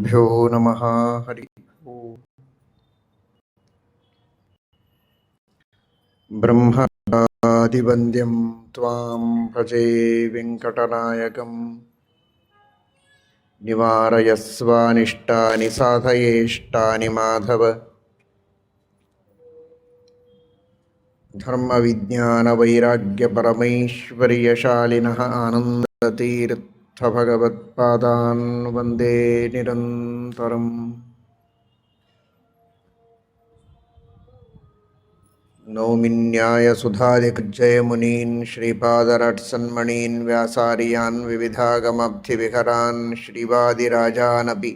ಭ್ಯೋ ನಮಃ ಹರಿ ಓಂ. ಬ್ರಹ್ಮಾದಿವಂದ್ಯಂ ತ್ವಾಂ ಭಜೆ ವೆಂಕಟನಾಯಕಂ ನಿವಾರಯಸ್ವಾನಿಷ್ಟಾನಿ ಸಾಧಯೇಷ್ಟಾನಿ ಮಾಧವ. ಧರ್ಮ ವಿಜ್ಞಾನ ವೈರಾಗ್ಯ ಪರಮೈಶ್ವರ್ಯಶಾಲಿನಃ ಆನಂದತೀರ್ಥ ಭಗವತ್ಪಾದಾನ್ ವಂದೇ ನಿರಂತರಂ. ನೌಮಿನ್ಯಾಯಸುಧಾದಿಕಜ್ಜಯಮುನೀನ್ ಶ್ರೀಪಾದರಾಟ್ಸನ್ಮಣೀನ್ ವ್ಯಾಸಾರ್ಯಾನ್ ವಿವಿಧಾಗಮಾಬ್ಧಿವಿಹರಾನ್ ಶ್ರೀವಾದಿರಾಜಾನಪಿ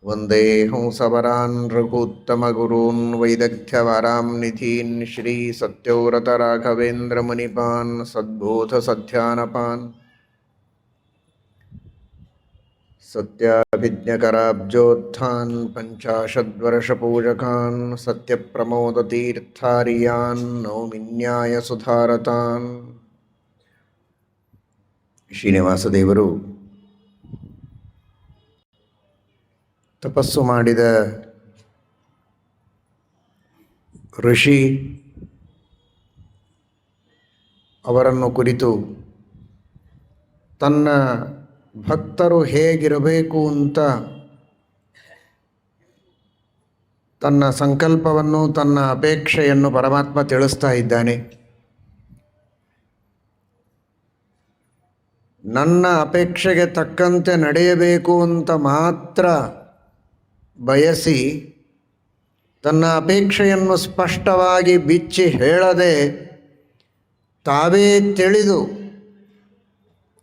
ವಂದೇ ಹಂಸವರಾನ್ ರಘೂತ್ತಮಗುರೂನ್ ವೈದಗ್ಧ್ಯವಾರಾಂ ನಿಧೀನ್ ಶ್ರೀ ಸತ್ಯವ್ರತರಾಘವೇಂದ್ರಮುನಿಪಾನ್ ಸದ್ಬೋಧಸಧ್ಯಾನಪಾನ್ ಸತ್ಯಾಭಿಜ್ಞಕರಾಬ್ಜೋತ್ಥಾನ್ ಪಂಚಾಶದ್ವರ್ಷಪೂಜಕಾನ್ ಸತ್ಯಪ್ರಮೋದತೀರ್ಥಾರ್ಯಾನ್ ನೌಮಿನ್ಯಾಯಸುಧಾರತಾನ್. ಶ್ರೀನಿವಾಸದೇವರು ತಪಸ್ಸು ಮಾಡಿದ ಋಷಿ, ಅವರನ್ನು ಕುರಿತು ತನ್ನ ಭಕ್ತರು ಹೇಗಿರಬೇಕು ಅಂತ ತನ್ನ ಸಂಕಲ್ಪವನ್ನು, ತನ್ನ ಅಪೇಕ್ಷೆಯನ್ನು ಪರಮಾತ್ಮ ತಿಳಿಸ್ತಾ ಇದ್ದಾನೆ. ನನ್ನ ಅಪೇಕ್ಷೆಗೆ ತಕ್ಕಂತೆ ನಡೆಯಬೇಕು ಅಂತ ಮಾತ್ರ ಬಯಸಿ ತನ್ನ ಅಪೇಕ್ಷೆಯನ್ನು ಸ್ಪಷ್ಟವಾಗಿ ಬಿಚ್ಚಿ ಹೇಳದೆ ತಾವೇ ತಿಳಿದು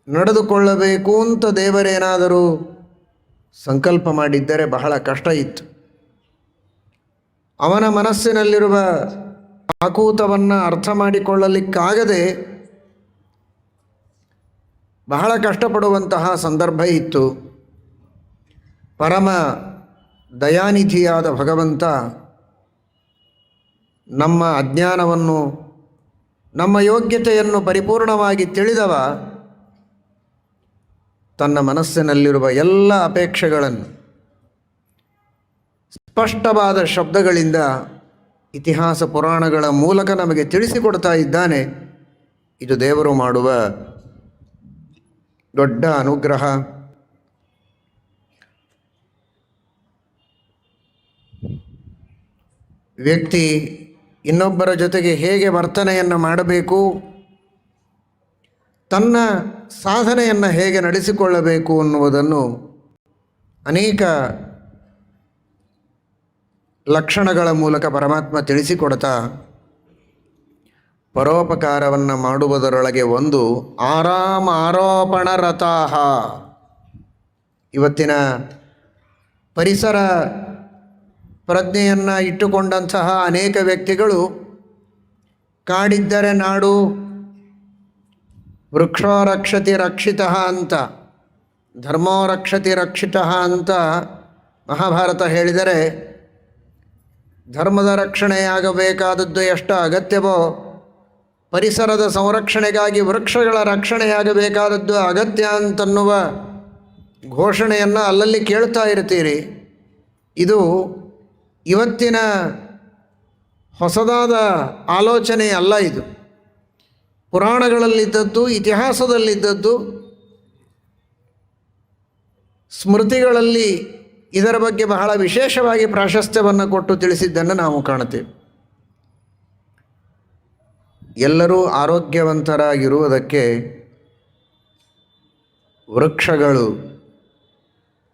ನಡೆದುಕೊಳ್ಳಬೇಕು ಅಂತ ದೇವರೇನಾದರೂ ಸಂಕಲ್ಪ ಮಾಡಿದ್ದರೆ ಬಹಳ ಕಷ್ಟ ಇತ್ತು. ಅವನ ಮನಸ್ಸಿನಲ್ಲಿರುವ ಆಕೂತವನ್ನು ಅರ್ಥ ಮಾಡಿಕೊಳ್ಳಲಿಕ್ಕಾಗದೆ ಬಹಳ ಕಷ್ಟಪಡುವಂತಹ ಸಂದರ್ಭ ಇತ್ತು. ಪರಮ ದಯಾನಿಧಿಯಾದ ಭಗವಂತ ನಮ್ಮ ಅಜ್ಞಾನವನ್ನು, ನಮ್ಮ ಯೋಗ್ಯತೆಯನ್ನು ಪರಿಪೂರ್ಣವಾಗಿ ತಿಳಿದವ ತನ್ನ ಮನಸ್ಸಿನಲ್ಲಿರುವ ಎಲ್ಲ ಅಪೇಕ್ಷೆಗಳನ್ನು ಸ್ಪಷ್ಟವಾದ ಶಬ್ದಗಳಿಂದ ಇತಿಹಾಸ ಪುರಾಣಗಳ ಮೂಲಕ ನಮಗೆ ತಿಳಿಸಿಕೊಡ್ತಾ ಇದ್ದಾನೆ. ಇದು ದೇವರು ಮಾಡುವ ದೊಡ್ಡ ಅನುಗ್ರಹ. ವ್ಯಕ್ತಿ ಇನ್ನೊಬ್ಬರ ಜೊತೆಗೆ ಹೇಗೆ ವರ್ತನೆಯನ್ನು ಮಾಡಬೇಕು, ತನ್ನ ಸಾಧನೆಯನ್ನು ಹೇಗೆ ನಡೆಸಿಕೊಳ್ಳಬೇಕು ಅನ್ನುವುದನ್ನು ಅನೇಕ ಲಕ್ಷಣಗಳ ಮೂಲಕ ಪರಮಾತ್ಮ ತಿಳಿಸಿಕೊಡ್ತಾ ಪರೋಪಕಾರವನ್ನು ಮಾಡುವುದರೊಳಗೆ ಒಂದು ಆರೋಪಣ ರತಾಹ. ಇವತ್ತಿನ ಪರಿಸರ ಪ್ರಜ್ಞೆಯನ್ನು ಇಟ್ಟುಕೊಂಡಂತಹ ಅನೇಕ ವ್ಯಕ್ತಿಗಳು ಕಾಡಿದ್ದರೆ ನಾಡು, ವೃಕ್ಷೋ ರಕ್ಷತಿ ರಕ್ಷಿತಃ ಅಂತ, ಧರ್ಮೋ ರಕ್ಷತಿ ರಕ್ಷಿತಃ ಅಂತ ಮಹಾಭಾರತ ಹೇಳಿದರೆ, ಧರ್ಮದ ರಕ್ಷಣೆಯಾಗಬೇಕಾದದ್ದು ಎಷ್ಟು ಅಗತ್ಯವೋ ಪರಿಸರದ ಸಂರಕ್ಷಣೆಗಾಗಿ ವೃಕ್ಷಗಳ ರಕ್ಷಣೆಯಾಗಬೇಕಾದದ್ದು ಅಗತ್ಯ ಅಂತನ್ನುವ ಘೋಷಣೆಯನ್ನು ಅಲ್ಲಲ್ಲಿ ಕೇಳ್ತಾ ಇರ್ತೀರಿ. ಇದು ಇವತ್ತಿನ ಹೊಸದಾದ ಆಲೋಚನೆ ಅಲ್ಲ. ಇದು ಪುರಾಣಗಳಲ್ಲಿದ್ದದ್ದು, ಇತಿಹಾಸದಲ್ಲಿದ್ದದ್ದು, ಸ್ಮೃತಿಗಳಲ್ಲಿ ಇದರ ಬಗ್ಗೆ ಬಹಳ ವಿಶೇಷವಾಗಿ ಪ್ರಾಶಸ್ತ್ಯವನ್ನು ಕೊಟ್ಟು ತಿಳಿಸಿದ್ದನ್ನು ನಾವು ಕಾಣುತ್ತೇವೆ. ಎಲ್ಲರೂ ಆರೋಗ್ಯವಂತರಾಗಿರುವುದಕ್ಕೆ ವೃಕ್ಷಗಳು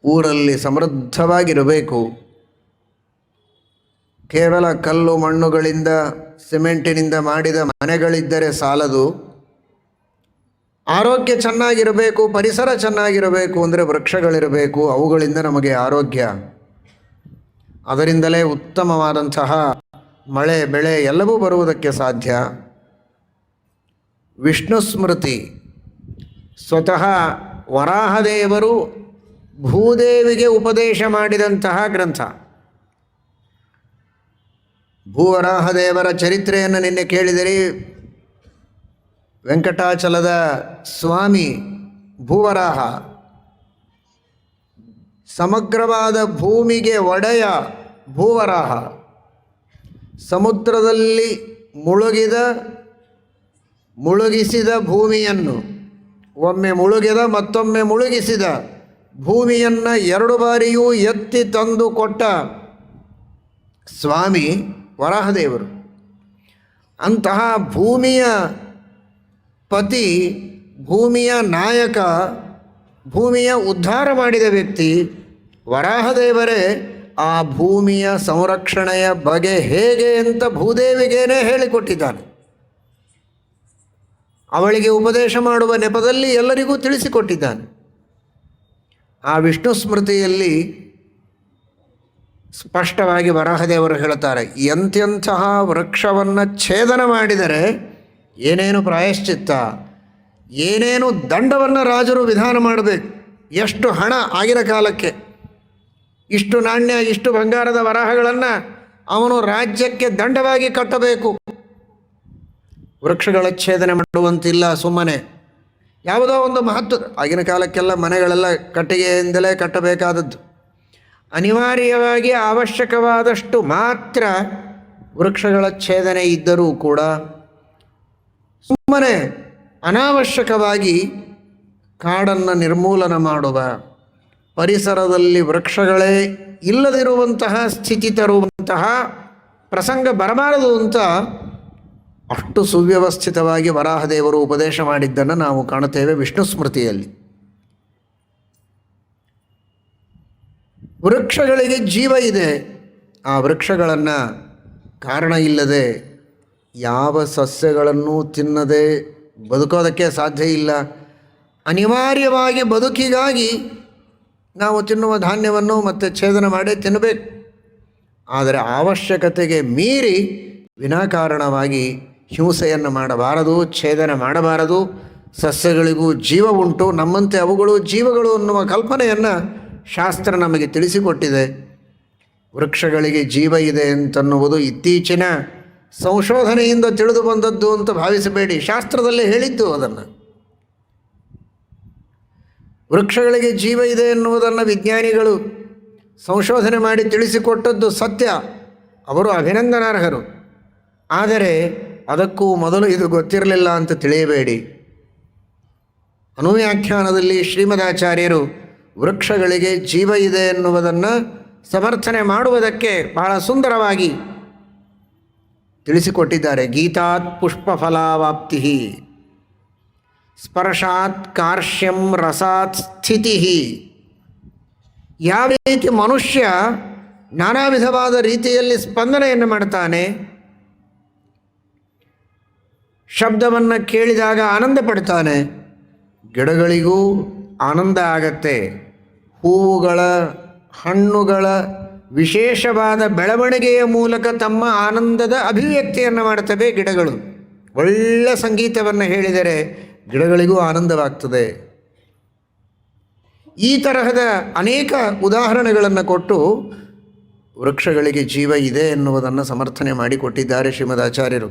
ಊರಲ್ಲಿ ಸಮೃದ್ಧವಾಗಿರಬೇಕು. ಕೇವಲ ಕಲ್ಲು ಮಣ್ಣುಗಳಿಂದ, ಸಿಮೆಂಟಿನಿಂದ ಮಾಡಿದ ಮನೆಗಳಿದ್ದರೆ ಸಾಲದು. ಆರೋಗ್ಯ ಚೆನ್ನಾಗಿರಬೇಕು, ಪರಿಸರ ಚೆನ್ನಾಗಿರಬೇಕು ಅಂದರೆ ವೃಕ್ಷಗಳಿರಬೇಕು. ಅವುಗಳಿಂದ ನಮಗೆ ಆರೋಗ್ಯ, ಅದರಿಂದಲೇ ಉತ್ತಮವಾದಂತಹ ಮಳೆ ಬೆಳೆ ಎಲ್ಲವೂ ಬರುವುದಕ್ಕೆ ಸಾಧ್ಯ. ವಿಷ್ಣು ಸ್ಮೃತಿ ಸ್ವತಃ ವರಾಹದೇವರು ಭೂದೇವಿಗೆ ಉಪದೇಶ ಮಾಡಿದಂತಹ ಗ್ರಂಥ. ಭೂವರಾಹದೇವರ ಚರಿತ್ರೆಯನ್ನು ನಿನ್ನೆ ಕೇಳಿದಿರಿ. ವೆಂಕಟಾಚಲದ ಸ್ವಾಮಿ ಭೂವರಾಹ ಸಮಗ್ರವಾದ ಭೂಮಿಗೆ ಒಡೆಯ ಭೂವರಾಹ. ಸಮುದ್ರದಲ್ಲಿ ಮುಳುಗಿಸಿದ ಭೂಮಿಯನ್ನು, ಒಮ್ಮೆ ಮುಳುಗಿದ ಮತ್ತೊಮ್ಮೆ ಮುಳುಗಿಸಿದ ಭೂಮಿಯನ್ನು 2 ಬಾರಿಯೂ ಎತ್ತಿ ತಂದು ಕೊಟ್ಟ ಸ್ವಾಮಿ ವರಾಹದೇವರು. ಅಂತಹ ಭೂಮಿಯ ಪತಿ, ಭೂಮಿಯ ನಾಯಕ, ಭೂಮಿಯ ಉದ್ಧಾರ ಮಾಡಿದ ವ್ಯಕ್ತಿ ವರಾಹದೇವರೇ. ಆ ಭೂಮಿಯ ಸಂರಕ್ಷಣೆಯ ಬಗೆ ಹೇಗೆ ಅಂತ ಭೂದೇವಿಗೇನೆ ಹೇಳಿಕೊಟ್ಟಿದ್ದಾನೆ. ಅವಳಿಗೆ ಉಪದೇಶ ಮಾಡುವ ನೆಪದಲ್ಲಿ ಎಲ್ಲರಿಗೂ ತಿಳಿಸಿಕೊಟ್ಟಿದ್ದಾನೆ. ಆ ವಿಷ್ಣು ಸ್ಮೃತಿಯಲ್ಲಿ ಸ್ಪಷ್ಟವಾಗಿ ವರಾಹದೇವರು ಹೇಳ್ತಾರೆ, ಎಂತೆಂತಹ ವೃಕ್ಷವನ್ನು ಛೇದನ ಮಾಡಿದರೆ ಏನೇನು ಪ್ರಾಯಶ್ಚಿತ್ತ, ಏನೇನು ದಂಡವನ್ನು ರಾಜರು ವಿಧಾನ ಮಾಡಬೇಕು, ಎಷ್ಟು ಹಣ ಆಗಿನ ಕಾಲಕ್ಕೆ, ಇಷ್ಟು ನಾಣ್ಯ, ಇಷ್ಟು ಬಂಗಾರದ ವರಾಹಗಳನ್ನು ಅವನು ರಾಜ್ಯಕ್ಕೆ ದಂಡವಾಗಿ ಕಟ್ಟಬೇಕು. ವೃಕ್ಷಗಳ ಛೇದನೆ ಮಾಡುವಂತಿಲ್ಲ ಸುಮ್ಮನೆ. ಯಾವುದೋ ಒಂದು ಮಹತ್ವ, ಆಗಿನ ಕಾಲಕ್ಕೆಲ್ಲ ಮನೆಗಳೆಲ್ಲ ಕಟ್ಟಿಗೆಯಿಂದಲೇ ಕಟ್ಟಬೇಕಾದದ್ದು. ಅನಿವಾರ್ಯವಾಗಿ ಅವಶ್ಯಕವಾದಷ್ಟು ಮಾತ್ರ ವೃಕ್ಷಗಳ ಛೇದನೆ ಇದ್ದರೂ ಕೂಡ ಸುಮ್ಮನೆ ಅನಾವಶ್ಯಕವಾಗಿ ಕಾಡನ್ನು ನಿರ್ಮೂಲನ ಮಾಡುವ, ಪರಿಸರದಲ್ಲಿ ವೃಕ್ಷಗಳೇ ಇಲ್ಲದಿರುವಂತಹ ಸ್ಥಿತಿ ತರುವಂತಹ ಪ್ರಸಂಗ ಬರಬಾರದು ಅಂತ ಅಷ್ಟು ಸುವ್ಯವಸ್ಥಿತವಾಗಿ ವರಾಹದೇವರು ಉಪದೇಶ ಮಾಡಿದ್ದನ್ನು ನಾವು ಕಾಣುತ್ತೇವೆ ವಿಷ್ಣು ಸ್ಮೃತಿಯಲ್ಲಿ. ವೃಕ್ಷಗಳಿಗೆ ಜೀವ ಇದೆ. ಆ ವೃಕ್ಷಗಳನ್ನು ಕಾರಣ ಇಲ್ಲದೆ ಯಾವ ಸಸ್ಯಗಳನ್ನು ತಿನ್ನದೆ ಬದುಕೋದಕ್ಕೆ ಸಾಧ್ಯ ಇಲ್ಲ. ಅನಿವಾರ್ಯವಾಗಿ ಬದುಕಿಗಾಗಿ ನಾವು ತಿನ್ನುವ ಧಾನ್ಯವನ್ನು ಮತ್ತು ಛೇದನ ಮಾಡಿ ತಿನ್ನಬೇಕು. ಆದರೆ ಅವಶ್ಯಕತೆಗೆ ಮೀರಿ ವಿನಾಕಾರಣವಾಗಿ ಹಿಂಸೆಯನ್ನು ಮಾಡಬಾರದು, ಛೇದನ ಮಾಡಬಾರದು. ಸಸ್ಯಗಳಿಗೂ ಜೀವ ಉಂಟು, ನಮ್ಮಂತೆ ಅವುಗಳು ಜೀವಗಳು ಅನ್ನುವ ಕಲ್ಪನೆಯನ್ನು ಶಾಸ್ತ್ರ ನಮಗೆ ತಿಳಿಸಿಕೊಟ್ಟಿದೆ. ವೃಕ್ಷಗಳಿಗೆ ಜೀವ ಇದೆ ಅಂತನ್ನುವುದು ಇತ್ತೀಚಿನ ಸಂಶೋಧನೆಯಿಂದ ತಿಳಿದು ಬಂದದ್ದು ಅಂತ ಭಾವಿಸಬೇಡಿ. ಶಾಸ್ತ್ರದಲ್ಲೇ ಹೇಳಿದ್ದು ಅದನ್ನು. ವೃಕ್ಷಗಳಿಗೆ ಜೀವ ಇದೆ ಎನ್ನುವುದನ್ನು ವಿಜ್ಞಾನಿಗಳು ಸಂಶೋಧನೆ ಮಾಡಿ ತಿಳಿಸಿಕೊಟ್ಟದ್ದು ಸತ್ಯ, ಅವರು ಅಭಿನಂದನಾರ್ಹರು. ಆದರೆ ಅದಕ್ಕೂ ಮೊದಲು ಇದು ಗೊತ್ತಿರಲಿಲ್ಲ ಅಂತ ತಿಳಿಯಬೇಡಿ. ಅನುವ್ಯಾಖ್ಯಾನದಲ್ಲಿ ಶ್ರೀಮದಾಚಾರ್ಯರು ವೃಕ್ಷಗಳಿಗೆ ಜೀವ ಇದೆ ಎನ್ನುವುದನ್ನು ಸಮರ್ಥನೆ ಮಾಡುವುದಕ್ಕೆ ಬಹಳ ಸುಂದರವಾಗಿ ತಿಳಿಸಿಕೊಟ್ಟಿದ್ದಾರೆ. ಗೀತಾತ್ ಪುಷ್ಪಫಲಾವಾಪ್ತಿ, ಸ್ಪರ್ಶಾತ್ ಕಾರ್ಶ್ಯಂ ರಸಾತ್ ಸ್ಥಿತಿ. ಯಾವ ರೀತಿ ಮನುಷ್ಯ ನಾನಾ ವಿಧವಾದ ರೀತಿಯಲ್ಲಿ ಸ್ಪಂದನೆಯನ್ನು ಮಾಡ್ತಾನೆ, ಶಬ್ದವನ್ನು ಕೇಳಿದಾಗ ಆನಂದ ಪಡ್ತಾನೆ, ಗಿಡಗಳಿಗೂ ಆನಂದ ಆಗತ್ತೆ. ಹೂವುಗಳ, ಹಣ್ಣುಗಳ ವಿಶೇಷವಾದ ಬೆಳವಣಿಗೆಯ ಮೂಲಕ ತಮ್ಮ ಆನಂದದ ಅಭಿವ್ಯಕ್ತಿಯನ್ನು ಮಾಡುತ್ತವೆ ಗಿಡಗಳು. ಒಳ್ಳೆಯ ಸಂಗೀತವನ್ನು ಹೇಳಿದರೆ ಗಿಡಗಳಿಗೂ ಆನಂದವಾಗ್ತದೆ. ಈ ತರಹದ ಅನೇಕ ಉದಾಹರಣೆಗಳನ್ನು ಕೊಟ್ಟು ವೃಕ್ಷಗಳಿಗೆ ಜೀವ ಇದೆ ಎನ್ನುವುದನ್ನು ಸಮರ್ಥನೆ ಮಾಡಿಕೊಟ್ಟಿದ್ದಾರೆ ಶ್ರೀಮದಾಚಾರ್ಯರು.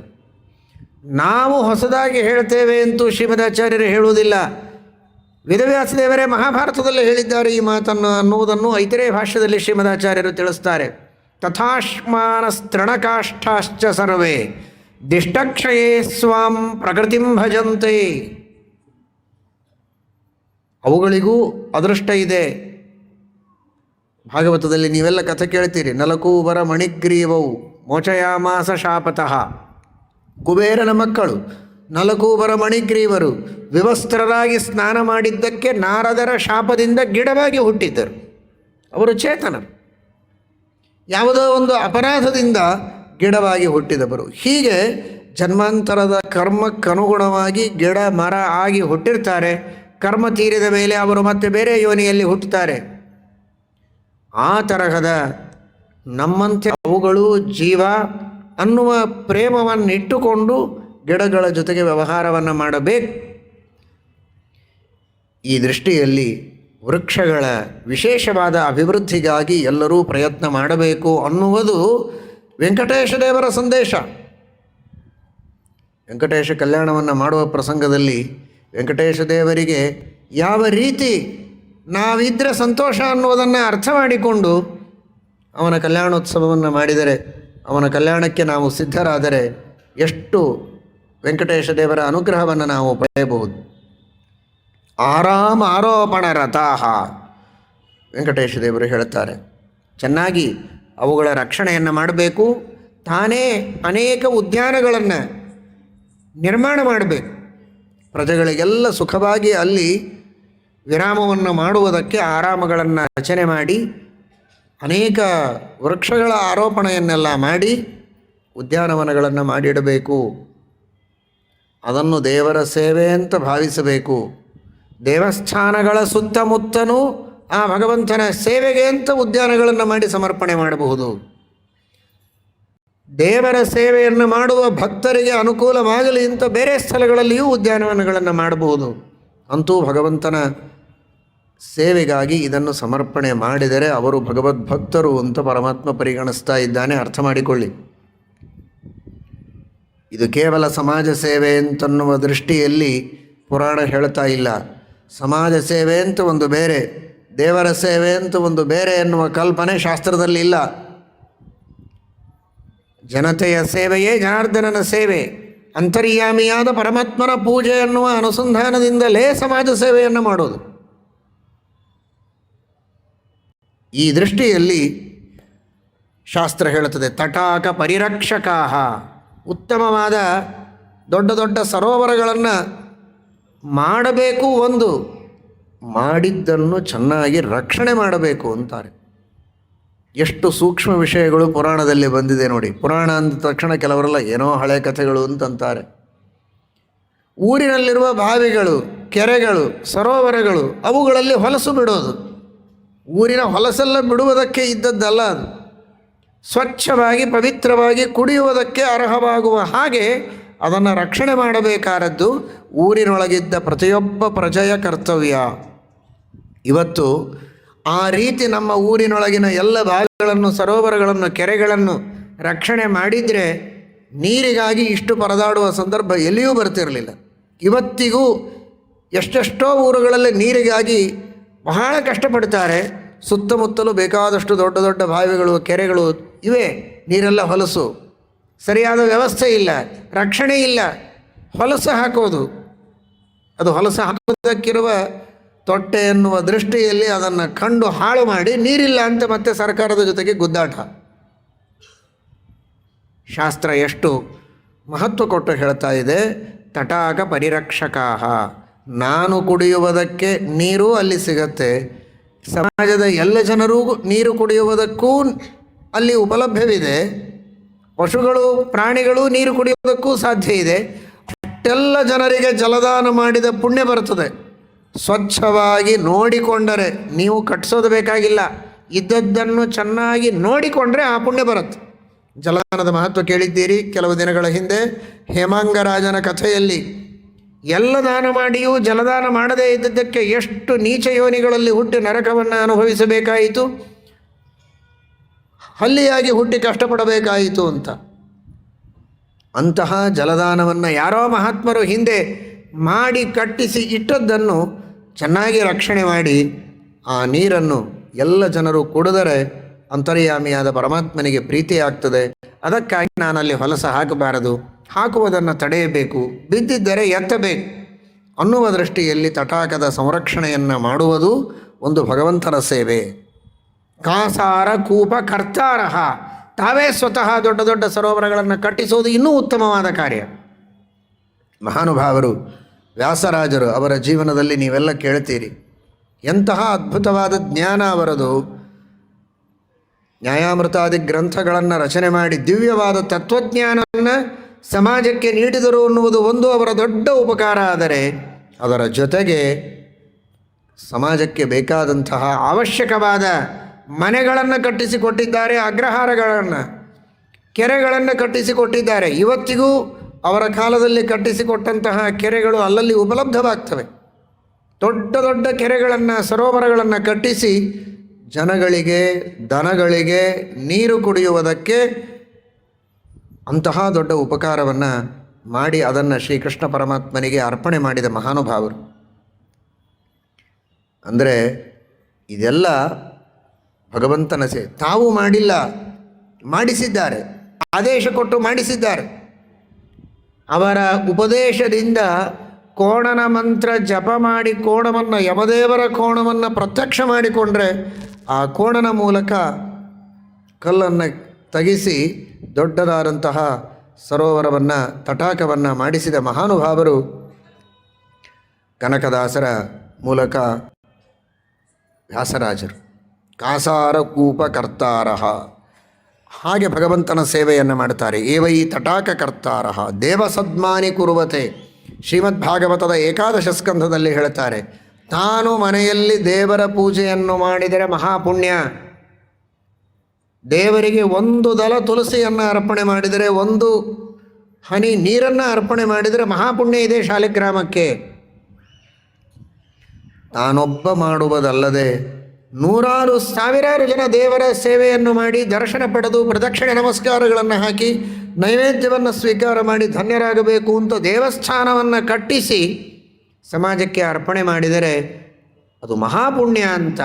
ನಾವು ಹೊಸದಾಗಿ ಹೇಳ್ತೇವೆ ಅಂತೂ ಶ್ರೀಮದಾಚಾರ್ಯರು ಹೇಳುವುದಿಲ್ಲ. ವೇದವ್ಯಾಸದೇವರೇ ಮಹಾಭಾರತದಲ್ಲಿ ಹೇಳಿದ್ದಾರೆ ಈ ಮಾತನ್ನು ಅನ್ನುವುದನ್ನು ಐತರೇಯ ಭಾಷ್ಯದಲ್ಲಿ ಶ್ರೀಮದಾಚಾರ್ಯರು ತಿಳಿಸ್ತಾರೆ. ತಥಾಶ್ಮಾನಸ್ತೃಣಕಾಷ್ಠಾಶ್ಚ ಸರ್ವೇ ದಿಷ್ಟಕ್ಷಯೇ ಸ್ವಾಂ ಪ್ರಕೃತಿಂ ಭಜಂತೆ. ಅವುಗಳಿಗೂ ಅದೃಷ್ಟ ಇದೆ. ಭಾಗವತದಲ್ಲಿ ನೀವೆಲ್ಲ ಕಥೆ ಕೇಳ್ತೀರಿ. ನಲಕೂಬರ ಮಣಿಗ್ರೀವವು ಮೋಚಯಾಮಾಸ ಶಾಪತಃ. ಕುಬೇರನ ಮಕ್ಕಳು ನಲಕೂಬರ ಮಣಿಗ್ರೀವರು ವಿವಸ್ತ್ರರಾಗಿ ಸ್ನಾನ ಮಾಡಿದ್ದಕ್ಕೆ ನಾರದರ ಶಾಪದಿಂದ ಗಿಡವಾಗಿ ಹುಟ್ಟಿದ್ದರು. ಅವರು ಚೇತನರು, ಯಾವುದೋ ಒಂದು ಅಪರಾಧದಿಂದ ಗಿಡವಾಗಿ ಹುಟ್ಟಿದವರು. ಹೀಗೆ ಜನ್ಮಾಂತರದ ಕರ್ಮಕ್ಕನುಗುಣವಾಗಿ ಗಿಡ ಮರ ಆಗಿ ಹುಟ್ಟಿರ್ತಾರೆ. ಕರ್ಮ ತೀರಿದ ಮೇಲೆ ಅವರು ಮತ್ತೆ ಬೇರೆ ಯೋನಿಯಲ್ಲಿ ಹುಟ್ಟುತ್ತಾರೆ. ಆ ತರಹದ ನಮ್ಮಂತೆ ಅವುಗಳು ಜೀವ ಅನ್ನುವ ಪ್ರೇಮವನ್ನಿಟ್ಟುಕೊಂಡು ಗಿಡಗಳ ಜೊತೆಗೆ ವ್ಯವಹಾರವನ್ನು ಮಾಡಬೇಕು. ಈ ದೃಷ್ಟಿಯಲ್ಲಿ ವೃಕ್ಷಗಳ ವಿಶೇಷವಾದ ಅಭಿವೃದ್ಧಿಗಾಗಿ ಎಲ್ಲರೂ ಪ್ರಯತ್ನ ಮಾಡಬೇಕು ಅನ್ನುವುದು ವೆಂಕಟೇಶ ದೇವರ ಸಂದೇಶ. ವೆಂಕಟೇಶ ಕಲ್ಯಾಣವನ್ನು ಮಾಡುವ ಪ್ರಸಂಗದಲ್ಲಿ ವೆಂಕಟೇಶ ದೇವರಿಗೆ ಯಾವ ರೀತಿ ನಾವಿದ್ದರೆ ಸಂತೋಷ ಅನ್ನೋದನ್ನು ಅರ್ಥ ಮಾಡಿಕೊಂಡು ಅವನ ಕಲ್ಯಾಣೋತ್ಸವವನ್ನು ಮಾಡಿದರೆ, ಅವನ ಕಲ್ಯಾಣಕ್ಕೆ ನಾವು ಸಿದ್ಧರಾದರೆ ಎಷ್ಟು ವೆಂಕಟೇಶ ದೇವರ ಅನುಗ್ರಹವನ್ನು ನಾವು ಪಡೆಯಬಹುದು. ಆರಾಮ ಆರೋಪಣ ರಥಾಹ ವೆಂಕಟೇಶ ದೇವರು ಹೇಳುತ್ತಾರೆ. ಚೆನ್ನಾಗಿ ಅವುಗಳ ರಕ್ಷಣೆಯನ್ನು ಮಾಡಬೇಕು. ತಾನೇ ಅನೇಕ ಉದ್ಯಾನಗಳನ್ನು ನಿರ್ಮಾಣ ಮಾಡಬೇಕು. ಪ್ರಜೆಗಳಿಗೆಲ್ಲ ಸುಖವಾಗಿ ಅಲ್ಲಿ ವಿರಾಮವನ್ನು ಮಾಡುವುದಕ್ಕೆ ಆರಾಮಗಳನ್ನು ರಚನೆ ಮಾಡಿ, ಅನೇಕ ವೃಕ್ಷಗಳ ಆರೋಪಣೆಯನ್ನೆಲ್ಲ ಮಾಡಿ ಉದ್ಯಾನವನಗಳನ್ನು ಮಾಡಿಡಬೇಕು. ಅದನ್ನು ದೇವರ ಸೇವೆ ಅಂತ ಭಾವಿಸಬೇಕು. ದೇವಸ್ಥಾನಗಳ ಸುತ್ತಮುತ್ತಲೂ ಆ ಭಗವಂತನ ಸೇವೆಗೆ ಅಂತ ಉದ್ಯಾನಗಳನ್ನು ಮಾಡಿ ಸಮರ್ಪಣೆ ಮಾಡಬಹುದು. ದೇವರ ಸೇವೆಯನ್ನು ಮಾಡುವ ಭಕ್ತರಿಗೆ ಅನುಕೂಲವಾಗಲಿ ಅಂತ ಬೇರೆ ಸ್ಥಳಗಳಲ್ಲಿಯೂ ಉದ್ಯಾನವನಗಳನ್ನು ಮಾಡಬಹುದು. ಅಂತೂ ಭಗವಂತನ ಸೇವೆಗಾಗಿ ಇದನ್ನು ಸಮರ್ಪಣೆ ಮಾಡಿದರೆ ಅವರು ಭಗವದ್ಭಕ್ತರು ಅಂತ ಪರಮಾತ್ಮ ಪರಿಗಣಿಸ್ತಾ ಇದ್ದಾನೆ. ಅರ್ಥ ಮಾಡಿಕೊಳ್ಳಿ. ಇದು ಕೇವಲ ಸಮಾಜ ಸೇವೆ ಅಂತನ್ನುವ ದೃಷ್ಟಿಯಲ್ಲಿ ಪುರಾಣ ಹೇಳ್ತಾ ಇಲ್ಲ. ಸಮಾಜ ಸೇವೆ ಅಂತ ಒಂದು ಬೇರೆ, ದೇವರ ಸೇವೆ ಅಂತ ಒಂದು ಬೇರೆ ಎನ್ನುವ ಕಲ್ಪನೆ ಶಾಸ್ತ್ರದಲ್ಲಿ ಇಲ್ಲ. ಜನತೆಯ ಸೇವೆಯೇ ಜನಾರ್ದನನ ಸೇವೆ. ಅಂತರ್ಯಾಮಿಯಾದ ಪರಮಾತ್ಮನ ಪೂಜೆ ಎನ್ನುವ ಅನುಸಂಧಾನದಿಂದಲೇ ಸಮಾಜ ಸೇವೆಯನ್ನು ಮಾಡೋದು. ಈ ದೃಷ್ಟಿಯಲ್ಲಿ ಶಾಸ್ತ್ರ ಹೇಳುತ್ತದೆ, ತಟಾಕ ಪರಿರಕ್ಷಕಾಹ, ಉತ್ತಮವಾದ ದೊಡ್ಡ ದೊಡ್ಡ ಸರೋವರಗಳನ್ನು ಮಾಡಬೇಕು, ಒಂದು ಮಾಡಿದ್ದನ್ನು ಚೆನ್ನಾಗಿ ರಕ್ಷಣೆ ಮಾಡಬೇಕು ಅಂತಾರೆ. ಎಷ್ಟು ಸೂಕ್ಷ್ಮ ವಿಷಯಗಳು ಪುರಾಣದಲ್ಲಿ ಬಂದಿದೆ ನೋಡಿ. ಪುರಾಣ ಅಂದ ತಕ್ಷಣ ಕೆಲವರೆಲ್ಲ ಏನೋ ಹಳೆ ಕಥೆಗಳು ಅಂತಂತಾರೆ. ಊರಿನಲ್ಲಿರುವ ಬಾವಿಗಳು, ಕೆರೆಗಳು, ಸರೋವರಗಳು, ಅವುಗಳಲ್ಲಿ ಹೊಲಸು ಬಿಡೋದು. ಊರಿನ ಹೊಲಸೆಲ್ಲ ಬಿಡುವುದಕ್ಕೆ ಇದ್ದದ್ದಲ್ಲ. ಅದು ಸ್ವಚ್ಛವಾಗಿ ಪವಿತ್ರವಾಗಿ ಕುಡಿಯುವುದಕ್ಕೆ ಅರ್ಹವಾಗುವ ಹಾಗೆ ಅದನ್ನು ರಕ್ಷಣೆ ಮಾಡಬೇಕಾದದ್ದು ಊರಿನೊಳಗಿದ್ದ ಪ್ರತಿಯೊಬ್ಬ ಪ್ರಜೆಯ ಕರ್ತವ್ಯ. ಇವತ್ತು ಆ ರೀತಿ ನಮ್ಮ ಊರಿನೊಳಗಿನ ಎಲ್ಲ ಬಾವಿಗಳನ್ನು, ಸರೋವರಗಳನ್ನು, ಕೆರೆಗಳನ್ನು ರಕ್ಷಣೆ ಮಾಡಿದರೆ ನೀರಿಗಾಗಿ ಇಷ್ಟು ಪರದಾಡುವ ಸಂದರ್ಭ ಎಲ್ಲಿಯೂ ಬರ್ತಿರಲಿಲ್ಲ. ಇವತ್ತಿಗೂ ಎಷ್ಟೆಷ್ಟೋ ಊರುಗಳಲ್ಲಿ ನೀರಿಗಾಗಿ ಬಹಳ ಕಷ್ಟಪಡ್ತಾರೆ. ಸುತ್ತಮುತ್ತಲೂ ಬೇಕಾದಷ್ಟು ದೊಡ್ಡ ದೊಡ್ಡ ಬಾವಿಗಳು, ಕೆರೆಗಳು ಇವೆ. ನೀರೆಲ್ಲ ಹೊಲಸು, ಸರಿಯಾದ ವ್ಯವಸ್ಥೆ ಇಲ್ಲ, ರಕ್ಷಣೆ ಇಲ್ಲ. ಹೊಲಸು ಹಾಕೋದು, ಅದು ಹೊಲಸು ಹಾಕೋದಕ್ಕಿರುವ ತೊಟ್ಟೆ ಎನ್ನುವ ದೃಷ್ಟಿಯಲ್ಲಿ ಅದನ್ನು ಕಂಡು ಹಾಳು ಮಾಡಿ ನೀರಿಲ್ಲ ಅಂತ ಮತ್ತೆ ಸರ್ಕಾರದ ಜೊತೆಗೆ ಗುದ್ದಾಟ. ಶಾಸ್ತ್ರ ಎಷ್ಟು ಮಹತ್ವ ಕೊಟ್ಟು ಹೇಳ್ತಾ ಇದೆ, ತಟಾಕ ಪರಿರಕ್ಷಕಾಹ. ನಾನು ಕುಡಿಯುವುದಕ್ಕೆ ನೀರು ಅಲ್ಲಿ ಸಿಗತ್ತೆ, ಸಮಾಜದ ಎಲ್ಲ ಜನರೂ ನೀರು ಕುಡಿಯುವುದಕ್ಕೂ ಅಲ್ಲಿ ಉಪಲಭ್ಯವಿದೆ, ಪಶುಗಳು ಪ್ರಾಣಿಗಳು ನೀರು ಕುಡಿಯುವುದಕ್ಕೂ ಸಾಧ್ಯ ಇದೆ. ಅಷ್ಟೆಲ್ಲ ಜನರಿಗೆ ಜಲದಾನ ಮಾಡಿದ ಪುಣ್ಯ ಬರ್ತದೆ. ಸ್ವಚ್ಛವಾಗಿ ನೋಡಿಕೊಂಡರೆ, ನೀವು ಕಟ್ಟಿಸೋದು ಬೇಕಾಗಿಲ್ಲ, ಇದ್ದದ್ದನ್ನು ಚೆನ್ನಾಗಿ ನೋಡಿಕೊಂಡ್ರೆ ಆ ಪುಣ್ಯ ಬರುತ್ತೆ. ಜಲದಾನದ ಮಹತ್ವ ಕೇಳಿದ್ದೀರಿ ಕೆಲವು ದಿನಗಳ ಹಿಂದೆ. ಹೇಮಾಂಗರಾಜನ ಕಥೆಯಲ್ಲಿ ಎಲ್ಲ ದಾನ ಮಾಡಿಯೂ ಜಲದಾನ ಮಾಡದೇ ಇದ್ದದ್ದಕ್ಕೆ ಎಷ್ಟು ನೀಚ ಯೋನಿಗಳಲ್ಲಿ ಹುಟ್ಟಿ ನರಕವನ್ನು ಅನುಭವಿಸಬೇಕಾಯಿತು, ಹಲ್ಲಿಯಾಗಿ ಹುಟ್ಟಿ ಕಷ್ಟಪಡಬೇಕಾಯಿತು ಅಂತ. ಅಂತಹ ಜಲದಾನವನ್ನು ಯಾರೋ ಮಹಾತ್ಮರು ಹಿಂದೆ ಮಾಡಿ ಕಟ್ಟಿಸಿ ಇಟ್ಟದ್ದನ್ನು ಚೆನ್ನಾಗಿ ರಕ್ಷಣೆ ಮಾಡಿ ಆ ನೀರನ್ನು ಎಲ್ಲ ಜನರು ಕುಡಿದರೆ ಅಂತರ್ಯಾಮಿಯಾದ ಪರಮಾತ್ಮನಿಗೆ ಪ್ರೀತಿ ಆಗ್ತದೆ. ಅದಕ್ಕಾಗಿ ನಾನಲ್ಲಿ ಹೊಲಸು ಹಾಕಬಾರದು, ಹಾಕುವುದನ್ನು ತಡೆಯಬೇಕು, ಬಿದ್ದಿದ್ದರೆ ಎತ್ತಬೇಕು ಅನ್ನುವ ದೃಷ್ಟಿಯಲ್ಲಿ ತಟಾಕದ ಸಂರಕ್ಷಣೆಯನ್ನು ಮಾಡುವುದು ಒಂದು ಭಗವಂತನ ಸೇವೆ. ಕಾಸಾರ ಕೂಪ ಕರ್ತಾರಹ, ತಾವೇ ಸ್ವತಃ ದೊಡ್ಡ ದೊಡ್ಡ ಸರೋವರಗಳನ್ನು ಕಟ್ಟಿಸುವುದು ಇನ್ನೂ ಉತ್ತಮವಾದ ಕಾರ್ಯ. ಮಹಾನುಭಾವರು ವ್ಯಾಸರಾಜರು ಅವರ ಜೀವನದಲ್ಲಿ ನೀವೆಲ್ಲ ಕೇಳ್ತೀರಿ. ಎಂತಹ ಅದ್ಭುತವಾದ ಜ್ಞಾನ ಅವರದು. ನ್ಯಾಯಾಮೃತಾದಿ ಗ್ರಂಥಗಳನ್ನು ರಚನೆ ಮಾಡಿ ದಿವ್ಯವಾದ ತತ್ವಜ್ಞಾನವನ್ನು ಸಮಾಜಕ್ಕೆ ನೀಡಿದರು ಅನ್ನುವುದು ಒಂದು ಅವರ ದೊಡ್ಡ ಉಪಕಾರ. ಆದರೆ ಅದರ ಜೊತೆಗೆ ಸಮಾಜಕ್ಕೆ ಬೇಕಾದಂತಹ ಅವಶ್ಯಕವಾದ ಮನೆಗಳನ್ನು ಕಟ್ಟಿಸಿಕೊಟ್ಟಿದ್ದಾರೆ, ಅಗ್ರಹಾರಗಳನ್ನು, ಕೆರೆಗಳನ್ನು ಕಟ್ಟಿಸಿಕೊಟ್ಟಿದ್ದಾರೆ. ಇವತ್ತಿಗೂ ಅವರ ಕಾಲದಲ್ಲಿ ಕಟ್ಟಿಸಿಕೊಟ್ಟಂತಹ ಕೆರೆಗಳು ಅಲ್ಲಲ್ಲಿ ಉಪಲಬ್ಧವಾಗ್ತವೆ. ದೊಡ್ಡ ದೊಡ್ಡ ಕೆರೆಗಳನ್ನು, ಸರೋವರಗಳನ್ನು ಕಟ್ಟಿಸಿ ಜನಗಳಿಗೆ, ದನಗಳಿಗೆ ನೀರು ಕುಡಿಯುವುದಕ್ಕೆ ಅಂತಹ ದೊಡ್ಡ ಉಪಕಾರವನ್ನು ಮಾಡಿ ಅದನ್ನು ಶ್ರೀಕೃಷ್ಣ ಪರಮಾತ್ಮನಿಗೆ ಅರ್ಪಣೆ ಮಾಡಿದ ಮಹಾನುಭಾವರು. ಅಂದರೆ ಇದೆಲ್ಲ ಭಗವಂತನ ತಾವು ಮಾಡಿಲ್ಲ, ಮಾಡಿಸಿದ್ದಾರೆ, ಆದೇಶ ಕೊಟ್ಟು ಮಾಡಿಸಿದ್ದಾರೆ. ಅವರ ಉಪದೇಶದಿಂದ ಕೋಣನ ಮಂತ್ರ ಜಪ ಮಾಡಿ ಕೋಣವನ್ನು, ಯಮದೇವರ ಕೋಣವನ್ನು ಪ್ರತ್ಯಕ್ಷ ಮಾಡಿಕೊಂಡ್ರೆ ಆ ಕೋಣನ ಮೂಲಕ ಕಲ್ಲನ್ನು ತೆಗೆಸಿ ದೊಡ್ಡದಾದಂತಹ ಸರೋವರವನ್ನು, ತಟಾಕವನ್ನು ಮಾಡಿಸಿದ ಮಹಾನುಭಾವರು ಕನಕದಾಸರ ಮೂಲಕ ವ್ಯಾಸರಾಜರು. ಕಾಸಾರ ಕೂಪ ಕರ್ತಾರಃ, ಹಾಗೆ ಭಗವಂತನ ಸೇವೆಯನ್ನು ಮಾಡ್ತಾರೆ. ಏವೈ ತಟಾಕ ಕರ್ತಾರಃ ದೇವಸದ್ಮಾನಿ ಕುರುವತೆ, ಶ್ರೀಮದ್ಭಾಗವತದ ಏಕಾದಶ ಸ್ಕಂಧದಲ್ಲಿ ಹೇಳ್ತಾರೆ, ತಾನು ಮನೆಯಲ್ಲಿ ದೇವರ ಪೂಜೆಯನ್ನು ಮಾಡಿದರೆ ಮಹಾಪುಣ್ಯ. ದೇವರಿಗೆ ಒಂದು ದಳ ತುಳಸಿಯನ್ನು ಅರ್ಪಣೆ ಮಾಡಿದರೆ, ಒಂದು ಹನಿ ನೀರನ್ನು ಅರ್ಪಣೆ ಮಾಡಿದರೆ ಮಹಾಪುಣ್ಯ ಇದೆ ಶಾಲಿಗ್ರಾಮಕ್ಕೆ. ತಾನೊಬ್ಬ ಮಾಡುವುದಲ್ಲದೆ ನೂರಾರು ಸಾವಿರಾರು ಜನ ದೇವರ ಸೇವೆಯನ್ನು ಮಾಡಿ ದರ್ಶನ ಪಡೆದು ಪ್ರದಕ್ಷಿಣೆ ನಮಸ್ಕಾರಗಳನ್ನು ಹಾಕಿ ನೈವೇದ್ಯವನ್ನು ಸ್ವೀಕಾರ ಮಾಡಿ ಧನ್ಯರಾಗಬೇಕು ಅಂತ ದೇವಸ್ಥಾನವನ್ನು ಕಟ್ಟಿಸಿ ಸಮಾಜಕ್ಕೆ ಅರ್ಪಣೆ ಮಾಡಿದರೆ ಅದು ಮಹಾಪುಣ್ಯ ಅಂತ.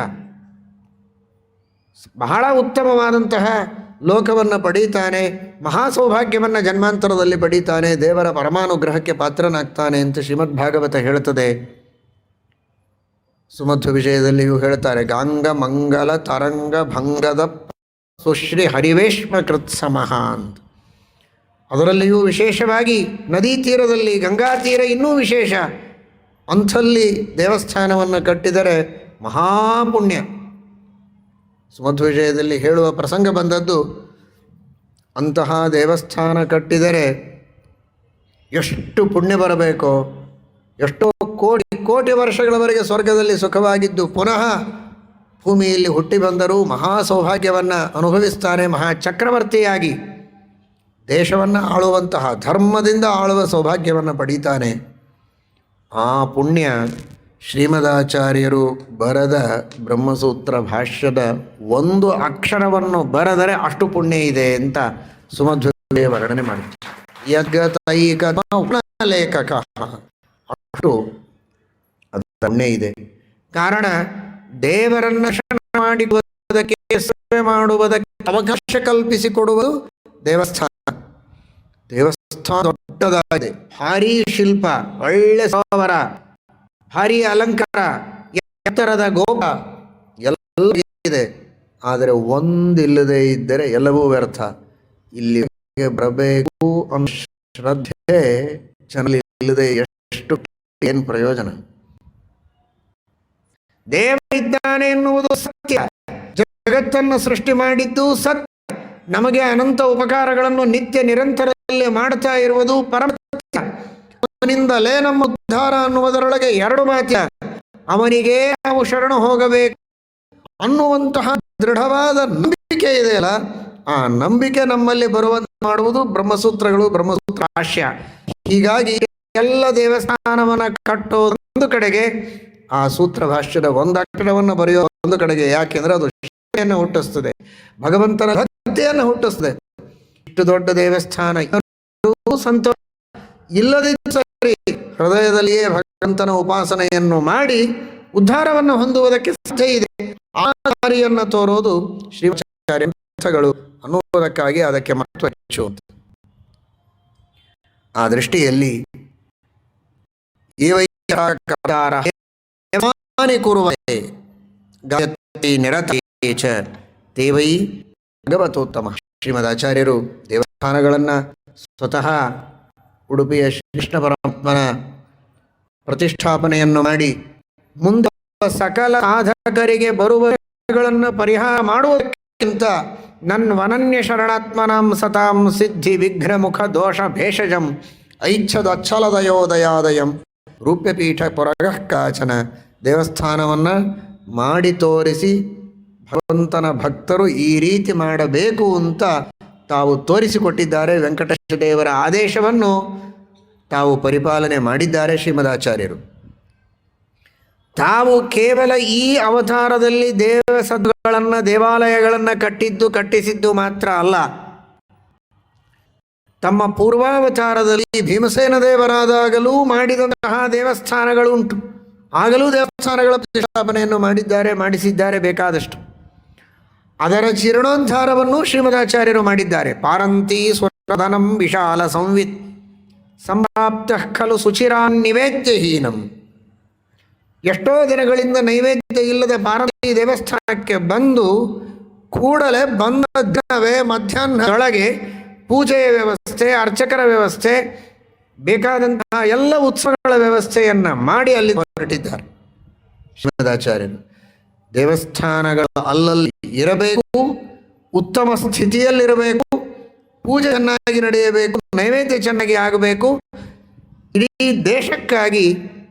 ಬಹಳ ಉತ್ತಮವಾದಂತಹ ಲೋಕವನ್ನು ಪಡೀತಾನೆ, ಮಹಾ ಸೌಭಾಗ್ಯವನ್ನು ಜನ್ಮಾಂತರದಲ್ಲಿ ಪಡೀತಾನೆ, ದೇವರ ಪರಮಾನುಗ್ರಹಕ್ಕೆ ಪಾತ್ರನಾಗ್ತಾನೆ ಅಂತ ಶ್ರೀಮದ್ಭಾಗವತ ಹೇಳುತ್ತದೆ. ಸುಮಧ್ವ ವಿಜಯದಲ್ಲಿಯೂ ಹೇಳ್ತಾರೆ, ಗಾಂಗ ಮಂಗಲ ತರಂಗ ಭಂಗದ ಸುಶ್ರೀ ಹರಿವೇಶ್ಮ ಕೃತ್ಸಮಃ ಅಂತ. ಅದರಲ್ಲಿಯೂ ವಿಶೇಷವಾಗಿ ನದಿ ತೀರದಲ್ಲಿ, ಗಂಗಾ ತೀರ ಇನ್ನೂ ವಿಶೇಷ, ಅಂಥಲ್ಲಿ ದೇವಸ್ಥಾನವನ್ನು ಕಟ್ಟಿದರೆ ಮಹಾಪುಣ್ಯ. ಸುಮಧ್ವ ವಿಜಯದಲ್ಲಿ ಹೇಳುವ ಪ್ರಸಂಗ ಬಂದದ್ದು, ಅಂತಹ ದೇವಸ್ಥಾನ ಕಟ್ಟಿದರೆ ಎಷ್ಟು ಪುಣ್ಯ ಬರಬೇಕೋ, ಎಷ್ಟೋ ಕೋಟಿ ಕೋಟಿ ವರ್ಷಗಳವರೆಗೆ ಸ್ವರ್ಗದಲ್ಲಿ ಸುಖವಾಗಿದ್ದು ಪುನಃ ಭೂಮಿಯಲ್ಲಿ ಹುಟ್ಟಿ ಬಂದರೂ ಮಹಾ ಸೌಭಾಗ್ಯವನ್ನು ಅನುಭವಿಸ್ತಾನೆ. ಮಹಾ ಚಕ್ರವರ್ತಿಯಾಗಿ ದೇಶವನ್ನು ಆಳುವಂತಹ, ಧರ್ಮದಿಂದ ಆಳುವ ಸೌಭಾಗ್ಯವನ್ನು ಪಡೀತಾನೆ. ಆ ಪುಣ್ಯ ಶ್ರೀಮದಾಚಾರ್ಯರು ಬರೆದ ಬ್ರಹ್ಮಸೂತ್ರ ಭಾಷ್ಯದ ಒಂದು ಅಕ್ಷರವನ್ನು ಬರೆದರೆ ಅಷ್ಟು ಪುಣ್ಯ ಇದೆ ಅಂತ ಸುಮಧ್ವೇ ವರ್ಣನೆ ಮಾಡುತ್ತಾರೆ. ಯದ್ಗತೈಕ ಲೇಖಕ, ಅಷ್ಟು ಅದು ಪುಣ್ಯ ಇದೆ. ಕಾರಣ ದೇವರನ್ನು ಶರಣ ಮಾಡುವುದಕ್ಕೆ, ಸೇವೆ ಮಾಡುವುದಕ್ಕೆ ಅವಕಾಶ ಕಲ್ಪಿಸಿಕೊಡುವುದು ದೇವಸ್ಥಾನ. ದೇವಸ್ಥಾನ ದೊಡ್ಡದಾಗಿದೆ, ಭಾರೀ ಶಿಲ್ಪ, ಒಳ್ಳೆ ಸರೋವರ, ಭಾರೀ ಅಲಂಕಾರ, ಎತ್ತರದ ಗೋಪ ಎಲ್ಲ ಇದೆ. ಆದರೆ ಒಂದಿಲ್ಲದೆ ಇದ್ದರೆ ಎಲ್ಲವೂ ವ್ಯರ್ಥ. ಇಲ್ಲಿ ಬರಬೇಕು ಅನ್ನೋ ಶ್ರದ್ಧೆ ಚೆನ್ನಾಗಿಲ್ಲದೆ ಎಷ್ಟು ಏನು ಪ್ರಯೋಜನ? ದೇವರಿದ್ದಾನೆ ಎನ್ನುವುದು ಸತ್ಯ, ಜಗತ್ತನ್ನು ಸೃಷ್ಟಿ ಮಾಡಿದ್ದು ಸತ್ಯ, ನಮಗೆ ಅನಂತ ಉಪಕಾರಗಳನ್ನು ನಿತ್ಯ ನಿರಂತರದಲ್ಲಿ ಮಾಡ್ತಾ ಇರುವುದು ಪರಮ ಸತ್ಯ. ಅವನಿಂದಲೇ ನಮ್ಮ ಉದ್ಧಾರ ಅನ್ನುವುದರೊಳಗೆ ಎರಡು ಮಾತ್ಯ. ಅವನಿಗೆ ನಾವು ಶರಣು ಹೋಗಬೇಕು ಅನ್ನುವಂತಹ ದೃಢವಾದ ನಂಬಿಕೆ ಇದೆಯಲ್ಲ, ಆ ನಂಬಿಕೆ ನಮ್ಮಲ್ಲಿ ಬರುವಂತೆ ಮಾಡುವುದು ಬ್ರಹ್ಮಸೂತ್ರಗಳು, ಬ್ರಹ್ಮಸೂತ್ರ ಭಾಷ್ಯ. ಹೀಗಾಗಿ ಎಲ್ಲ ದೇವಸ್ಥಾನವನ್ನು ಕಟ್ಟೋದು ಒಂದು ಕಡೆಗೆ, ಆ ಸೂತ್ರ ಭಾಷ್ಯದ ಒಂದು ಅಕ್ಷರವನ್ನು ಬರೆಯೋ ಒಂದು ಕಡೆಗೆ. ಯಾಕೆಂದ್ರೆ ಅದು ಶ್ರದ್ಧೆಯನ್ನು ಹುಟ್ಟಿಸ್ತದೆ, ಭಗವಂತನ ಭಕ್ತಿಯನ್ನು ಹುಟ್ಟಿಸ್ತದೆ. ಇಷ್ಟು ದೊಡ್ಡ ದೇವಸ್ಥಾನ ಸಂತೋಷ ಇಲ್ಲದಿದ್ದ ಸರಿ, ಹೃದಯದಲ್ಲಿಯೇ ಭಗವಂತನ ಉಪಾಸನೆಯನ್ನು ಮಾಡಿ ಉದ್ಧಾರವನ್ನು ಹೊಂದುವುದಕ್ಕೆ ಸಾಧ್ಯ ಇದೆ. ಆ ದಾರಿಯನ್ನು ತೋರೋದು ಶ್ರೀಮದಾಚಾರ್ಯಗಳು ಅನ್ನುವುದಕ್ಕಾಗಿ ಅದಕ್ಕೆ ಮಹತ್ವ ಹೆಚ್ಚು. ಆ ದೃಷ್ಟಿಯಲ್ಲಿ ದೇವೈ ಭಗವತೋತ್ತಮ. ಶ್ರೀಮದಾಚಾರ್ಯರು ದೇವಸ್ಥಾನಗಳನ್ನು ಸ್ವತಃ ಉಡುಪಿಯ ಶ್ರೀಕೃಷ್ಣ ಪರಮಾತ್ಮನ ಪ್ರತಿಷ್ಠಾಪನೆಯನ್ನು ಮಾಡಿ ಮುಂದೆ ಸಕಲ ಸಾಧಕರಿಗೆ ಬರುವಗಳನ್ನು ಪರಿಹಾರ ಮಾಡುವುದಕ್ಕಿಂತ ನನ್ವನನ್ಯ ಶರಣಾತ್ಮನಾಂ ಸತಾಂ ಸಿದ್ಧಿ ವಿಘ್ನಮುಖ ದೋಷ ಭೇಷಜಂ ಐಚ್ಛದಚ್ಚಲದಯೋದಯಾದಯಂ ರೂಪ್ಯಪೀಠ ಪುರಗಃ ಕಾಚನ. ದೇವಸ್ಥಾನವನ್ನು ಮಾಡಿ ತೋರಿಸಿ ಭಗವಂತನ ಭಕ್ತರು ಈ ರೀತಿ ಮಾಡಬೇಕು ಅಂತ ತಾವು ತೋರಿಸಿಕೊಟ್ಟಿದ್ದಾರೆ. ವೆಂಕಟೇಶ ದೇವರ ಆದೇಶವನ್ನು ತಾವು ಪರಿಪಾಲನೆ ಮಾಡಿದ್ದಾರೆ ಶ್ರೀಮದಾಚಾರ್ಯರು. ತಾವು ಕೇವಲ ಈ ಅವತಾರದಲ್ಲಿ ದೇವಸದ್ಗಳನ್ನು, ದೇವಾಲಯಗಳನ್ನು ಕಟ್ಟಿಸಿದ್ದು ಮಾತ್ರ ಅಲ್ಲ, ತಮ್ಮ ಪೂರ್ವಾವತಾರದಲ್ಲಿ ಭೀಮಸೇನ ದೇವರಾದಾಗಲೂ ಮಾಡಿದಂತಹ ದೇವಸ್ಥಾನಗಳುಂಟು. ಆಗಲೂ ದೇವಸ್ಥಾನಗಳ ಪ್ರತಿಷ್ಠಾಪನೆಯನ್ನು ಮಾಡಿಸಿದ್ದಾರೆ ಬೇಕಾದಷ್ಟು. ಅದರ ಜೀರ್ಣೋದ್ಧಾರವನ್ನು ಶ್ರೀಮದಾಚಾರ್ಯರು ಮಾಡಿದ್ದಾರೆ. ಪಾರಂತಿ ಸ್ವರ್ಧನಂ ವಿಶಾಲ ಸಂವಿತ್ ಸಂಪ್ರಾಪ್ತ ಖಲು ಶುಚಿರಾನ್ ನಿವೇದ್ಯಹೀನಂ. ಎಷ್ಟೋ ದಿನಗಳಿಂದ ನೈವೇದ್ಯ ಇಲ್ಲದೆ ಪಾರಂತಿ ದೇವಸ್ಥಾನಕ್ಕೆ ಬಂದು ಕೂಡಲೇ ಬಂದ ದಿನವೇ ಮಧ್ಯಾಹ್ನದೊಳಗೆ ಪೂಜೆಯ ವ್ಯವಸ್ಥೆ, ಅರ್ಚಕರ ವ್ಯವಸ್ಥೆ, ಬೇಕಾದಂತಹ ಎಲ್ಲ ಉತ್ಸವಗಳ ವ್ಯವಸ್ಥೆಯನ್ನು ಮಾಡಿ ಅಲ್ಲಿ ಹೊರಟಿದ್ದಾರೆ ಶ್ರೀಮದಾಚಾರ್ಯರು. ದೇವಸ್ಥಾನಗಳ ಅಲ್ಲಲ್ಲಿ ಇರಬೇಕು, ಉತ್ತಮ ಸ್ಥಿತಿಯಲ್ಲಿರಬೇಕು, ಪೂಜೆ ಚೆನ್ನಾಗಿ ನಡೆಯಬೇಕು, ನೈವೇದ್ಯ ಚೆನ್ನಾಗಿ ಆಗಬೇಕು, ಇಡೀ ದೇಶಕ್ಕಾಗಿ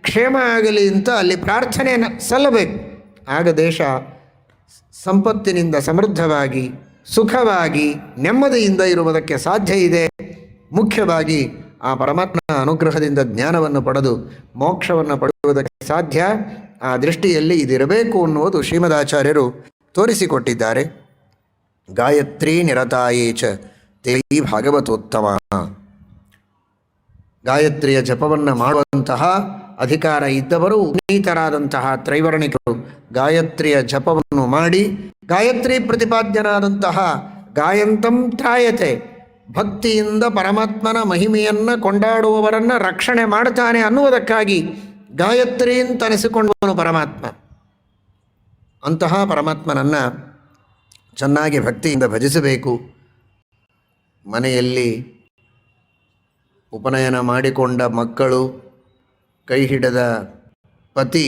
ಕ್ಷೇಮ ಆಗಲಿ ಅಂತ ಅಲ್ಲಿ ಪ್ರಾರ್ಥನೆಯನ್ನು ಸಲ್ಲಬೇಕು. ಆಗ ದೇಶ ಸಂಪತ್ತಿನಿಂದ ಸಮೃದ್ಧವಾಗಿ, ಸುಖವಾಗಿ, ನೆಮ್ಮದಿಯಿಂದ ಇರುವುದಕ್ಕೆ ಸಾಧ್ಯ ಇದೆ. ಮುಖ್ಯವಾಗಿ ಆ ಪರಮಾತ್ಮನ ಅನುಗ್ರಹದಿಂದ ಜ್ಞಾನವನ್ನು ಪಡೆದು ಮೋಕ್ಷವನ್ನು ಪಡೆಯುವುದಕ್ಕೆ ಸಾಧ್ಯ. ಆ ದೃಷ್ಟಿಯಲ್ಲಿ ಇದಿರಬೇಕು ಅನ್ನುವುದು ಶ್ರೀಮದಾಚಾರ್ಯರು ತೋರಿಸಿಕೊಟ್ಟಿದ್ದಾರೆ. ಗಾಯತ್ರಿ ನಿರತಾಯೇಚ ತೈ ಭಾಗವತೋತ್ತಮ. ಗಾಯತ್ರಿಯ ಜಪವನ್ನು ಮಾಡುವಂತಹ ಅಧಿಕಾರ ಇದ್ದವರು ಪುನೀತರಾದಂತಹ ತ್ರೈವರ್ಣಿಕರು ಗಾಯತ್ರಿಯ ಜಪವನ್ನು ಮಾಡಿ ಗಾಯತ್ರಿ ಪ್ರತಿಪಾದ್ಯನಾದಂತಹ ಗಾಯಂತಂ ತ್ರಾಯತೆ, ಭಕ್ತಿಯಿಂದ ಪರಮಾತ್ಮನ ಮಹಿಮೆಯನ್ನು ಕೊಂಡಾಡುವವರನ್ನು ರಕ್ಷಣೆ ಮಾಡ್ತಾನೆ ಅನ್ನುವುದಕ್ಕಾಗಿ ಗಾಯತ್ರಿ ಅಂತ ಅನಿಸಿಕೊಂಡವನು ಪರಮಾತ್ಮ. ಅಂತಹ ಪರಮಾತ್ಮನನ್ನು ಚೆನ್ನಾಗಿ ಭಕ್ತಿಯಿಂದ ಭಜಿಸಬೇಕು. ಮನೆಯಲ್ಲಿ ಉಪನಯನ ಮಾಡಿಕೊಂಡ ಮಕ್ಕಳು, ಕೈ ಹಿಡಿದ ಪತಿ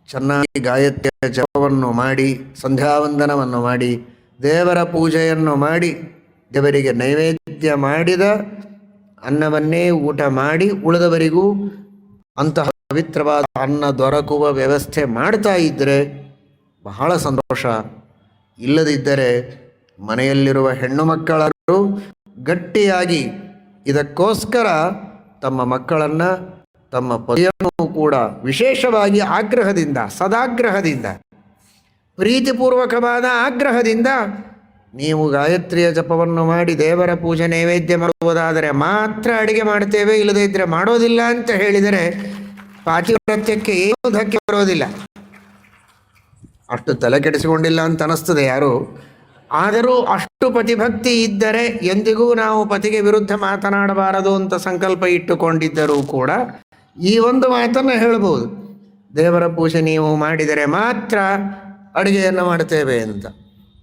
ಚೆನ್ನಾಗಿ ಗಾಯತ್ರಿಯ ಜಪವನ್ನು ಮಾಡಿ, ಸಂಧ್ಯಾವಂದನವನ್ನು ಮಾಡಿ, ದೇವರ ಪೂಜೆಯನ್ನು ಮಾಡಿ, ದೇವರಿಗೆ ನೈವೇದ್ಯ ಮಾಡಿದ ಅನ್ನವನ್ನೇ ಊಟ ಮಾಡಿ ಉಳಿದವರಿಗೂ ಅಂತಹ ಪವಿತ್ರವಾದ ಅನ್ನ ದೊರಕುವ ವ್ಯವಸ್ಥೆ ಮಾಡ್ತಾ ಇದ್ದರೆ ಬಹಳ ಸಂತೋಷ. ಇಲ್ಲದಿದ್ದರೆ ಮನೆಯಲ್ಲಿರುವ ಹೆಣ್ಣು ಮಕ್ಕಳರು ಗಟ್ಟಿಯಾಗಿ ಇದಕ್ಕೋಸ್ಕರ ತಮ್ಮ ಮಕ್ಕಳನ್ನು, ತಮ್ಮ ಪತಿಯನ್ನು ಕೂಡ ವಿಶೇಷವಾಗಿ ಆಗ್ರಹದಿಂದ, ಸದಾಗ್ರಹದಿಂದ, ಪ್ರೀತಿಪೂರ್ವಕವಾದ ಆಗ್ರಹದಿಂದ ನೀವು ಗಾಯತ್ರಿಯ ಜಪವನ್ನು ಮಾಡಿ ದೇವರ ಪೂಜೆ ನೈವೇದ್ಯ ಮಾಡುವುದಾದರೆ ಮಾತ್ರ ಅಡಿಗೆ ಮಾಡ್ತೇವೆ, ಇಲ್ಲದೇ ಇದ್ದರೆ ಮಾಡೋದಿಲ್ಲ ಅಂತ ಹೇಳಿದರೆ ಪಾತಿವ್ರತ್ಯಕ್ಕೆ ಏನೂ ಧಕ್ಕೆ ಬರೋದಿಲ್ಲ. ಅಷ್ಟು ತಲೆ ಕೆಡಿಸಿಕೊಂಡಿಲ್ಲ ಅಂತ ಅನ್ನಿಸ್ತದೆ ಯಾರು. ಆದರೂ ಅಷ್ಟು ಪತಿಭಕ್ತಿ ಇದ್ದರೆ ಎಂದಿಗೂ ನಾವು ಪತಿಗೆ ವಿರುದ್ಧ ಮಾತನಾಡಬಾರದು ಅಂತ ಸಂಕಲ್ಪ ಇಟ್ಟುಕೊಂಡಿದ್ದರೂ ಕೂಡ ಈ ಒಂದು ಮಾತನ್ನು ಹೇಳ್ಬೋದು, ದೇವರ ಪೂಜೆ ನೀವು ಮಾಡಿದರೆ ಮಾತ್ರ ಅಡುಗೆಯನ್ನು ಮಾಡ್ತೇವೆ ಅಂತ.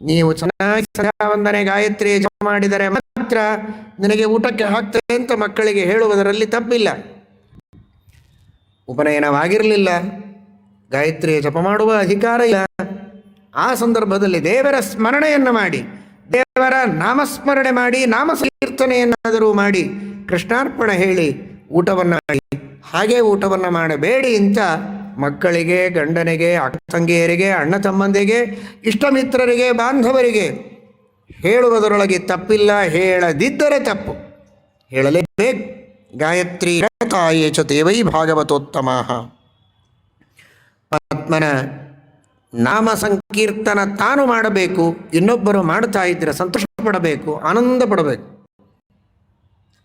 ನೀವು ಚೆನ್ನಾಗಿ ಸಂಧ್ಯಾವಂದನೆ ಗಾಯತ್ರಿ ಜಪ ಮಾಡಿದರೆ ಮಾತ್ರ ನಿನಗೆ ಊಟಕ್ಕೆ ಹಾಕ್ತೇವೆ ಅಂತ ಮಕ್ಕಳಿಗೆ ಹೇಳುವುದರಲ್ಲಿ ತಪ್ಪಿಲ್ಲ. ಉಪನಯನವಾಗಿರಲಿಲ್ಲ, ಗಾಯತ್ರಿಯ ಜಪ ಮಾಡುವ ಅಧಿಕಾರ ಇಲ್ಲ. ಆ ಸಂದರ್ಭದಲ್ಲಿ ದೇವರ ಸ್ಮರಣೆಯನ್ನು ಮಾಡಿ, ದೇವರ ನಾಮಸ್ಮರಣೆ ಮಾಡಿ, ನಾಮ ಸಂಕೀರ್ತನೆಯನ್ನಾದರೂ ಮಾಡಿ, ಕೃಷ್ಣಾರ್ಪಣೆ ಹೇಳಿ ಊಟವನ್ನು ಮಾಡಿ. ಹಾಗೆ ಊಟವನ್ನು ಮಾಡಬೇಡಿ ಅಂತ ಮಕ್ಕಳಿಗೆ, ಗಂಡನಿಗೆ, ಅಕ್ಕ ತಂಗಿಯರಿಗೆ, ಅಣ್ಣ ತಮ್ಮಂದಿಗೆ, ಇಷ್ಟಮಿತ್ರರಿಗೆ, ಬಾಂಧವರಿಗೆ ಹೇಳುವುದರೊಳಗೆ ತಪ್ಪಿಲ್ಲ. ಹೇಳದಿದ್ದರೆ ತಪ್ಪು, ಹೇಳಲೇಬೇಕು. ಗಾಯತ್ರಿ ತಾಯೇ ಚ ದೇವೈ ಭಾಗವತೋತ್ತಮ. ಆತ್ಮನ ನಾಮ ಸಂಕೀರ್ತನ ತಾನು ಮಾಡಬೇಕು, ಇನ್ನೊಬ್ಬರು ಮಾಡ್ತಾ ಇದ್ದರೆ ಸಂತೋಷ ಪಡಬೇಕು, ಆನಂದ ಪಡಬೇಕು.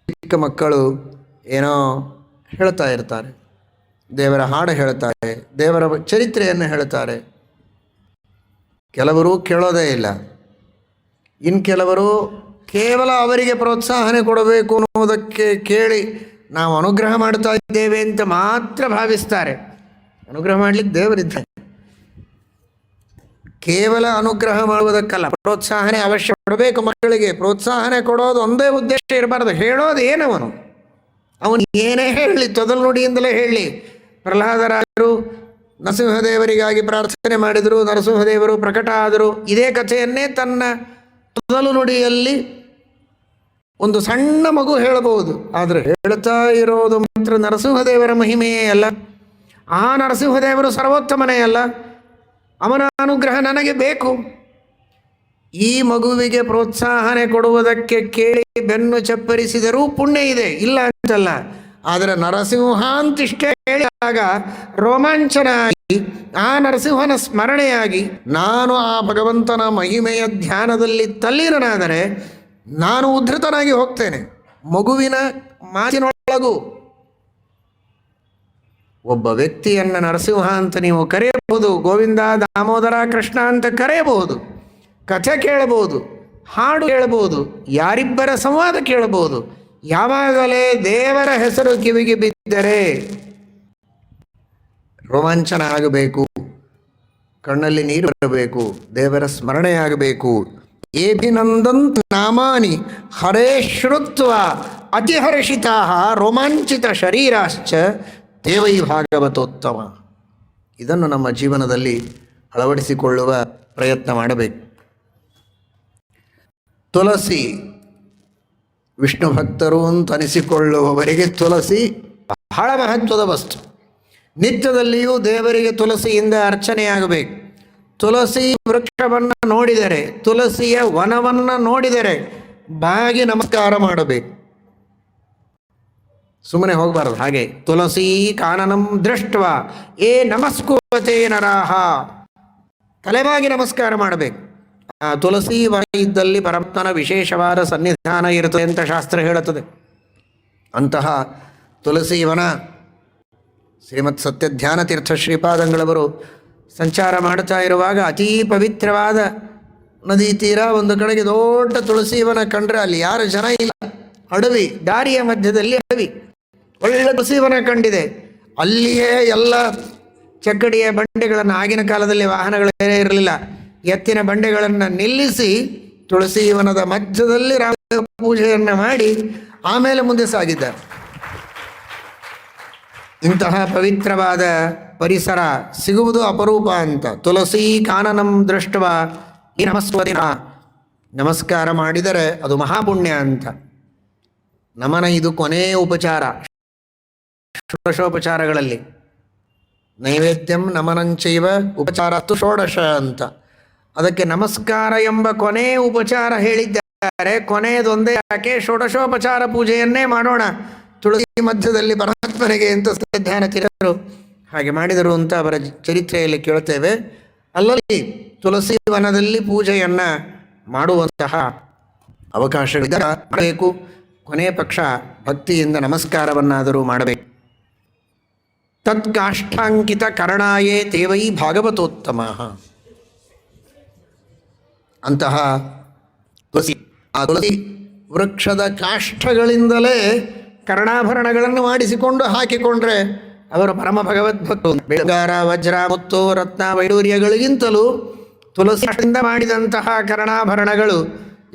ಚಿಕ್ಕ ಮಕ್ಕಳು ಏನೋ ಹೇಳ್ತಾ ಇರ್ತಾರೆ, ದೇವರ ಹಾಡು ಹೇಳ್ತಾರೆ, ದೇವರ ಚರಿತ್ರೆಯನ್ನು ಹೇಳ್ತಾರೆ. ಕೆಲವರು ಕೇಳೋದೇ ಇಲ್ಲ, ಇನ್ನು ಕೆಲವರು ಕೇವಲ ಅವರಿಗೆ ಪ್ರೋತ್ಸಾಹನೆ ಕೊಡಬೇಕು ಅನ್ನೋದಕ್ಕೆ ಕೇಳಿ ನಾವು ಅನುಗ್ರಹ ಮಾಡ್ತಾ ಇದ್ದೇವೆ ಅಂತ ಮಾತ್ರ ಭಾವಿಸ್ತಾರೆ. ಅನುಗ್ರಹ ಮಾಡಲಿಕ್ಕೆ ದೇವರಿದ್ದಾರೆ. ಕೇವಲ ಅನುಗ್ರಹ ಮಾಡುವುದಕ್ಕಲ್ಲ, ಪ್ರೋತ್ಸಾಹನೆ ಅವಶ್ಯ ಕೊಡಬೇಕು. ಮಕ್ಕಳಿಗೆ ಪ್ರೋತ್ಸಾಹನೆ ಕೊಡೋದು ಒಂದೇ ಉದ್ದೇಶ ಇರಬಾರ್ದು. ಹೇಳೋದು ಏನವನು, ಅವನು ಏನೇ ಹೇಳಲಿ, ತೊದಲು ನುಡಿಯಿಂದಲೇ ಹೇಳಲಿ. ಪ್ರಹ್ಲಾದರಾಜರು ನರಸಿಂಹದೇವರಿಗಾಗಿ ಪ್ರಾರ್ಥನೆ ಮಾಡಿದರು, ನರಸಿಂಹದೇವರು ಪ್ರಕಟ ಆದರು. ಇದೇ ಕಥೆಯನ್ನೇ ತನ್ನ ಮೊದಲು ನುಡಿಯಲ್ಲಿ ಒಂದು ಸಣ್ಣ ಮಗು ಹೇಳಬಹುದು. ಆದರೆ ಹೇಳ್ತಾ ಇರೋದು ಮಾತ್ರ ನರಸಿಂಹದೇವರ ಮಹಿಮೆಯೇ ಅಲ್ಲ, ಆ ನರಸಿಂಹದೇವರು ಸರ್ವೋತ್ತಮನೇ ಅಲ್ಲ, ಅವನ ಅನುಗ್ರಹ ನನಗೆ ಬೇಕು. ಈ ಮಗುವಿಗೆ ಪ್ರೋತ್ಸಾಹನೆ ಕೊಡುವುದಕ್ಕೆ ಕೇಳಿ ಬೆನ್ನು ಚಪ್ಪರಿಸಿದರೂ ಪುಣ್ಯ ಇದೆ, ಇಲ್ಲ ಅಂತಲ್ಲ. ಆದರೆ ನರಸಿಂಹ ಅಂತಿಷ್ಟೇ ಹೇಳಿದಾಗ ರೋಮಾಂಚನ ಆಗಿ, ಆ ನರಸಿಂಹನ ಸ್ಮರಣೆಯಾಗಿ ನಾನು ಆ ಭಗವಂತನ ಮಹಿಮೆಯ ಧ್ಯಾನದಲ್ಲಿ ತಲ್ಲೀನನಾದರೆ ನಾನು ಉದ್ಧತನಾಗಿ ಹೋಗ್ತೇನೆ. ಮಗುವಿನ ಮಾತಿನೊಳಗೂ ಒಬ್ಬ ವ್ಯಕ್ತಿಯನ್ನು ನರಸಿಂಹ ಅಂತ ನೀವು ಕರೆಯಬಹುದು, ಗೋವಿಂದ, ದಾಮೋದರ, ಕೃಷ್ಣ ಅಂತ ಕರೆಯಬಹುದು, ಕಥೆ ಕೇಳಬಹುದು, ಹಾಡು ಕೇಳಬಹುದು, ಯಾರಿಬ್ಬರ ಸಂವಾದ ಕೇಳಬಹುದು. ಯಾವಾಗಲೇ ದೇವರ ಹೆಸರು ಕಿವಿಗೆ ಬಿದ್ದರೆ ರೋಮಾಂಚನ ಆಗಬೇಕು, ಕಣ್ಣಲ್ಲಿ ನೀರು ಬರಬೇಕು, ದೇವರ ಸ್ಮರಣೆಯಾಗಬೇಕು. ಏಭಿನಂದಂತ ನಾಮಾನಿ ಹರೇ ಶ್ರುತ್ವ ಅತಿಹರ್ಷಿತಾ ರೋಮಾಂಚಿತ ಶರೀರಾಶ್ಚ ದೇವೈ ಭಾಗವತೋತ್ತಮ. ಇದನ್ನು ನಮ್ಮ ಜೀವನದಲ್ಲಿ ಅಳವಡಿಸಿಕೊಳ್ಳುವ ಪ್ರಯತ್ನ ಮಾಡಬೇಕು. ತುಳಸಿ ವಿಷ್ಣು ಭಕ್ತರು ಅಂತ ಅನಿಸಿಕೊಳ್ಳುವವರಿಗೆ ತುಳಸಿ ಬಹಳ ಮಹತ್ವದ ವಸ್ತು. ನಿತ್ಯದಲ್ಲಿಯೂ ದೇವರಿಗೆ ತುಳಸಿಯಿಂದ ಅರ್ಚನೆಯಾಗಬೇಕು. ತುಳಸಿ ವೃಕ್ಷವನ್ನು ನೋಡಿದರೆ, ತುಳಸಿಯ ವನವನ್ನು ನೋಡಿದರೆ ಬಾಗಿ ನಮಸ್ಕಾರ ಮಾಡಬೇಕು, ಸುಮ್ಮನೆ ಹೋಗಬಾರದು. ಹಾಗೆ ತುಳಸಿ ಕಾನನಂ ದೃಷ್ಟ ಏ ನಮಸ್ಕುವತೆ ನರಾಹ, ತಲೆಬಾಗಿ ನಮಸ್ಕಾರ ಮಾಡಬೇಕು. ಆ ತುಳಸಿ ವನ ಇದ್ದಲ್ಲಿ ಪರಮಾತ್ಮನ ವಿಶೇಷವಾದ ಸನ್ನಿಧಾನ ಇರುತ್ತದೆ ಅಂತ ಶಾಸ್ತ್ರ ಹೇಳುತ್ತದೆ. ಅಂತಹ ತುಳಸಿ ವನ ಶ್ರೀಮತ್ ಸತ್ಯಧ್ಯಾನ ತೀರ್ಥ ಶ್ರೀಪಾದಂಗಳವರು ಸಂಚಾರ ಮಾಡುತ್ತಾ ಇರುವಾಗ ಅತೀ ಪವಿತ್ರವಾದ ನದಿ ತೀರ ಒಂದು ಕಡೆಗೆ ದೊಡ್ಡ ತುಳಸಿ ವನ ಕಂಡ್ರೆ ಅಲ್ಲಿ ಯಾರು ಜನ ಇಲ್ಲ, ಅಡವಿ, ದಾರಿಯ ಮಧ್ಯದಲ್ಲಿ ಅಡವಿ, ಒಳ್ಳೆ ತುಳಸಿ ವನ ಕಂಡಿದೆ. ಅಲ್ಲಿಯೇ ಎಲ್ಲ ಚಕ್ಕಡಿಯ ಬಂಡೆಗಳನ್ನು, ಆಗಿನ ಕಾಲದಲ್ಲಿ ವಾಹನಗಳೇ ಇರಲಿಲ್ಲ, ಎತ್ತಿನ ಬಂಡೆಗಳನ್ನು ನಿಲ್ಲಿಸಿ ತುಳಸಿ ವನದ ಮಧ್ಯದಲ್ಲಿ ರಾಮ ಪೂಜೆಯನ್ನು ಮಾಡಿ ಆಮೇಲೆ ಮುಂದೆ ಸಾಗಿದ್ದಾರೆ. ಇಂತಹ ಪವಿತ್ರವಾದ ಪರಿಸರ ಸಿಗುವುದು ಅಪರೂಪ ಅಂತ. ತುಳಸಿ ಕಾನನಂ ದೃಷ್ಟ ಈ ನಮಸ್ವದಿನ, ನಮಸ್ಕಾರ ಮಾಡಿದರೆ ಅದು ಮಹಾಪುಣ್ಯ ಅಂತ. ನಮನ ಇದು ಕೊನೆಯ ಉಪಚಾರ ಷೋಡಶೋಪಚಾರಗಳಲ್ಲಿ. ನೈವೇದ್ಯಂ ನಮನಂಚೈವ ಉಪಚಾರತ್ತು ಷೋಡಶ ಅಂತ. ಅದಕ್ಕೆ ನಮಸ್ಕಾರ ಎಂಬ ಕೊನೆಯ ಉಪಚಾರ ಹೇಳಿದ್ದಾರೆ. ಕೊನೆಯದೊಂದೇ ಯಾಕೆ? ಷೋಡಶೋಪಚಾರ ಪೂಜೆಯನ್ನೇ ಮಾಡೋಣ ತುಳಸಿ ಮಧ್ಯದಲ್ಲಿ ಪರಮಾತ್ಮನಿಗೆ ಅಂತ ಧ್ಯಾನ ತೀರರು ಹಾಗೆ ಮಾಡಿದರು ಅಂತ ಅವರ ಚರಿತ್ರೆಯಲ್ಲಿ ಕೇಳುತ್ತೇವೆ. ಅಲ್ಲಲ್ಲಿ ತುಳಸಿ ವನದಲ್ಲಿ ಪೂಜೆಯನ್ನು ಮಾಡುವಂತಹ ಅವಕಾಶವಿರಬೇಕು. ಕೊನೆಯ ಪಕ್ಷ ಭಕ್ತಿಯಿಂದ ನಮಸ್ಕಾರವನ್ನಾದರೂ ಮಾಡಬೇಕು. ತತ್ಕಾಷ್ಠಾಂಕಿತ ಕರ್ಣಾಯೇ ತೇವೈ ಭಾಗವತೋತ್ತಮ. ಅಂತಹ ತುಳಸಿ, ಆ ತುಳಸಿ ವೃಕ್ಷದ ಕಾಷ್ಠಗಳಿಂದಲೇ ಕರ್ಣಾಭರಣಗಳನ್ನು ಮಾಡಿಸಿಕೊಂಡು ಹಾಕಿಕೊಂಡ್ರೆ ಅವರು ಪರಮ ಭಗವದ್ಭಕ್ತರು. ಬೆಳಗಾರ, ವಜ್ರ, ಮುತ್ತು, ರತ್ನ, ವೈಡೂರ್ಯಗಳಿಗಿಂತಲೂ ತುಳಸಿಯಿಂದ ಮಾಡಿದಂತಹ ಕರ್ಣಾಭರಣಗಳು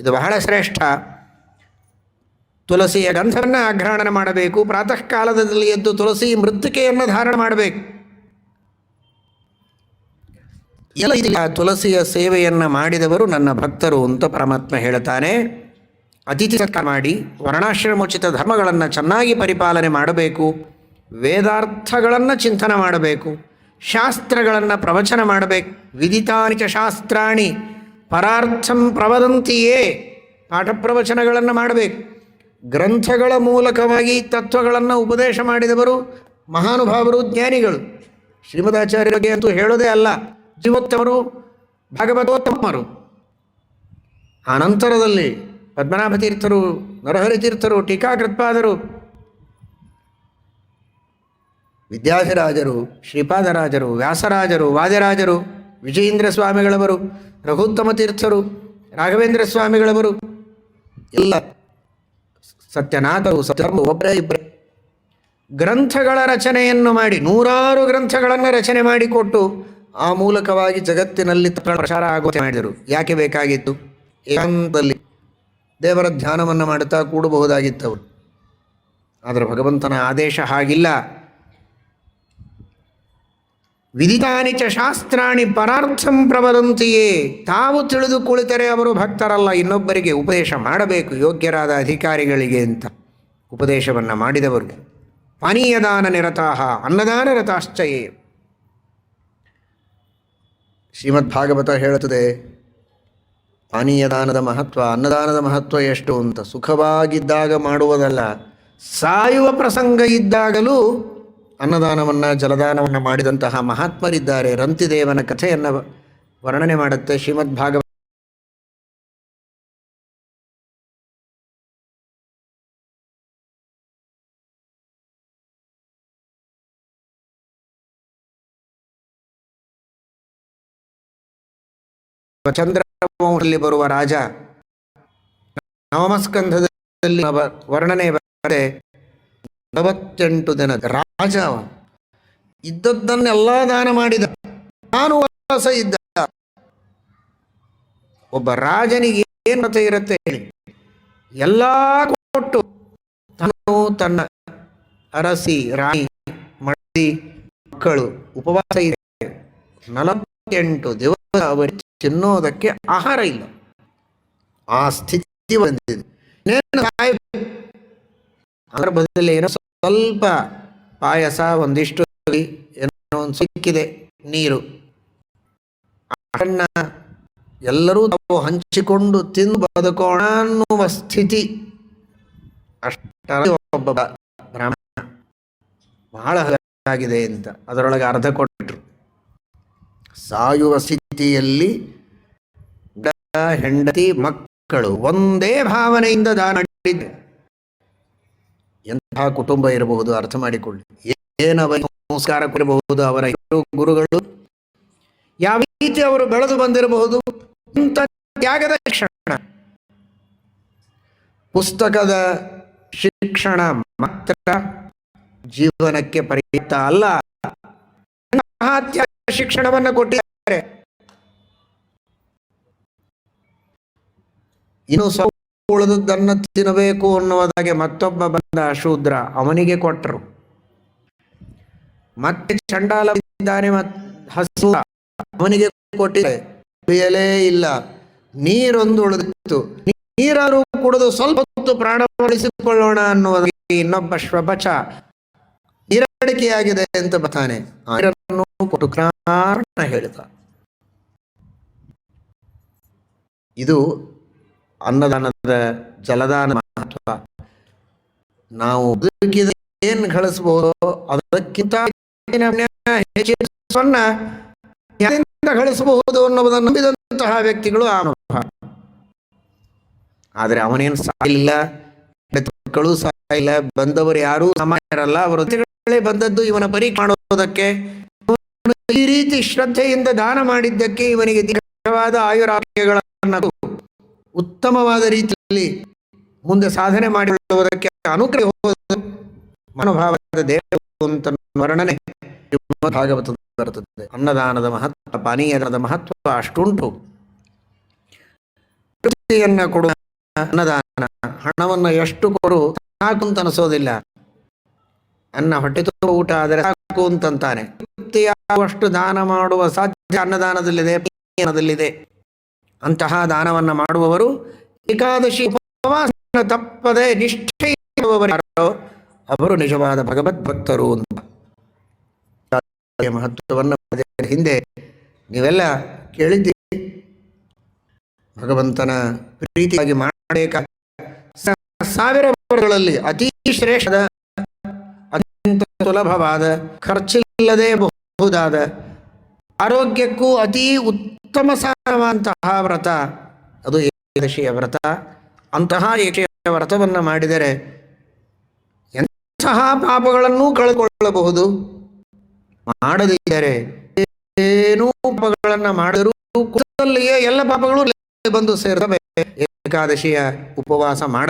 ಇದು ಬಹಳ ಶ್ರೇಷ್ಠ. ತುಳಸಿಯ ಗಂಧವನ್ನು ಆಘ್ರಾಣ ಮಾಡಬೇಕು. ಪ್ರಾತಃ ಕಾಲದಲ್ಲಿ ಎದ್ದು ತುಳಸಿ ಮೃತ್ತಿಕೆಯನ್ನು ಧಾರಣ ಮಾಡಬೇಕು. ಎಲ್ಲ ಇದೆಯಾ? ತುಳಸಿಯ ಸೇವೆಯನ್ನು ಮಾಡಿದವರು ನನ್ನ ಭಕ್ತರು ಅಂತ ಪರಮಾತ್ಮ ಹೇಳ್ತಾನೆ. ಅತಿಥಿ ಸತ್ಕಾರ ಮಾಡಿ ವರ್ಣಾಶ್ರಮೋಚಿತ ಧರ್ಮಗಳನ್ನು ಚೆನ್ನಾಗಿ ಪರಿಪಾಲನೆ ಮಾಡಬೇಕು. ವೇದಾರ್ಥಗಳನ್ನು ಚಿಂತನೆ ಮಾಡಬೇಕು. ಶಾಸ್ತ್ರಗಳನ್ನು ಪ್ರವಚನ ಮಾಡಬೇಕು. ವಿದಿತಾನಿ ಚ ಶಾಸ್ತ್ರಾಣಿ ಪರಾರ್ಥಂ ಪ್ರವದಂತಿಯೇ, ಪಾಠ ಪ್ರವಚನಗಳನ್ನು ಮಾಡಬೇಕು. ಗ್ರಂಥಗಳ ಮೂಲಕವಾಗಿ ತತ್ವಗಳನ್ನು ಉಪದೇಶ ಮಾಡಿದವರು ಮಹಾನುಭಾವರು, ಜ್ಞಾನಿಗಳು. ಶ್ರೀಮದಾಚಾರ್ಯರಿಗೆ ಅಂತೂ ಹೇಳೋದೇ ಅಲ್ಲ, ಜೀವೋತ್ತಮರು, ಭಾಗವತೋತ್ತಮರು. ಆನಂತರದಲ್ಲಿ ಪದ್ಮನಾಭ ತೀರ್ಥರು, ನರಹರಿ ತೀರ್ಥರು, ಟೀಕಾಕೃತ್ಪಾದರು, ವಿದ್ಯಾಧಿರಾಜರು, ಶ್ರೀಪಾದರಾಜರು, ವ್ಯಾಸರಾಜರು, ವಾದ್ಯರಾಜರು, ವಿಜಯೇಂದ್ರ ಸ್ವಾಮಿಗಳವರು, ರಘುತ್ತಮ ತೀರ್ಥರು, ರಾಘವೇಂದ್ರ ಸ್ವಾಮಿಗಳವರು, ಎಲ್ಲ ಸತ್ಯನಾಥರು, ಸತ್ಯಧರ್ಮ ಒಬ್ಬರೇ ಇಬ್ಬರೇ ಗ್ರಂಥಗಳ ರಚನೆಯನ್ನು ಮಾಡಿ, ನೂರಾರು ಗ್ರಂಥಗಳನ್ನು ರಚನೆ ಮಾಡಿಕೊಟ್ಟು ಆ ಮೂಲಕವಾಗಿ ಜಗತ್ತಿನಲ್ಲಿ ಪ್ರಚಾರ ಆಗುವಂತೆ ಮಾಡಿದರು. ಯಾಕೆ ಬೇಕಾಗಿತ್ತು? ಏಕಾಂತದಲ್ಲಿ ದೇವರ ಧ್ಯಾನವನ್ನು ಮಾಡುತ್ತಾ ಕೂಡಬಹುದಾಗಿತ್ತವರು. ಆದರೆ ಭಗವಂತನ ಆದೇಶ ಹಾಗಿಲ್ಲ. ವಿದಿತಾನಿ ಚ ಶಾಸ್ತ್ರಾಣಿ ಪರಾರ್ಥಂ ಪ್ರವದಂತಿಯೇ. ತಾವು ತಿಳಿದು ಕುಳಿತರೆ ಅವರು ಭಕ್ತರಲ್ಲ, ಇನ್ನೊಬ್ಬರಿಗೆ ಉಪದೇಶ ಮಾಡಬೇಕು, ಯೋಗ್ಯರಾದ ಅಧಿಕಾರಿಗಳಿಗೆ ಅಂತ ಉಪದೇಶವನ್ನು ಮಾಡಿದವರು. ಪಾನೀಯದಾನ ನಿರತಾಹ ಅನ್ನದಾನ ರತಾಶ್ಚಯೇ. ಶ್ರೀಮದ್ಭಾಗವತ ಹೇಳುತ್ತದೆ ಪಾನೀಯದಾನದ ಮಹತ್ವ, ಅನ್ನದಾನದ ಮಹತ್ವ ಎಷ್ಟು ಅಂತ. ಸುಖವಾಗಿದ್ದಾಗ ಮಾಡುವುದಲ್ಲ, ಸಾಯುವ ಪ್ರಸಂಗ ಇದ್ದಾಗಲೂ ಅನ್ನದಾನವನ್ನು, ಜಲದಾನವನ್ನು ಮಾಡಿದಂತಹ ಮಹಾತ್ಮರಿದ್ದಾರೆ. ರಂತಿದೇವನ ಕಥೆಯನ್ನು ವರ್ಣನೆ ಮಾಡುತ್ತೆ ಶ್ರೀಮದ್ಭಾಗವತ. ಚಂದ್ರವಂಶದಲ್ಲಿ ಬರುವ ರಾಜ, ನವಮಸ್ಕಂಧದಲ್ಲಿ ವರ್ಣನೆ ಬರೆ 48 ದಿನದ ರಾಜ. ಇದ್ದದ್ದನ್ನೆಲ್ಲ ದಾನ ಮಾಡಿದ, ನಾನು ವಾಸ ಇದ್ದ. ಒಬ್ಬ ರಾಜನಿಗೆ ಏನು ಮತ ಇರುತ್ತೆ ಹೇಳಿ? ಎಲ್ಲ ಕೊಟ್ಟು ತಾನು ತನ್ನ ಅರಸಿ, ರಾಣಿ, ಮಡಿ, ಮಕ್ಕಳು ಉಪವಾಸ ಇದೆ. 48 ದಿವಸ ಅವರಿಗೆ ತಿನ್ನೋದಕ್ಕೆ ಆಹಾರ ಇಲ್ಲ. ಆ ಸ್ಥಿತಿ ಬಂದಿದೆ. ಅದರ ಬದಲು ಏನೋ ಸ್ವಲ್ಪ ಪಾಯಸ, ಒಂದಿಷ್ಟು ಏನೋ ಒಂದು ಸಿಕ್ಕಿದೆ, ನೀರು, ಅದನ್ನ ಎಲ್ಲರೂ ತಾವು ಹಂಚಿಕೊಂಡು ತಿಂದು ಬದುಕೋಣ ಅನ್ನುವ ಸ್ಥಿತಿ. ಅಷ್ಟರ ಒಬ್ಬ ಬ್ರಾಹ್ಮಣ ಬಹಳ ಆಗಿದೆ ಅಂತ ಅದರೊಳಗೆ ಅರ್ಧ ಕೊಟ್ಟರು. ಸಾಯುವ ಸ್ಥಿತಿಯಲ್ಲಿ ಹೆಂಡತಿ, ಮಕ್ಕಳು ಒಂದೇ ಭಾವನೆಯಿಂದ ದಾನ ಮಾಡಿದ್ದೆ. ಎಂತಹ ಕುಟುಂಬ ಇರಬಹುದು ಅರ್ಥ ಮಾಡಿಕೊಳ್ಳಿ. ಏನವ ಸಂಸ್ಕಾರ ಇರಬಹುದು, ಅವರ ಗುರುಗಳು ಯಾವ ರೀತಿ ಅವರು ಬೆಳೆದು ಬಂದಿರಬಹುದು. ಇಂಥ ತ್ಯಾಗದ ಶಿಕ್ಷಣ, ಪುಸ್ತಕದ ಶಿಕ್ಷಣ ಮಾತ್ರ ಜೀವನಕ್ಕೆ ಪರ್ಯಾಪ್ತ ಅಲ್ಲ. ಶಿಕ್ಷಣವನ್ನು ಕೊಟ್ಟಿದ್ದಾರೆ. ಇನ್ನು ಸ್ವಲ್ಪ ಉಳಿದದ್ದನ್ನು ತಿನ್ನಬೇಕು ಅನ್ನುವುದಾಗೆ ಮತ್ತೊಬ್ಬ ಬಂದ ಶೂದ್ರ, ಅವನಿಗೆ ಕೊಟ್ಟರು. ಮತ್ತೆ ಚಂಡಾಲ ಇದ್ದಾನೆ, ಹಸು, ಅವನಿಗೆ ಕೊಟ್ಟಿದೆ. ಕುಡಿಯಲೇ ಇಲ್ಲ. ನೀರೊಂದು ಉಳಿದಿತ್ತು, ನೀರಾರು ಕುಡಿದು ಸ್ವಲ್ಪ ಹೊತ್ತು ಪ್ರಾಣ ಉಳಿಸಿಕೊಳ್ಳೋಣ ಅನ್ನುವುದಾಗಿ ಇನ್ನೊಬ್ಬ ಶ್ವಪಚ ನೀರಡಿಕೆಯಾಗಿದೆ ಅಂತ ಬರ್ತಾನೆ. ನೀರನ್ನು ಕೊಟ್ಟು ಕಾರಣ ಹೇಳಿದ. ಇದು ಅನ್ನದಾನದ, ಜಲದಾನ ಮಹತ್ವ. ನಾವು ಬದುಕಿದ ಏನು ಗಳಿಸಬಹುದು ಅದಕ್ಕಿಂತ ಹೆಚ್ಚಿನ ಗಳಿಸಬಹುದು ಅನ್ನುವುದನ್ನು ನಂಬಿದಂತಹ ವ್ಯಕ್ತಿಗಳು ಅನುಭವ. ಆದರೆ ಅವನೇನು ಸಾಯಿಲ್ಲ, ಮಕ್ಕಳು ಸಾಯಿಲ್ಲ, ಬಂದವರು ಯಾರೂ ಸಮಾನರಲ್ಲ. ಅವರು ಬಂದದ್ದು ಇವನ ಪರೀಕ್ಷೆ ಮಾಡೋದಕ್ಕೆ. ಈ ರೀತಿ ಶ್ರದ್ಧೆಯಿಂದ ದಾನ ಮಾಡಿದ್ದಕ್ಕೆ ಇವನಿಗೆ ದೀರ್ಘವಾದ ಆಯುರಾರೋಗ್ಯಗಳನ್ನು ಉತ್ತಮವಾದ ರೀತಿಯಲ್ಲಿ ಮುಂದೆ ಸಾಧನೆ ಮಾಡಿಕೊಳ್ಳುವುದಕ್ಕೆ ಅನುಗ್ರಹ ಮನೋಭಾವದ ದೇವರು ಅಂತ ವರ್ಣನೆ ಭಾಗವತದಲ್ಲಿ ಬರುತ್ತದೆ. ಅನ್ನದಾನದ ಮಹತ್ವ, ಪಾನೀಯದ ಮಹತ್ವ ಅಷ್ಟುಂಟು. ತೃಪ್ತಿಯನ್ನ ಕೊಡುವ ಅನ್ನದಾನ. ಹಣವನ್ನು ಎಷ್ಟು ಕೊಡು ಸಾಕು ಅಂತ ಅನಿಸೋದಿಲ್ಲ. ಅನ್ನ ಹೊಟ್ಟೆ ತುಂಬ ಊಟ ಆದರೆ ಸಾಕು ಅಂತಂತಾನೆ. ತೃಪ್ತಿಯಾಗುವಷ್ಟು ದಾನ ಮಾಡುವ ಸಾಧ್ಯ ಅನ್ನದಾನದಲ್ಲಿದೆ. ಅಂತಹ ದಾನವನ್ನು ಮಾಡುವವರು ಏಕಾದಶಿ ಉಪವಾಸ ತಪ್ಪದೆ ನಿಷ್ಠೆಯುವವರಾರೋ ಅವರು ನಿಜವಾದ ಭಗವದ್ ಭಕ್ತರು ಅಂತ. ಮಹತ್ವವನ್ನು ಹಿಂದೆ ನೀವೆಲ್ಲ ಕೇಳಿದ್ದೀರಿ. ಭಗವಂತನ ಪ್ರೀತಿಯಾಗಿ ಮಾಡಬೇಕ 1000 ವರ್ಷಗಳಲ್ಲಿ ಅತಿ ಶ್ರೇಷ್ಠದ, ಅತ್ಯಂತ ಸುಲಭವಾದ, ಖರ್ಚಿಲ್ಲದೆ ಬಹುದಾದ, ಆರೋಗ್ಯಕ್ಕೂ ಅತಿ ಉತ್ತಮ ಸಾಧನವಂತಹ ವ್ರತ ಅದು ಏಕಾದಶಿಯ ವ್ರತ. ಅಂತಹ ಏಕಾದಶಿಯ ವ್ರತವನ್ನು ಮಾಡಿದರೆ ಎಂತಹ ಪಾಪಗಳನ್ನೂ ಕಳೆದುಕೊಳ್ಳಬಹುದು. ಮಾಡದಿದ್ದರೆ ಏನೂ ಪಾಪಗಳನ್ನು ಮಾಡಿದರೂ ಕುಲದಲ್ಲಿಯೇ ಎಲ್ಲ ಪಾಪಗಳು ಬಂದು ಸೇರ್ತವೆ. ಏಕಾದಶಿಯ ಉಪವಾಸ ಮಾಡ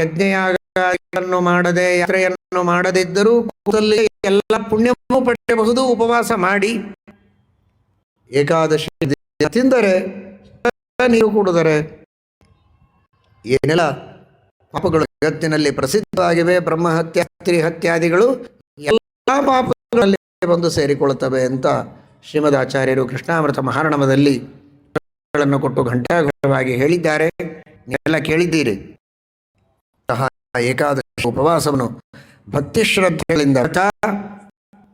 ಯಜ್ಞಯಾಗವನ್ನು ಮಾಡದೆ, ಯಾತ್ರೆಯನ್ನು ಮಾಡದಿದ್ದರೂ ಕುಲದಲ್ಲಿ ಎಲ್ಲ ಪುಣ್ಯವೂ ಪಡೆಯಬಹುದು. ಉಪವಾಸ ಮಾಡಿ ಏಕಾದಶಿ ತಿಂದರೆ, ನೀರು ಕುಡಿದರೆ ಏನೆಲ್ಲ ಪಾಪಗಳು ಜಗತ್ತಿನಲ್ಲಿ ಪ್ರಸಿದ್ಧವಾಗಿವೆ. ಬ್ರಹ್ಮಹತ್ಯೆ, ಸ್ತ್ರೀ ಹತ್ಯಾದಿಗಳು ಎಲ್ಲ ಪಾಪಗಳಲ್ಲಿ ಬಂದು ಸೇರಿಕೊಳ್ಳುತ್ತವೆ ಅಂತ ಶ್ರೀಮದ್ ಆಚಾರ್ಯರು ಕೃಷ್ಣಾಮೃತ ಮಹಾರ್ಣವದಲ್ಲಿ ಕೊಟ್ಟು ಘಂಟಾಘೋಷವಾಗಿ ಹೇಳಿದ್ದಾರೆ. ನೀವೆಲ್ಲ ಕೇಳಿದ್ದೀರಿ. ಏಕಾದಶಿ ಉಪವಾಸವನ್ನು ಭಕ್ತಿ ಶ್ರದ್ಧೆಗಳಿಂದ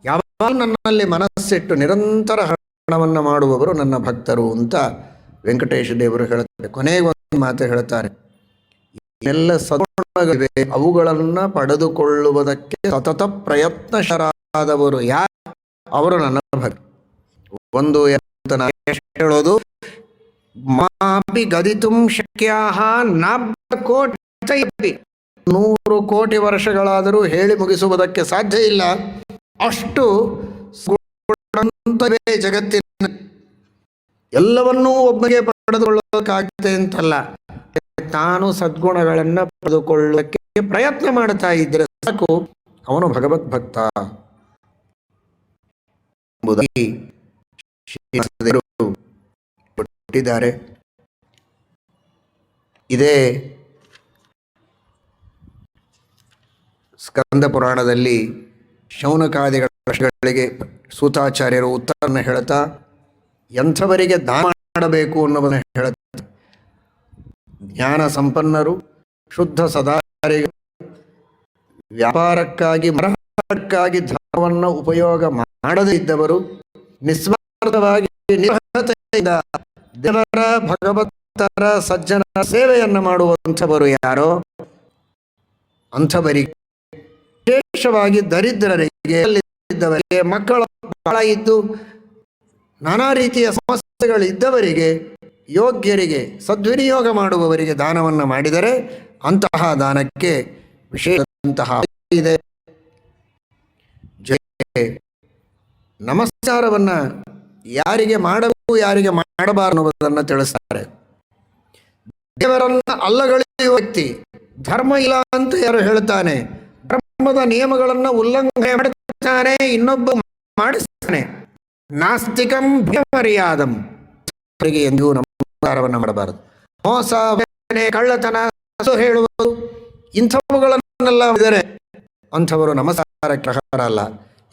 ಯಾವಾಗ ನನ್ನಲ್ಲಿ ಮನಸ್ಸಿಟ್ಟು ನಿರಂತರ ಹರಣವನ್ನು ಮಾಡುವವರು ನನ್ನ ಭಕ್ತರು ಅಂತ ವೆಂಕಟೇಶ ದೇವರು ಹೇಳುತ್ತಾರೆ. ಕೊನೆಗೆ ಒಂದು ಮಾತು ಹೇಳುತ್ತಾರೆ, ಎಲ್ಲ ಸದ್ಗುಣಗಳಿವೆ, ಅವುಗಳನ್ನು ಪಡೆದುಕೊಳ್ಳುವುದಕ್ಕೆ ಸತತ ಪ್ರಯತ್ನಶರಾದವರು ಯಾರು ಅವರು ನನ್ನ ಭಕ್ತರು. ಒಂದು ಹೇಳೋದು, ಮಾಪಿ ಗದಿತುಂ ಶಕ್ಯಾಹ ನಾಬ್ಜಕೋಟಿ 100 ಕೋಟಿ ವರ್ಷಗಳಾದರೂ ಹೇಳಿ ಮುಗಿಸುವುದಕ್ಕೆ ಸಾಧ್ಯ ಇಲ್ಲ. ಅಷ್ಟು ಅಂತವೇ ಜಗತ್ತಿನ ಎಲ್ಲವನ್ನೂ ಒಬ್ಬನಿಗೆ ಪಡೆದುಕೊಳ್ಳೋಕ್ಕಾಗ್ತದೆ ಅಂತಲ್ಲ, ತಾನು ಸದ್ಗುಣಗಳನ್ನು ಪಡೆದುಕೊಳ್ಳಕ್ಕೆ ಪ್ರಯತ್ನ ಮಾಡ್ತಾ ಇದ್ರೆ ಸಾಕು, ಅವನು ಭಗವದ್ ಭಕ್ತ ಎಂಬುದಾಗಿ ಕೊಟ್ಟಿದ್ದಾರೆ. ಇದೇ ಸ್ಕಂದ ಪುರಾಣದಲ್ಲಿ ಶೌನಕಾದಿಗಳ ಪ್ರಶ್ನೆಗಳಿಗೆ ಸೂತಾಚಾರ್ಯರು ಉತ್ತರವನ್ನು ಹೇಳ್ತಾ ಎಂಥವರಿಗೆ ದಾನ ಮಾಡಬೇಕು ಅನ್ನೋದನ್ನು ಹೇಳುತ್ತಾರೆ. ಜ್ಞಾನ ಸಂಪನ್ನರು, ಶುದ್ಧ ಸದಾಚಾರಿಗಳು, ವ್ಯಾಪಾರಕ್ಕಾಗಿ ಮರಕ್ಕಾಗಿ ಧನವನ್ನು ಉಪಯೋಗ ಮಾಡದೇ ಇದ್ದವರು, ನಿಸ್ವಾರ್ಥವಾಗಿ ನಿರ್ಭಯತೆಯಿಂದ ದೇವರ ಭಗವಂತರ ಸಜ್ಜನ ಸೇವೆಯನ್ನು ಮಾಡುವಂಥವರು ಯಾರೋ ಅಂಥವರಿಗೆ, ವಿಶೇಷವಾಗಿ ದರಿದ್ರರಿಗೆ, ಇದ್ದವರಿಗೆ, ಮಕ್ಕಳು ಬಹಳ ಇದ್ದು ನಾನಾ ರೀತಿಯ ಸಮಸ್ಯೆಗಳಿದ್ದವರಿಗೆ, ಯೋಗ್ಯರಿಗೆ, ಸದ್ವಿನಿಯೋಗ ಮಾಡುವವರಿಗೆ ದಾನವನ್ನು ಮಾಡಿದರೆ ಅಂತಹ ದಾನಕ್ಕೆ ವಿಶೇಷಂತಹ ಇದೆ. ನಮಸ್ಕಾರವನ್ನು ಯಾರಿಗೆ ಮಾಡಬೇಕು ಯಾರಿಗೆ ಮಾಡಬಾರದು ಅನ್ನೋದನ್ನು ತಿಳಿಸ್ತಾರೆ. ದೇವರನ್ನ ಅಲ್ಲಗಳೆಯುವ ವ್ಯಕ್ತಿ ಧರ್ಮ ಇಲ್ಲ ಅಂತ ಯಾರು ಹೇಳ್ತಾನೆ, ಧರ್ಮದ ನಿಯಮಗಳನ್ನು ಉಲ್ಲಂಘನೆ ಮಾಡುತ್ತಾನೆ, ಇನ್ನೊಬ್ಬ ಮಾಡಿಸ್ತಾನೆ, ನಾಸ್ತಿಕಂ ಭಯಮರ್ಯಾದಂ, ಅವರಿಗೆ ಎಂದೂ ನಮಸ್ಕಾರವನ್ನು ಮಾಡಬಾರದು. ಮೋಸ, ವಂಚನೆ, ಕಳ್ಳತನ, ಹೇಳುವುದು ಇಂಥವುಗಳನ್ನೆಲ್ಲ ಇದ್ದಾರೆ, ಅಂಥವರು ನಮಸ್ಕಾರಕ್ಕೆ ಅರ್ಹರ ಅಲ್ಲ.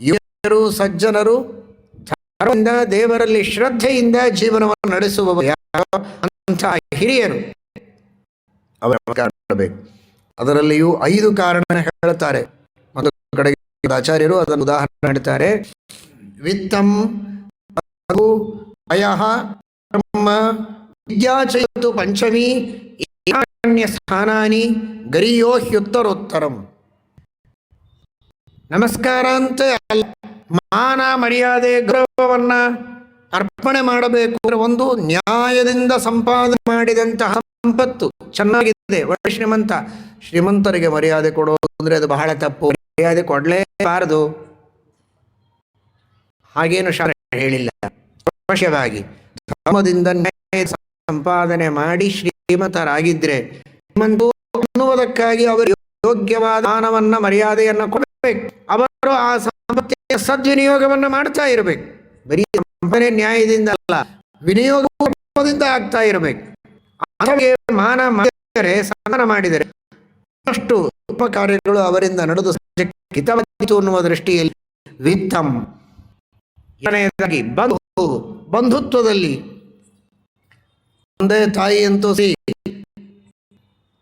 ಇವರು ಸಜ್ಜನರು, ಧರ್ಮದಿಂದ ದೇವರಲ್ಲಿ ಶ್ರದ್ಧೆಯಿಂದ ಜೀವನವನ್ನು ನಡೆಸುವವರು ಯಾರೋ ಅಂತಹ ಹಿರಿಯರು, ಅವರ ನಮಸ್ಕಾರ ಮಾಡಬೇಕು. ಅದರಲ್ಲಿಯೂ 5 ಕಾರಣ ಹೇಳ್ತಾರೆ. ಒಂದು ಕಡೆಗೆ ಆಚಾರ್ಯರು ಅದನ್ನು ಉದಾಹರಣೆ ಹೇಳ್ತಾರೆ. ವಿತ್ತಂ, ಅಯಃ, ಬ್ರಹ್ಮ, ವಿದ್ಯಾಚಯತು ಪಂಚಮಿ, ಸ್ಥಾನಾನಿ ಗರಿಯೋ ಹ್ಯುತ್ತರೋತ್ತರಂ. ನಮಸ್ಕಾರ ಅಂತ ಅಲ್ಲ, ಮಾನ ಮರ್ಯಾದೆ ಗೌರವವನ್ನ ಅರ್ಪಣೆ ಮಾಡಬೇಕು ಅಂದರೆ ಒಂದು ನ್ಯಾಯದಿಂದ ಸಂಪಾದನೆ ಮಾಡಿದಂತಹ ಸಂಪತ್ತು ಚೆನ್ನಾಗಿದೆ, ಒಳ್ಳೆ ಶ್ರೀಮಂತ, ಶ್ರೀಮಂತರಿಗೆ ಮರ್ಯಾದೆ ಕೊಡೋದು ಅಂದರೆ ಅದು ಬಹಳ ತಪ್ಪು, ಮರ್ಯಾದೆ ಕೊಡಲೇಬಾರದು. ಹಾಗೇನು ಶಾಸ್ತ್ರ ಹೇಳಿಲ್ಲ. ಅವಶ್ಯವಾಗಿ ಧರ್ಮದಿಂದ ನ್ಯಾಯ ಸಂಪಾದನೆ ಮಾಡಿ ಶ್ರೀಮಂತರಾಗಿದ್ರೆ ಶ್ರೀಮಂತ ಅನ್ನುವುದಕ್ಕಾಗಿ ಅವರು ಯೋಗ್ಯವಾದ ದಾನವನ್ನ ಮರ್ಯಾದೆಯನ್ನು ಕೊಡಬೇಕು. ಅವರು ಆ ಸಂಪತ್ತಿನ ಸದ್ವಿನಿಯೋಗವನ್ನು ಮಾಡ್ತಾ ಇರಬೇಕು. ಬರೀ ಸಂಪಾದನೆ ನ್ಯಾಯದಿಂದ ಅಲ್ಲ, ವಿನಿಯೋಗದಿಂದ ಆಗ್ತಾ ಇರಬೇಕು. ಮಾನ ಮಾಡಿದರೆ, ಸನ್ಮಾನ ಮಾಡಿದರೆ ಅಷ್ಟು ಉಪಕಾರ್ಯಗಳು ಅವರಿಂದ ನಡೆದು ಹಿತವಾಗಿತ್ತು ಅನ್ನುವ ದೃಷ್ಟಿಯಲ್ಲಿ ವಿತ್ತಂ. ಬಂಧುತ್ವದಲ್ಲಿ ತಂದೆ ತಾಯಿ ಅಂತೂ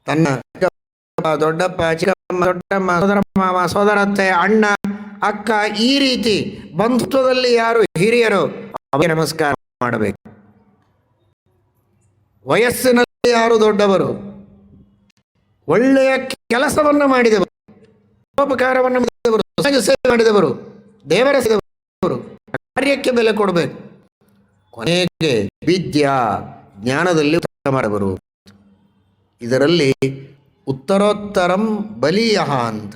ತನ್ನ ದೊಡ್ಡಪ್ಪ, ಚಿಕ್ಕಮ್ಮ, ದೊಡ್ಡಮ್ಮ, ಸೋದರ ಮಾವ, ಸೋದರತ್ತೆ, ಅಣ್ಣ, ಅಕ್ಕ, ಈ ರೀತಿ ಬಂಧುತ್ವದಲ್ಲಿ ಯಾರು ಹಿರಿಯರು ಅವರಿಗೆ ನಮಸ್ಕಾರ ಮಾಡಬೇಕು. ವಯಸ್ಸಿನಲ್ಲಿ ಯಾರು ದೊಡ್ಡವರು, ಒಳ್ಳೆಯ ಕೆಲಸವನ್ನು ಮಾಡಿದವರು, ಉಪಕಾರವನ್ನು ಮಾಡಿದವರು, ಸೇವೆ ಮಾಡಿದವರು, ದೇವರ ಸೇವೆಯವರು, ಕಾರ್ಯಕ್ಕೆ ಬೆಲೆ ಕೊಡಬೇಕು. ಕೊನೆಗೆ ವಿದ್ಯಾ, ಜ್ಞಾನದಲ್ಲಿ ಉತ್ತಮರವರು. ಇದರಲ್ಲಿ ಉತ್ತರೋತ್ತರಂ ಬಲೀಯಃ ಅಂತ.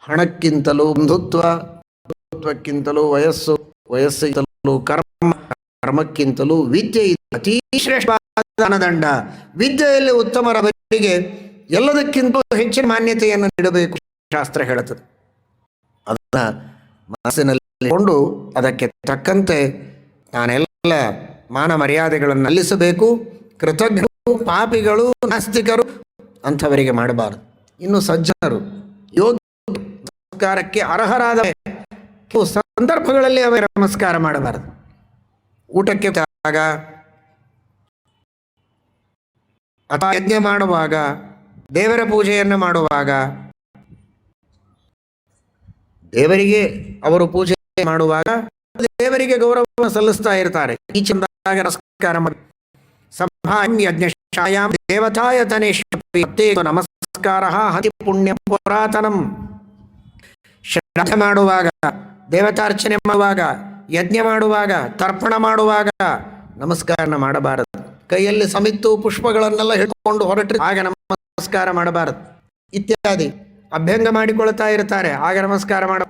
ಹಣಕ್ಕಿಂತಲೂ ಬಂಧುತ್ವಕ್ಕಿಂತಲೂ ವಯಸ್ಸು, ವಯಸ್ಸಿಗಿಂತಲೂ ಕರ್ಮಕ್ಕಿಂತಲೂ ವಿದ್ಯೆ ಅತೀ ಶ್ರೇಷ್ಠವಾದ ದಾನದಂಡ. ವಿದ್ಯೆಯಲ್ಲಿ ಉತ್ತಮರವರಿಗೆ ಎಲ್ಲದಕ್ಕಿಂತ ಹೆಚ್ಚಿನ ಮಾನ್ಯತೆಯನ್ನು ನೀಡಬೇಕು ಶಾಸ್ತ್ರ ಹೇಳುತ್ತದೆ. ಅದನ್ನು ಮನಸ್ಸಿನಲ್ಲಿ ಕೊಂಡು ಅದಕ್ಕೆ ತಕ್ಕಂತೆ ನಾನೆಲ್ಲ ಮಾನ ಮರ್ಯಾದೆಗಳನ್ನು ಅಲ್ಲಿಸಬೇಕು. ಕೃತಜ್ಞರು, ಪಾಪಿಗಳು, ನಾಸ್ತಿಕರು ಅಂಥವರಿಗೆ ಮಾಡಬಾರದು. ಇನ್ನು ಸಜ್ಜನರು, ಯೋಗ್ಯ ನಮಸ್ಕಾರಕ್ಕೆ ಅರ್ಹರಾದ ಸಂದರ್ಭಗಳಲ್ಲಿ ಅವರ ನಮಸ್ಕಾರ ಮಾಡಬಾರದು. ಊಟಕ್ಕೆ ಆಗ ಅಥವಾ ಯಜ್ಞ ಮಾಡುವಾಗ, ದೇವರ ಪೂಜೆಯನ್ನು ಮಾಡುವಾಗ, ದೇವರಿಗೆ ಅವರು ಪೂಜೆ ಮಾಡುವಾಗ ದೇವರಿಗೆ ಗೌರವವನ್ನು ಸಲ್ಲಿಸ್ತಾ ಇರ್ತಾರೆ. ಈ ಚಂದಾಗ ನಮಸ್ಕಾರ ಮಾಡಿ ಯಜ್ಞಶಾಯಾಂ ದೇವತಾಯತನೇಶ್ವರಿ ನಮಸ್ಕಾರ ಹತಿ ಪುಣ್ಯ ಪುರಾತನಂ. ಶ್ರಾದ್ದ ಮಾಡುವಾಗ, ದೇವತಾರ್ಚನೆ ಮಾಡುವಾಗ, ಯಜ್ಞ ಮಾಡುವಾಗ, ತರ್ಪಣ ಮಾಡುವಾಗ ನಮಸ್ಕಾರ ಮಾಡಬಾರದು. ಕೈಯಲ್ಲಿ ಸಮಿತ್ತು ಪುಷ್ಪಗಳನ್ನೆಲ್ಲ ಹಿಡ್ಕೊಂಡು ಹೊರಟ್ರೆ ಆಗ ನಮಸ್ಕಾರ ಮಾಡಬಾರದು. ಇತ್ಯಾದಿ ಅಭ್ಯಂಗ ಮಾಡಿಕೊಳ್ತಾ ಇರ್ತಾರೆ, ಆಗ ನಮಸ್ಕಾರ ಮಾಡ.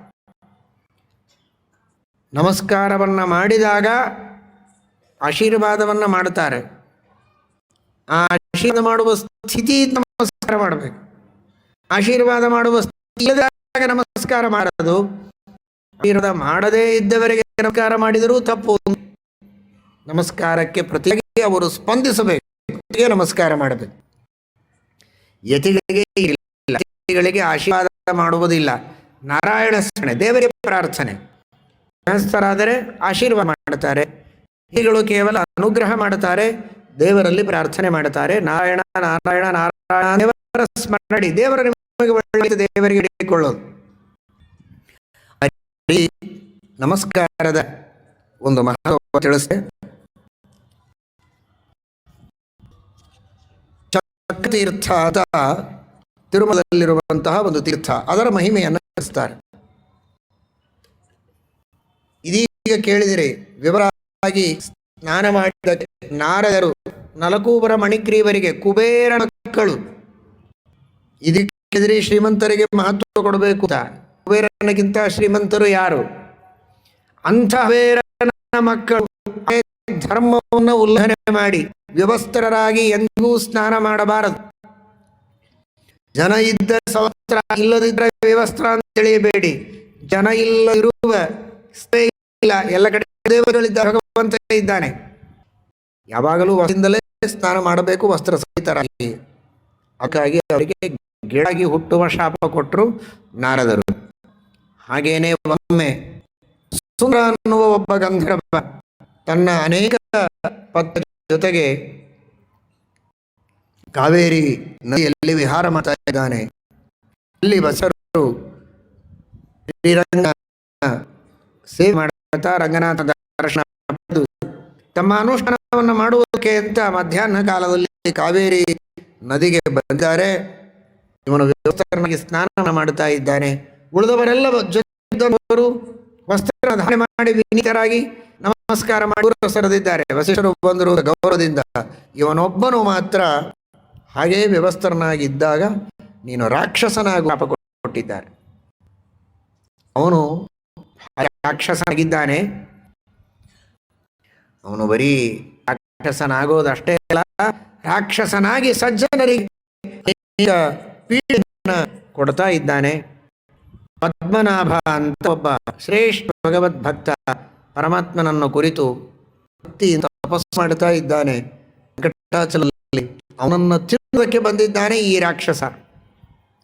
ನಮಸ್ಕಾರವನ್ನು ಮಾಡಿದಾಗ ಆಶೀರ್ವಾದವನ್ನು ಮಾಡುತ್ತಾರೆ. ಆ ಆಶೀರ್ವಾದ ಮಾಡುವ ಸ್ಥಿತಿ ನಮಸ್ಕಾರ ಮಾಡಬೇಕು. ಆಶೀರ್ವಾದ ಮಾಡುವ ಸ್ಥಿತಿ ಇಲ್ಲದಾಗ ನಮಸ್ಕಾರ ಮಾಡೋದು, ಆಶೀರ್ವಾದ ಮಾಡದೇ ಇದ್ದವರಿಗೆ ನಮಸ್ಕಾರ ಮಾಡಿದರೂ ತಪ್ಪು. ನಮಸ್ಕಾರಕ್ಕೆ ಪ್ರತಿಯಾಗಿ ಅವರು ಸ್ಪಂದಿಸಬೇಕು, ನಮಸ್ಕಾರ ಮಾಡಬೇಕು. ಯತಿಗಳಿಗೆ ಆಶೀರ್ವಾದ ಮಾಡುವುದಿಲ್ಲ. ನಾರಾಯಣ ಸ್ಮರಣೆ, ದೇವರಿಗೆ ಪ್ರಾರ್ಥನೆ. ಗೃಹಸ್ಥರಾದರೆ ಆಶೀರ್ವಾದ ಮಾಡುತ್ತಾರೆ, ಯತಿಗಳು ಕೇವಲ ಅನುಗ್ರಹ ಮಾಡುತ್ತಾರೆ, ದೇವರಲ್ಲಿ ಪ್ರಾರ್ಥನೆ ಮಾಡುತ್ತಾರೆ. ನಾರಾಯಣ ನಾರಾಯಣ ನಾರಾಯಣ ದೇವರ ಸ್ಮರಣೆ, ದೇವರ ನಿಮಗೆ ಒಳ್ಳೆಯ ದೇವರಿಗೆ ಹಿಡಿಕೊಳ್ಳೋದು. ನಮಸ್ಕಾರದ ಒಂದು ಮಹತ್ವ ತಿಳಿಸಿದೆ. ಚಕ್ರತೀರ್ಥ ಅಂತ ತಿರುಮಲದಲ್ಲಿರುವಂತಹ ಒಂದು ತೀರ್ಥ, ಅದರ ಮಹಿಮೆಯನ್ನು ತಿಳಿಸ್ತಾರೆ. ಇದೀಗ ಕೇಳಿದಿರಿ ವಿವರವಾಗಿ. ಸ್ನಾನ ಮಾಡಿದ ನಾರದರು ನಲಕೂಬರ ಮಣಿಗ್ರೀವರಿಗೆ ಕುಬೇರ ಮಕ್ಕಳು. ಇದಕ್ಕೆದಿರಿ ಶ್ರೀಮಂತರಿಗೆ ಮಹತ್ವ ಕೊಡಬೇಕು. ಕುಬೇರನಿಗಿಂತ ಶ್ರೀಮಂತರು ಯಾರು? ಅಂಥ ಕುಬೇರನ ಮಕ್ಕಳು ಧರ್ಮವನ್ನು ಉಲ್ಲಂಘನೆ ಮಾಡಿ ವ್ಯವಸ್ಥರಾಗಿ ಎಂದಿಗೂ ಸ್ನಾನ ಮಾಡಬಾರದು. ಜನ ಇದ್ದ ಸವಸ್ತ್ರ, ಇಲ್ಲದಿದ್ದರೆ ವ್ಯವಸ್ತ್ರ ಅಂತ ತಿಳಿಯಬೇಡಿ. ಜನ ಇಲ್ಲದಿರುವ ಇಲ್ಲ, ಎಲ್ಲ ಕಡೆ ದೇವರುಗಳಿದ್ದ ಭಗವಂತ ಇದ್ದಾನೆ. ಯಾವಾಗಲೂ ವಸ್ತ್ರದಿಂದಲೇ ಸ್ನಾನ ಮಾಡಬೇಕು, ವಸ್ತ್ರ ಸಹಿತರಾಗಿ. ಹಾಗಾಗಿ ಅವರಿಗೆ ಗಿಡಾಗಿ ಹುಟ್ಟುವ ಶಾಪ ಕೊಟ್ಟರು ನಾರದರು. ಹಾಗೇನೆ ಒಮ್ಮೆ ಸುಂದರ ಅನ್ನುವ ಒಬ್ಬ ಗಂಧರ್ವ ತನ್ನ ಅನೇಕ ಪತ್ನಿಯರ ಜೊತೆಗೆ ಕಾವೇರಿ ನದಿಯಲ್ಲಿ ವಿಹಾರ ಮಾಡ್ತಾ ಇದ್ದಾನೆ. ಅಲ್ಲಿ ಬಸರು ಶ್ರೀರಂಗ ಸೇವೆ ಮಾಡುತ್ತಾ ರಂಗನಾಥ ದರ್ಶನ ಪಡೆದು ತಮ್ಮ ಅನುಷ್ಠಾನವನ್ನು ಮಾಡುವುದಕ್ಕೆ ಅಂತ ಮಧ್ಯಾಹ್ನ ಕಾಲದಲ್ಲಿ ಕಾವೇರಿ ನದಿಗೆ ಬಂದಿದ್ದಾರೆ. ಇವನು ವ್ಯವಸ್ಥರನಾಗಿ ಸ್ನಾನ ಮಾಡುತ್ತಾ ಇದ್ದಾನೆ. ಉಳಿದವರೆಲ್ಲ ಜೊತೆಯವರು ವಸ್ತ್ರ ಧಾರಣೆ ಮಾಡಿ ವಿನೀತರಾಗಿ ನಮಸ್ಕಾರ ಮಾಡಿ ಸರದಿದ್ದಾರೆ. ವಸಿಷ್ಠರು ಬಂದರು ಗೌರವದಿಂದ. ಇವನೊಬ್ಬನು ಮಾತ್ರ ಹಾಗೇ ವ್ಯವಸ್ಥರನಾಗಿದ್ದಾಗ ನೀನು ರಾಕ್ಷಸನಾಗಿ ಶಾಪ ಕೊಟ್ಟಿದ್ದಾರೆ. ಅವನು ರಾಕ್ಷಸನಾಗಿದ್ದಾನೆ. ಅವನು ಬರೀ ರಾಕ್ಷಸನಾಗೋದಷ್ಟೇ ಅಲ್ಲ, ರಾಕ್ಷಸನಾಗಿ ಸಜ್ಜನರಿಗೆ ಪೀಡೆಯನ್ನು ಕೊಡ್ತಾ ಇದ್ದಾನೆ. ಪದ್ಮನಾಭ ಅಂತ ಒಬ್ಬ ಶ್ರೇಷ್ಠ ಭಗವದ್ಭಕ್ತ ಪರಮಾತ್ಮನನ್ನು ಕುರಿತು ಭಕ್ತಿಯಿಂದ ತಪಸ್ಸು ಮಾಡ್ತಾ ಇದ್ದಾನೆ ವೆಂಕಟಾಚಲದಲ್ಲಿ. ಅವನನ್ನು ತಿನ್ನುವುದಕ್ಕೆ ಬಂದಿದ್ದಾನೆ ಈ ರಾಕ್ಷಸ.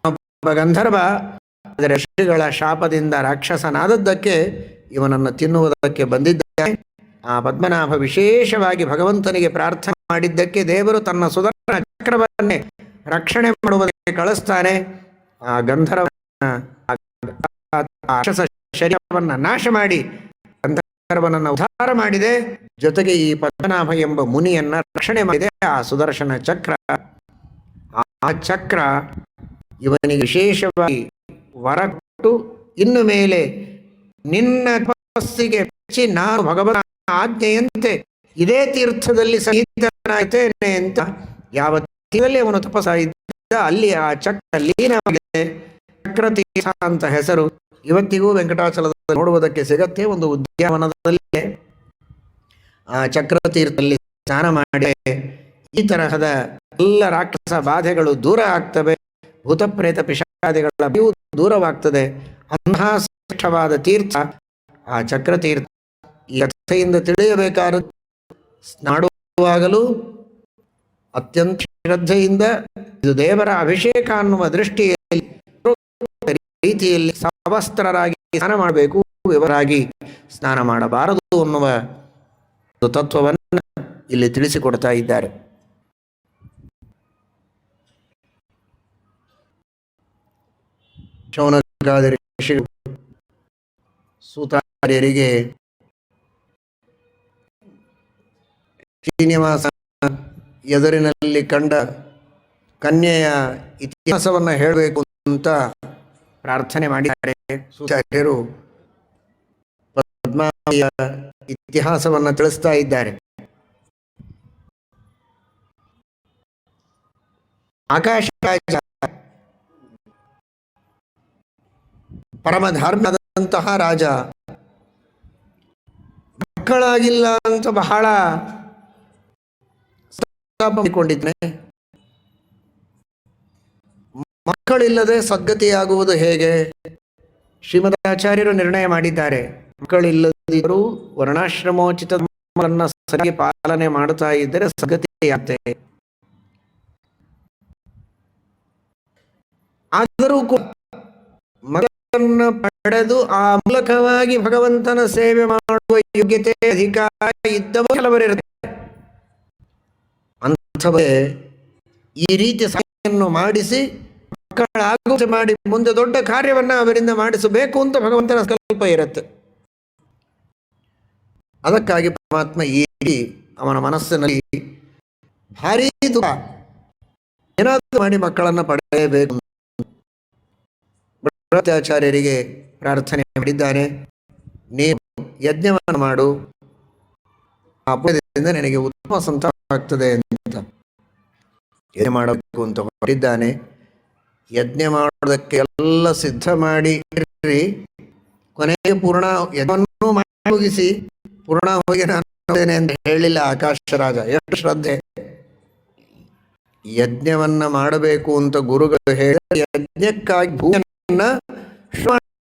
ಒಬ್ಬ ಗಂಧರ್ವ ಆದರೆ ಋಷಿಗಳ ಶಾಪದಿಂದ ರಾಕ್ಷಸನಾದದ್ದಕ್ಕೆ ಇವನನ್ನು ತಿನ್ನುವುದಕ್ಕೆ ಬಂದಿದ್ದಾನೆ. ಆ ಪದ್ಮನಾಭ ವಿಶೇಷವಾಗಿ ಭಗವಂತನಿಗೆ ಪ್ರಾರ್ಥನೆ ಮಾಡಿದ್ದಕ್ಕೆ ದೇವರು ತನ್ನ ಸುದರ್ಶನ ಚಕ್ರವನ್ನೇ ರಕ್ಷಣೆ ಮಾಡುವುದಕ್ಕೆ ಕಳಿಸ್ತಾನೆ. ಆ ಗಂಧರ್ವನ ರಾಕ್ಷಸ ಶರೀರವನ್ನು ನಾಶ ಮಾಡಿ ಗಂಧರ್ವನನ್ನು ಉದ್ಧಾರ ಮಾಡಿದೆ. ಜೊತೆಗೆ ಈ ಪದ್ಮನಾಭ ಎಂಬ ಮುನಿಯನ್ನ ರಕ್ಷಣೆ ಮಾಡಿದೆ ಆ ಸುದರ್ಶನ ಚಕ್ರ. ಆ ಚಕ್ರ ಇವನಿಗೆ ವಿಶೇಷವಾಗಿ ವರ ಕೊಟ್ಟು, ಇನ್ನು ಮೇಲೆ ನಿನ್ನ ತಪಸ್ಸಿಗೆ ಮೆಚ್ಚಿ ನಾನು ಭಗವಂತನ ಆಜ್ಞೆಯಂತೆ ಇದೇ ತೀರ್ಥದಲ್ಲಿ ಸಹಿತನಾಗ್ತೇನೆ ಅಂತ ಯಾವ ತೀರ್ಥದಲ್ಲಿ ಅವನು ತಪಸ್ಸಾಗಿದ್ದ ಅಲ್ಲಿ ಆ ಚಕ್ರ ಲೀನವಾಗಿದೆ. ಚಕ್ರತೀರ್ಥ ಅಂತ ಹೆಸರು. ಇವತ್ತಿಗೂ ವೆಂಕಟಾಚಲದಲ್ಲಿ ನೋಡುವುದಕ್ಕೆ ಸಿಗತ್ತೆ. ಒಂದು ಉದ್ಯಾನವನದಲ್ಲಿ ಆ ಚಕ್ರತೀರ್ಥದಲ್ಲಿ ಸ್ನಾನ ಮಾಡಿ ಈ ತರಹದ ಎಲ್ಲ ರಾಕ್ಷಸ ಬಾಧೆಗಳು ದೂರ ಆಗ್ತವೆ. ಭೂತಪ್ರೇತ ಪಿಶಾದಿಗಳ ದೂರವಾಗ್ತದೆ. ಅಂತಹ ಶ್ರೇಷ್ಠವಾದ ತೀರ್ಥ ಆ ಚಕ್ರತೀರ್ಥ. ಈ ಕಥೆಯಿಂದ ತಿಳಿಯಬೇಕಾದ ಮಾಡುವಾಗಲೂ ಅತ್ಯಂತ ಶ್ರದ್ಧೆಯಿಂದ ಇದು ದೇವರ ಅಭಿಷೇಕ ಅನ್ನುವ ದೃಷ್ಟಿಯಲ್ಲಿ ರೀತಿಯಲ್ಲಿ ಸವಸ್ತ್ರರಾಗಿ ಸ್ನಾನ ಮಾಡಬೇಕು, ವಿವರಾಗಿ ಸ್ನಾನ ಮಾಡಬಾರದು ಅನ್ನುವ ತತ್ವವನ್ನು ಇಲ್ಲಿ ತಿಳಿಸಿಕೊಡ್ತಾ ಇದ್ದಾರೆ. ಶೌನಕಾದಿ ಋಷಿಗಳು ಸೂತಾರ್ಯರಿಗೆ ಶ್ರೀನಿವಾಸ ಎದುರಿನಲ್ಲಿ ಕಂಡ ಕನ್ಯೆಯ ಇತಿಹಾಸವನ್ನು ಹೇಳಬೇಕು ಅಂತ ಪ್ರಾರ್ಥನೆ ಮಾಡಿದ್ದಾರೆ. ಸೂತಾರ್ಯರು ಪದ್ಮಾವತಿಯ ಇತಿಹಾಸವನ್ನು ತಿಳಿಸ್ತಾ ಇದ್ದಾರೆ. ಆಕಾಶರಾಜ ಪರಮಧರ್ಮದಂತಹ ರಾಜ. ಮಕ್ಕಳಾಗಿಲ್ಲ ಅಂತ ಬಹಳ ಮಾಡಿಕೊಂಡಿದ್ದೇನೆ. ಮಕ್ಕಳಿಲ್ಲದೆ ಸದ್ಗತಿಯಾಗುವುದು ಹೇಗೆ? ಶ್ರೀಮದಾಚಾರ್ಯರು ನಿರ್ಣಯ ಮಾಡಿದ್ದಾರೆ. ಮಕ್ಕಳಿಲ್ಲದಿದ್ದರೂ ವರ್ಣಾಶ್ರಮೋಚಿತ ಧರ್ಮವನ್ನು ಸರಿಯಾಗಿ ಪಾಲನೆ ಮಾಡುತ್ತಾ ಇದ್ದರೆ ಸದ್ಗತಿಯಾಗ್ತದೆ. ಆದರೂ ಕೂಡ ಮಗನನ್ನು ಪಡೆದು ಆ ಮೂಲಕವಾಗಿ ಭಗವಂತನ ಸೇವೆ ಮಾಡುವ ಯೋಗ್ಯತೆ ಅಧಿಕಾರ ಇದ್ದವರು ಕೆಲವರಿರುತ್ತಾರೆ. ಅಂಥವೇ ಈ ರೀತಿ ಸಹಾಯವನ್ನು ಮಾಡಿಸಿ ಮಕ್ಕಳಾಗುವಂತೆ ಮಾಡಿ ಮುಂದೆ ದೊಡ್ಡ ಕಾರ್ಯವನ್ನು ಅವರಿಂದ ಮಾಡಿಸಬೇಕು ಅಂತ ಭಗವಂತನ ಸಂಕಲ್ಪ ಇರುತ್ತೆ. ಅದಕ್ಕಾಗಿ ಪರಮಾತ್ಮ ಈ ಅವನ ಮನಸ್ಸಿನಲ್ಲಿ ಭಾರೀ ದುಃಖ, ಏನಾದರೂ ಮಾಡಿ ಮಕ್ಕಳನ್ನು ಪಡೆಯಬೇಕು. ಆಚಾರ್ಯರಿಗೆ ಪ್ರಾರ್ಥನೆ ಮಾಡಿದ್ದಾನೆ, ನೀನು ಯಜ್ಞವನ್ನು ಮಾಡು, ಆ ಪುಣ್ಯದಿಂದ ನಿನಗೆ ಉತ್ತಮ ಸಂತಾನವಾಗ್ತದೆ ಅಂತ. ಯಜ್ಞ ಮಾಡಬೇಕು ಅಂತ ಹೊರಟಿದ್ದಾನೆ. ಯಜ್ಞ ಮಾಡೋದಕ್ಕೆ ಎಲ್ಲ ಸಿದ್ಧ ಮಾಡಿ ಇರ್ರಿ, ಕೊನೆಗೆ ಪೂರ್ಣ ಯಜ್ಞವನ್ನು ಮುಗಿಸಿ ಪೂರ್ಣ ಹೋಗಿ ನಾನು ಅಂತ ಹೇಳಿಲ್ಲ ಆಕಾಶರಾಜ. ಎಷ್ಟು ಶ್ರದ್ಧೆ! ಯಜ್ಞವನ್ನ ಮಾಡಬೇಕು ಅಂತ ಗುರುಗಳು ಹೇಳಿ ಯಜ್ಞಕ್ಕಾಗಿ ಭೂಮಿಯನ್ನ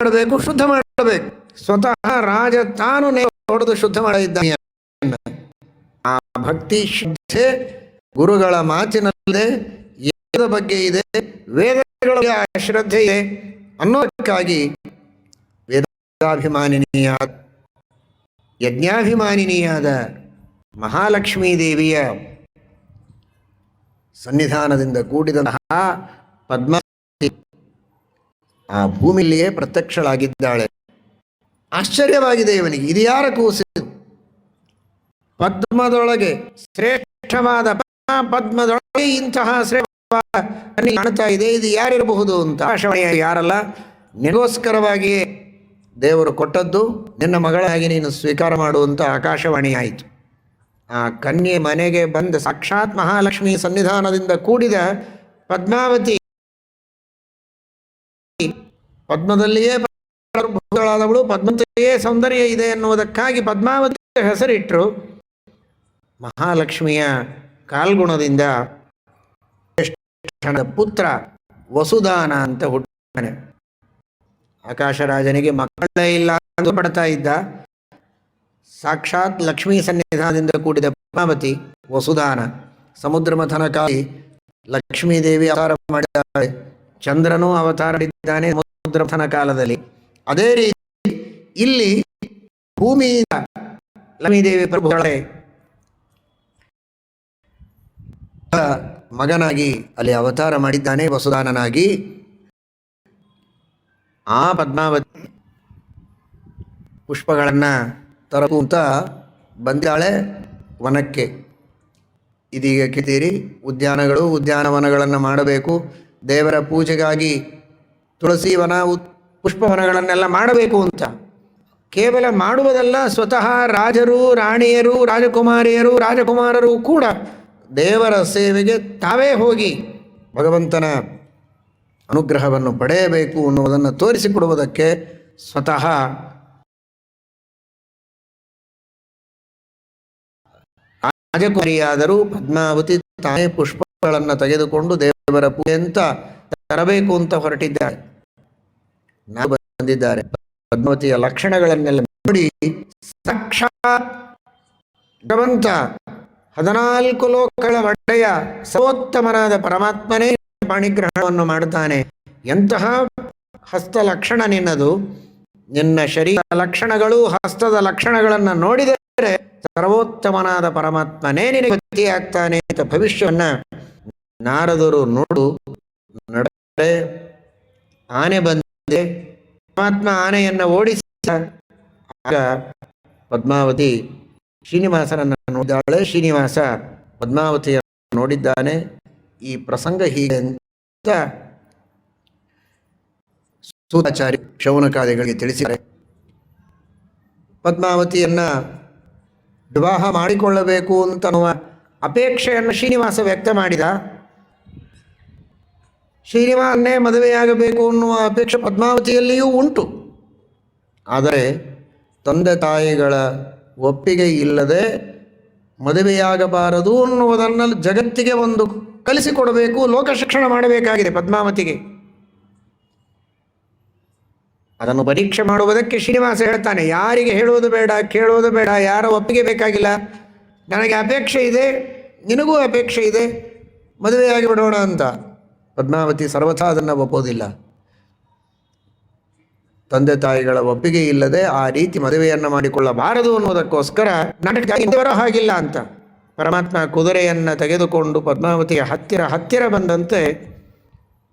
ಮಾಡಬೇಕು, ಶುದ್ಧ ಮಾಡಬೇಕು. ಸ್ವತಃ ರಾಜ ತಾನು ಹೊಡೆದು ಶುದ್ಧ ಮಾಡಿದ್ದಾನೆ. ಆ ಭಕ್ತಿ ಶ್ರದ್ಧೆ ಗುರುಗಳ ಮಾತಿನಲ್ಲದೆ ವೇದದ ಬಗ್ಗೆ ಇದೆ, ವೇದಗಳ ಶ್ರದ್ಧೆ ಇದೆ ಅನ್ನೋದಕ್ಕಾಗಿ ವೇದಾಭಿಮಾನಿನಿಯಾದ ಯಜ್ಞಾಭಿಮಾನಿನಿಯಾದ ಮಹಾಲಕ್ಷ್ಮೀ ದೇವಿಯ ಸನ್ನಿಧಾನದಿಂದ ಕೂಡಿದಂತಹ ಪದ್ಮಾವತಿ ಆ ಭೂಮಿಯಲ್ಲಿಯೇ ಪ್ರತ್ಯಕ್ಷಳಾಗಿದ್ದಾಳೆ. ಆಶ್ಚರ್ಯವಾಗಿದೆ ಇವನಿಗೆ, ಇದು ಯಾರ ಕೂಸಿದು? ಪದ್ಮದೊಳಗೆ ಶ್ರೇಷ್ಠವಾದ ಪದ್ಮದೊಳಗೆ ಇಂತಹ ಶ್ರೇಷ್ಠವಾದ ಕಾಣ್ತಾ ಇದೆ, ಇದು ಯಾರಿರಬಹುದು ಅಂತ. ಆಕಾಶವಾಣಿ ಯಾರಲ್ಲ, ನಿಗೋಸ್ಕರವಾಗಿಯೇ ದೇವರು ಕೊಟ್ಟದ್ದು, ನಿನ್ನ ಮಗಳಾಗಿ ನೀನು ಸ್ವೀಕಾರ ಮಾಡುವಂಥ ಆಕಾಶವಾಣಿ ಆಯಿತು. ಆ ಕನ್ಯೆ ಮನೆಗೆ ಬಂದ ಸಾಕ್ಷಾತ್ ಮಹಾಲಕ್ಷ್ಮಿ ಸನ್ನಿಧಾನದಿಂದ ಕೂಡಿದ ಪದ್ಮಾವತಿ, ಪದ್ಮದಲ್ಲಿಯೇ ಭೂತಳಾದವಳು, ಪದ್ಮತೆಯೇ ಸೌಂದರ್ಯ ಇದೆ ಎನ್ನುವುದಕ್ಕಾಗಿ ಪದ್ಮಾವತಿ ಹೆಸರಿಟ್ಟರು. ಮಹಾಲಕ್ಷ್ಮಿಯ ಕಾಲ್ಗುಣದಿಂದ ಪುತ್ರ ವಸುದಾನ ಅಂತ ಹುಟ್ಟಾನೆ. ಆಕಾಶರಾಜನಿಗೆ ಮಕ್ಕಳೇ ಇಲ್ಲ ಅಂತ ಪಡ್ತಾ ಇದ್ದ. ಸಾಕ್ಷಾತ್ ಲಕ್ಷ್ಮೀ ಸನ್ನಿಧಾನದಿಂದ ಕೂಡಿದ ಪದ್ಮಾವತಿ ವಸುದಾನ. ಸಮುದ್ರ ಮಥನಕ್ಕಾಗಿ ಲಕ್ಷ್ಮೀದೇವಿ ಅವತಾರ ಮಾಡಿದ್ದಾಳೆ, ಚಂದ್ರನೂ ಅವತಾರ ಮಾಡಿದ್ದಾನೆ ಸಮುದ್ರ ಮಥನ ಕಾಲದಲ್ಲಿ. ಅದೇ ರೀತಿ ಇಲ್ಲಿ ಭೂಮಿಯಿಂದ ಲಕ್ಷ್ಮೀದೇವಿ ಪ್ರಭುಗಳೇ ಮಗನಾಗಿ ಅಲ್ಲಿ ಅವತಾರ ಮಾಡಿದ್ದಾನೆ ವಸುದಾನನಾಗಿ. ಆ ಪದ್ಮಾವತಿ ಪುಷ್ಪಗಳನ್ನು ತರಕುಂತ ಬಂದಿದ್ದಾಳೆ ವನಕ್ಕೆ. ಇದೀಗ ಕೇಳ್ತೀರಿ, ಉದ್ಯಾನವನಗಳನ್ನು ಮಾಡಬೇಕು, ದೇವರ ಪೂಜೆಗಾಗಿ ತುಳಸಿ ವನ ಪುಷ್ಪವನಗಳನ್ನೆಲ್ಲ ಮಾಡಬೇಕು ಅಂತ. ಕೇವಲ ಮಾಡುವುದಲ್ಲ, ಸ್ವತಃ ರಾಜರು, ರಾಣಿಯರು, ರಾಜಕುಮಾರರು ಕೂಡ ದೇವರ ಸೇವೆಗೆ ತಾವೇ ಹೋಗಿ ಭಗವಂತನ ಅನುಗ್ರಹವನ್ನು ಪಡೆಯಬೇಕು ಅನ್ನುವುದನ್ನು ತೋರಿಸಿಕೊಡುವುದಕ್ಕೆ ಸ್ವತಃ ರಾಜಕುಮಾರಿಯಾದರೂ ಪದ್ಮಾವತಿ ತಾನೇ ಪುಷ್ಪಗಳನ್ನು ತೆಗೆದುಕೊಂಡು ದೇವರ ಪೂಜೆ ಅಂತ ತರಬೇಕು ಅಂತ ಹೊರಟಿದ್ದಾರೆ. ನಾವು ಬಂದಿದ್ದಾರೆ. ಪದ್ಮಾವತಿಯ ಲಕ್ಷಣಗಳನ್ನೆಲ್ಲ ನೋಡಿ ಸಾಕ್ಷಾತ್ ಭಗವಂತ 14 ಲೋಕಗಳ ಒಡೆಯ ಸರ್ವೋತ್ತಮನಾದ ಪರಮಾತ್ಮನೇ ಪಾಣಿಗ್ರಹಣವನ್ನು ಮಾಡುತ್ತಾನೆ. ಎಂತಹ ಹಸ್ತ ಲಕ್ಷಣ ನಿನ್ನದು! ನಿನ್ನ ಶರೀರ ಲಕ್ಷಣಗಳು, ಹಸ್ತದ ಲಕ್ಷಣಗಳನ್ನು ನೋಡಿದರೆ ಸರ್ವೋತ್ತಮನಾದ ಪರಮಾತ್ಮನೇ ನಿನಗೆ ಪತಿಯಾಗ್ತಾನೆ ಅಂತ ಭವಿಷ್ಯವನ್ನ ನಾರದರು ನೋಡು ನಡೆ. ಆನೆ ಬಂದಿದೆ, ಪರಮಾತ್ಮ ಆನೆಯನ್ನು ಓಡಿಸಿದ. ಆಗ ಪದ್ಮಾವತಿ ಶ್ರೀನಿವಾಸನನ್ನು ನೋಡಿದ್ದಾಳೆ, ಶ್ರೀನಿವಾಸ ಪದ್ಮಾವತಿಯನ್ನು ನೋಡಿದ್ದಾನೆ. ಈ ಪ್ರಸಂಗ ಹೀಗೆ ಅಂತ ಸೂತಾಚಾರ್ಯ ಶೌನಕಾದಿಗಳಿಗೆ ತಿಳಿಸಿದ್ದಾರೆ. ಪದ್ಮಾವತಿಯನ್ನ ವಿವಾಹ ಮಾಡಿಕೊಳ್ಳಬೇಕು ಅಂತನ್ನುವ ಅಪೇಕ್ಷೆಯನ್ನು ಶ್ರೀನಿವಾಸ ವ್ಯಕ್ತ ಮಾಡಿದ. ಶ್ರೀನಿವಾಸನ್ನೇ ಮದುವೆಯಾಗಬೇಕು ಅನ್ನುವ ಅಪೇಕ್ಷೆ ಪದ್ಮಾವತಿಯಲ್ಲಿಯೂ ಉಂಟು. ಆದರೆ ತಂದೆ ತಾಯಿಗಳ ಒಪ್ಪಿಗೆ ಇಲ್ಲದೆ ಮದುವೆಯಾಗಬಾರದು ಅನ್ನುವುದನ್ನು ಜಗತ್ತಿಗೆ ಒಂದು ಕಲಿಸಿಕೊಡಬೇಕು, ಲೋಕ ಶಿಕ್ಷಣ ಮಾಡಬೇಕಾಗಿದೆ ಪದ್ಮಾವತಿಗೆ. ಅದನ್ನು ಪರೀಕ್ಷೆ ಮಾಡುವುದಕ್ಕೆ ಶ್ರೀನಿವಾಸ ಹೇಳ್ತಾನೆ, ಯಾರಿಗೆ ಹೇಳುವುದು ಬೇಡ, ಕೇಳುವುದು ಬೇಡ, ಯಾರ ಒಪ್ಪಿಗೆ ಬೇಕಾಗಿಲ್ಲ, ನನಗೆ ಅಪೇಕ್ಷೆ ಇದೆ, ನಿನಗೂ ಅಪೇಕ್ಷೆ ಇದೆ, ಮದುವೆಯಾಗಿ ಬಿಡೋಣ ಅಂತ. ಪದ್ಮಾವತಿ ಸರ್ವಥಾ ಅದನ್ನು ಒಪ್ಪೋದಿಲ್ಲ. ತಂದೆ ತಾಯಿಗಳ ಒಪ್ಪಿಗೆ ಇಲ್ಲದೆ ಆ ರೀತಿ ಮದುವೆಯನ್ನು ಮಾಡಿಕೊಳ್ಳಬಾರದು ಅನ್ನೋದಕ್ಕೋಸ್ಕರ ನಾಟಕ ಇಂದವರ ಹಾಗಿಲ್ಲ ಅಂತ ಪರಮಾತ್ಮ ಕುದುರೆಯನ್ನು ತೆಗೆದುಕೊಂಡು ಪದ್ಮಾವತಿಯ ಹತ್ತಿರ ಬಂದಂತೆ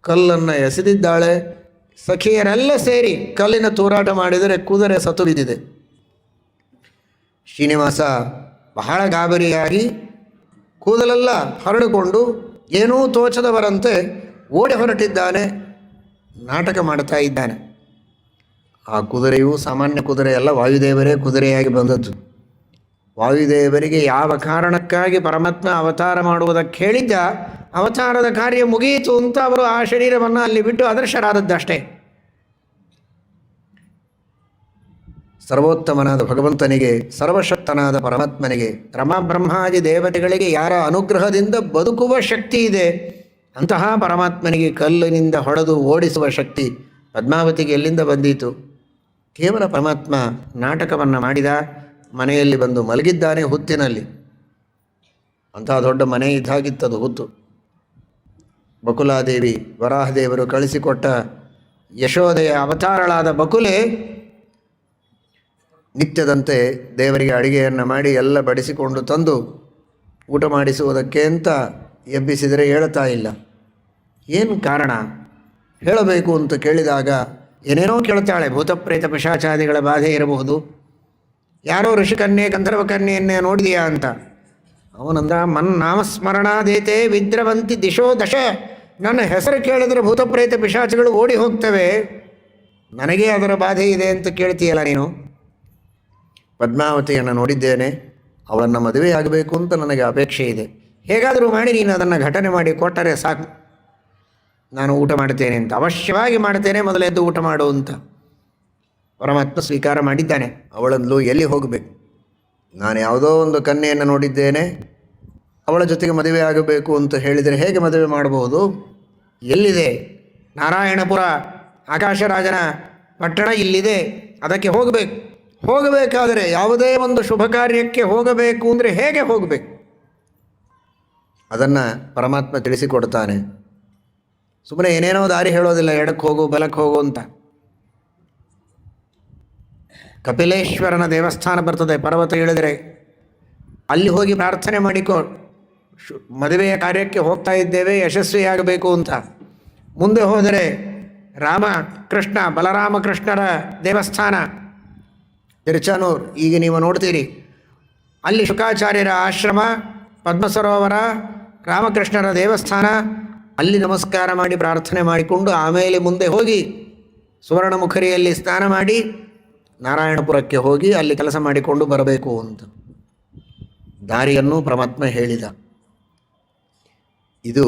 ಕಲ್ಲನ್ನು ಎಸೆದಿದ್ದಾಳೆ. ಸಖಿಯರೆಲ್ಲ ಸೇರಿ ಕಲ್ಲಿನ ತೂರಾಟ ಮಾಡಿದರೆ ಕುದುರೆ ಸತು ಬಿದ್ದಿದೆ. ಶ್ರೀನಿವಾಸ ಬಹಳ ಗಾಬರಿಯಾಗಿ ಕೂದಲೆಲ್ಲ ಹರಡಿಕೊಂಡು ಏನೂ ತೋಚದವರಂತೆ ಓಡಿ ಹೊರಟಿದ್ದಾನೆ, ನಾಟಕ ಮಾಡ್ತಾ ಇದ್ದಾನೆ. ಆ ಕುದುರೆಯು ಸಾಮಾನ್ಯ ಕುದುರೆ ಅಲ್ಲ, ವಾಯುದೇವರೇ ಕುದುರೆಯಾಗಿ ಬಂದದ್ದು. ವಾಯುದೇವರಿಗೆ ಯಾವ ಕಾರಣಕ್ಕಾಗಿ ಪರಮಾತ್ಮ ಅವತಾರ ಮಾಡುವುದಕ್ಕೆ ಹೇಳಿದ್ದ, ಅವತಾರದ ಕಾರ್ಯ ಮುಗಿಯಿತು ಅಂತ ಅವರು ಆ ಶರೀರವನ್ನು ಅಲ್ಲಿ ಬಿಟ್ಟು ಅದೃಶ್ಯರಾದದ್ದಷ್ಟೇ. ಸರ್ವೋತ್ತಮನಾದ ಭಗವಂತನಿಗೆ, ಸರ್ವಶಕ್ತನಾದ ಪರಮಾತ್ಮನಿಗೆ, ರಮಬ್ರಹ್ಮಾದಿ ದೇವತೆಗಳಿಗೆ ಯಾರ ಅನುಗ್ರಹದಿಂದ ಬದುಕುವ ಶಕ್ತಿ ಇದೆ, ಅಂತಹ ಪರಮಾತ್ಮನಿಗೆ ಕಲ್ಲಿನಿಂದ ಹೊಡೆದು ಓಡಿಸುವ ಶಕ್ತಿ ಪದ್ಮಾವತಿಗೆ ಎಲ್ಲಿಂದ ಬಂದೀತು? ಕೇವಲ ಪರಮಾತ್ಮ ನಾಟಕವನ್ನು ಮಾಡಿದ, ಮನೆಯಲ್ಲಿ ಬಂದು ಮಲಗಿದ್ದಾನೆ ಹುತ್ತಿನಲ್ಲಿ. ಅಂತಹ ದೊಡ್ಡ ಮನೆ ಇದ್ದಾಗಿತ್ತದು ಹುತ್ತು. ಬಕುಲಾದೇವಿ, ವರಾಹದೇವರು ಕಳಿಸಿಕೊಟ್ಟ ಯಶೋದೆಯ ಅವತಾರಳಾದ ಬಕುಲೆ ನಿತ್ಯದಂತೆ ದೇವರಿಗೆ ಅಡಿಗೆಯನ್ನು ಮಾಡಿ ಎಲ್ಲ ಬಡಿಸಿಕೊಂಡು ತಂದು ಊಟ ಮಾಡಿಸುವುದಕ್ಕೆ ಅಂತ ಎಬ್ಬಿಸಿದರೆ ಹೇಳ್ತಾ ಇಲ್ಲ. ಏನು ಕಾರಣ ಹೇಳಬೇಕು ಅಂತ ಕೇಳಿದಾಗ ಏನೇನೋ ಕೇಳ್ತಾಳೆ. ಭೂತಪ್ರೇತ ಪಿಶಾಚಾದಿಗಳ ಬಾಧೆ ಇರಬಹುದು, ಯಾರೋ ಋಷಿಕನ್ಯೆ ಗಂಧರ್ವಕನ್ಯೆಯನ್ನೇ ನೋಡಿದೆಯಾ ಅಂತ. ಅವನಂದ, ನಾಮಸ್ಮರಣಾದೇತೆ ವಿದ್ರವಂತಿ ದಿಶೋ ದಶ, ನನ್ನ ಹೆಸರು ಕೇಳಿದರೆ ಭೂತಪ್ರೇತ ಪಿಶಾಚಿಗಳು ಓಡಿ ಹೋಗ್ತವೆ, ನನಗೇ ಅದರ ಬಾಧೆ ಇದೆ ಅಂತ ಕೇಳ್ತೀಯಲ್ಲ ನೀನು. ಪದ್ಮಾವತಿಯನ್ನು ನೋಡಿದ್ದೇನೆ, ಅವಳನ್ನು ಮದುವೆಯಾಗಬೇಕು ಅಂತ ನನಗೆ ಅಪೇಕ್ಷೆ ಇದೆ, ಹೇಗಾದರೂ ಮಾಡಿ ನೀನು ಅದನ್ನು ಘಟನೆ ಮಾಡಿ ಕೊಟ್ಟರೆ ಸಾಕು, ನಾನು ಊಟ ಮಾಡ್ತೇನೆ ಅಂತ. ಅವಶ್ಯವಾಗಿ ಮಾಡ್ತೇನೆ, ಮೊದಲೆದ್ದು ಊಟ ಮಾಡು ಅಂತ ಪರಮಾತ್ಮ ಸ್ವೀಕಾರ ಮಾಡಿದ್ದಾನೆ. ಅವಳಂದ್ಲು, ಎಲ್ಲಿ ಹೋಗಬೇಕು, ನಾನು ಯಾವುದೋ ಒಂದು ಕನ್ಯೆಯನ್ನು ನೋಡಿದ್ದೇನೆ, ಅವಳ ಜೊತೆಗೆ ಮದುವೆ ಆಗಬೇಕು ಅಂತ ಹೇಳಿದರೆ ಹೇಗೆ ಮದುವೆ ಮಾಡಬಹುದು? ಎಲ್ಲಿದೆ? ನಾರಾಯಣಪುರ ಆಕಾಶರಾಜನ ಪಟ್ಟಣ ಇಲ್ಲಿದೆ, ಅದಕ್ಕೆ ಹೋಗಬೇಕು. ಹೋಗಬೇಕಾದರೆ ಯಾವುದೇ ಒಂದು ಶುಭ ಕಾರ್ಯಕ್ಕೆ ಹೋಗಬೇಕು ಅಂದರೆ ಹೇಗೆ ಹೋಗಬೇಕು, ಅದನ್ನು ಪರಮಾತ್ಮ ತಿಳಿಸಿಕೊಡ್ತಾನೆ. ಸುಮ್ಮನೆ ಏನೇನೋ ದಾರಿ ಹೇಳೋದಿಲ್ಲ, ಎಡಕ್ಕೆ ಹೋಗು ಬಲಕ್ಕೆ ಹೋಗು ಅಂತ. ಕಪಿಲೇಶ್ವರನ ದೇವಸ್ಥಾನ ಬರ್ತದೆ, ಪರ್ವತ ಇಳಿದರೆ ಅಲ್ಲಿ ಹೋಗಿ ಪ್ರಾರ್ಥನೆ ಮಾಡಿಕೊ, ಮದುವೆಯ ಕಾರ್ಯಕ್ಕೆ ಹೋಗ್ತಾ ಇದ್ದೇವೆ, ಯಶಸ್ವಿಯಾಗಬೇಕು ಅಂತ. ಮುಂದೆ ಹೋದರೆ ರಾಮ ಕೃಷ್ಣ ಬಲರಾಮಕೃಷ್ಣರ ದೇವಸ್ಥಾನ ತಿರುಚಾನೂರು, ಈಗ ನೀವು ನೋಡ್ತೀರಿ. ಅಲ್ಲಿ ಶುಕಾಚಾರ್ಯರ ಆಶ್ರಮ, ಪದ್ಮಸರೋವರ, ರಾಮಕೃಷ್ಣರ ದೇವಸ್ಥಾನ, ಅಲ್ಲಿ ನಮಸ್ಕಾರ ಮಾಡಿ ಪ್ರಾರ್ಥನೆ ಮಾಡಿಕೊಂಡು ಆಮೇಲೆ ಮುಂದೆ ಹೋಗಿ ಸುವರ್ಣಮುಖರಿಯಲ್ಲಿ ಸ್ನಾನ ಮಾಡಿ ನಾರಾಯಣಪುರಕ್ಕೆ ಹೋಗಿ ಅಲ್ಲಿ ಕೆಲಸ ಮಾಡಿಕೊಂಡು ಬರಬೇಕು ಅಂತ ದಾರಿಯನ್ನು ಪರಮಾತ್ಮ ಹೇಳಿದ. ಇದು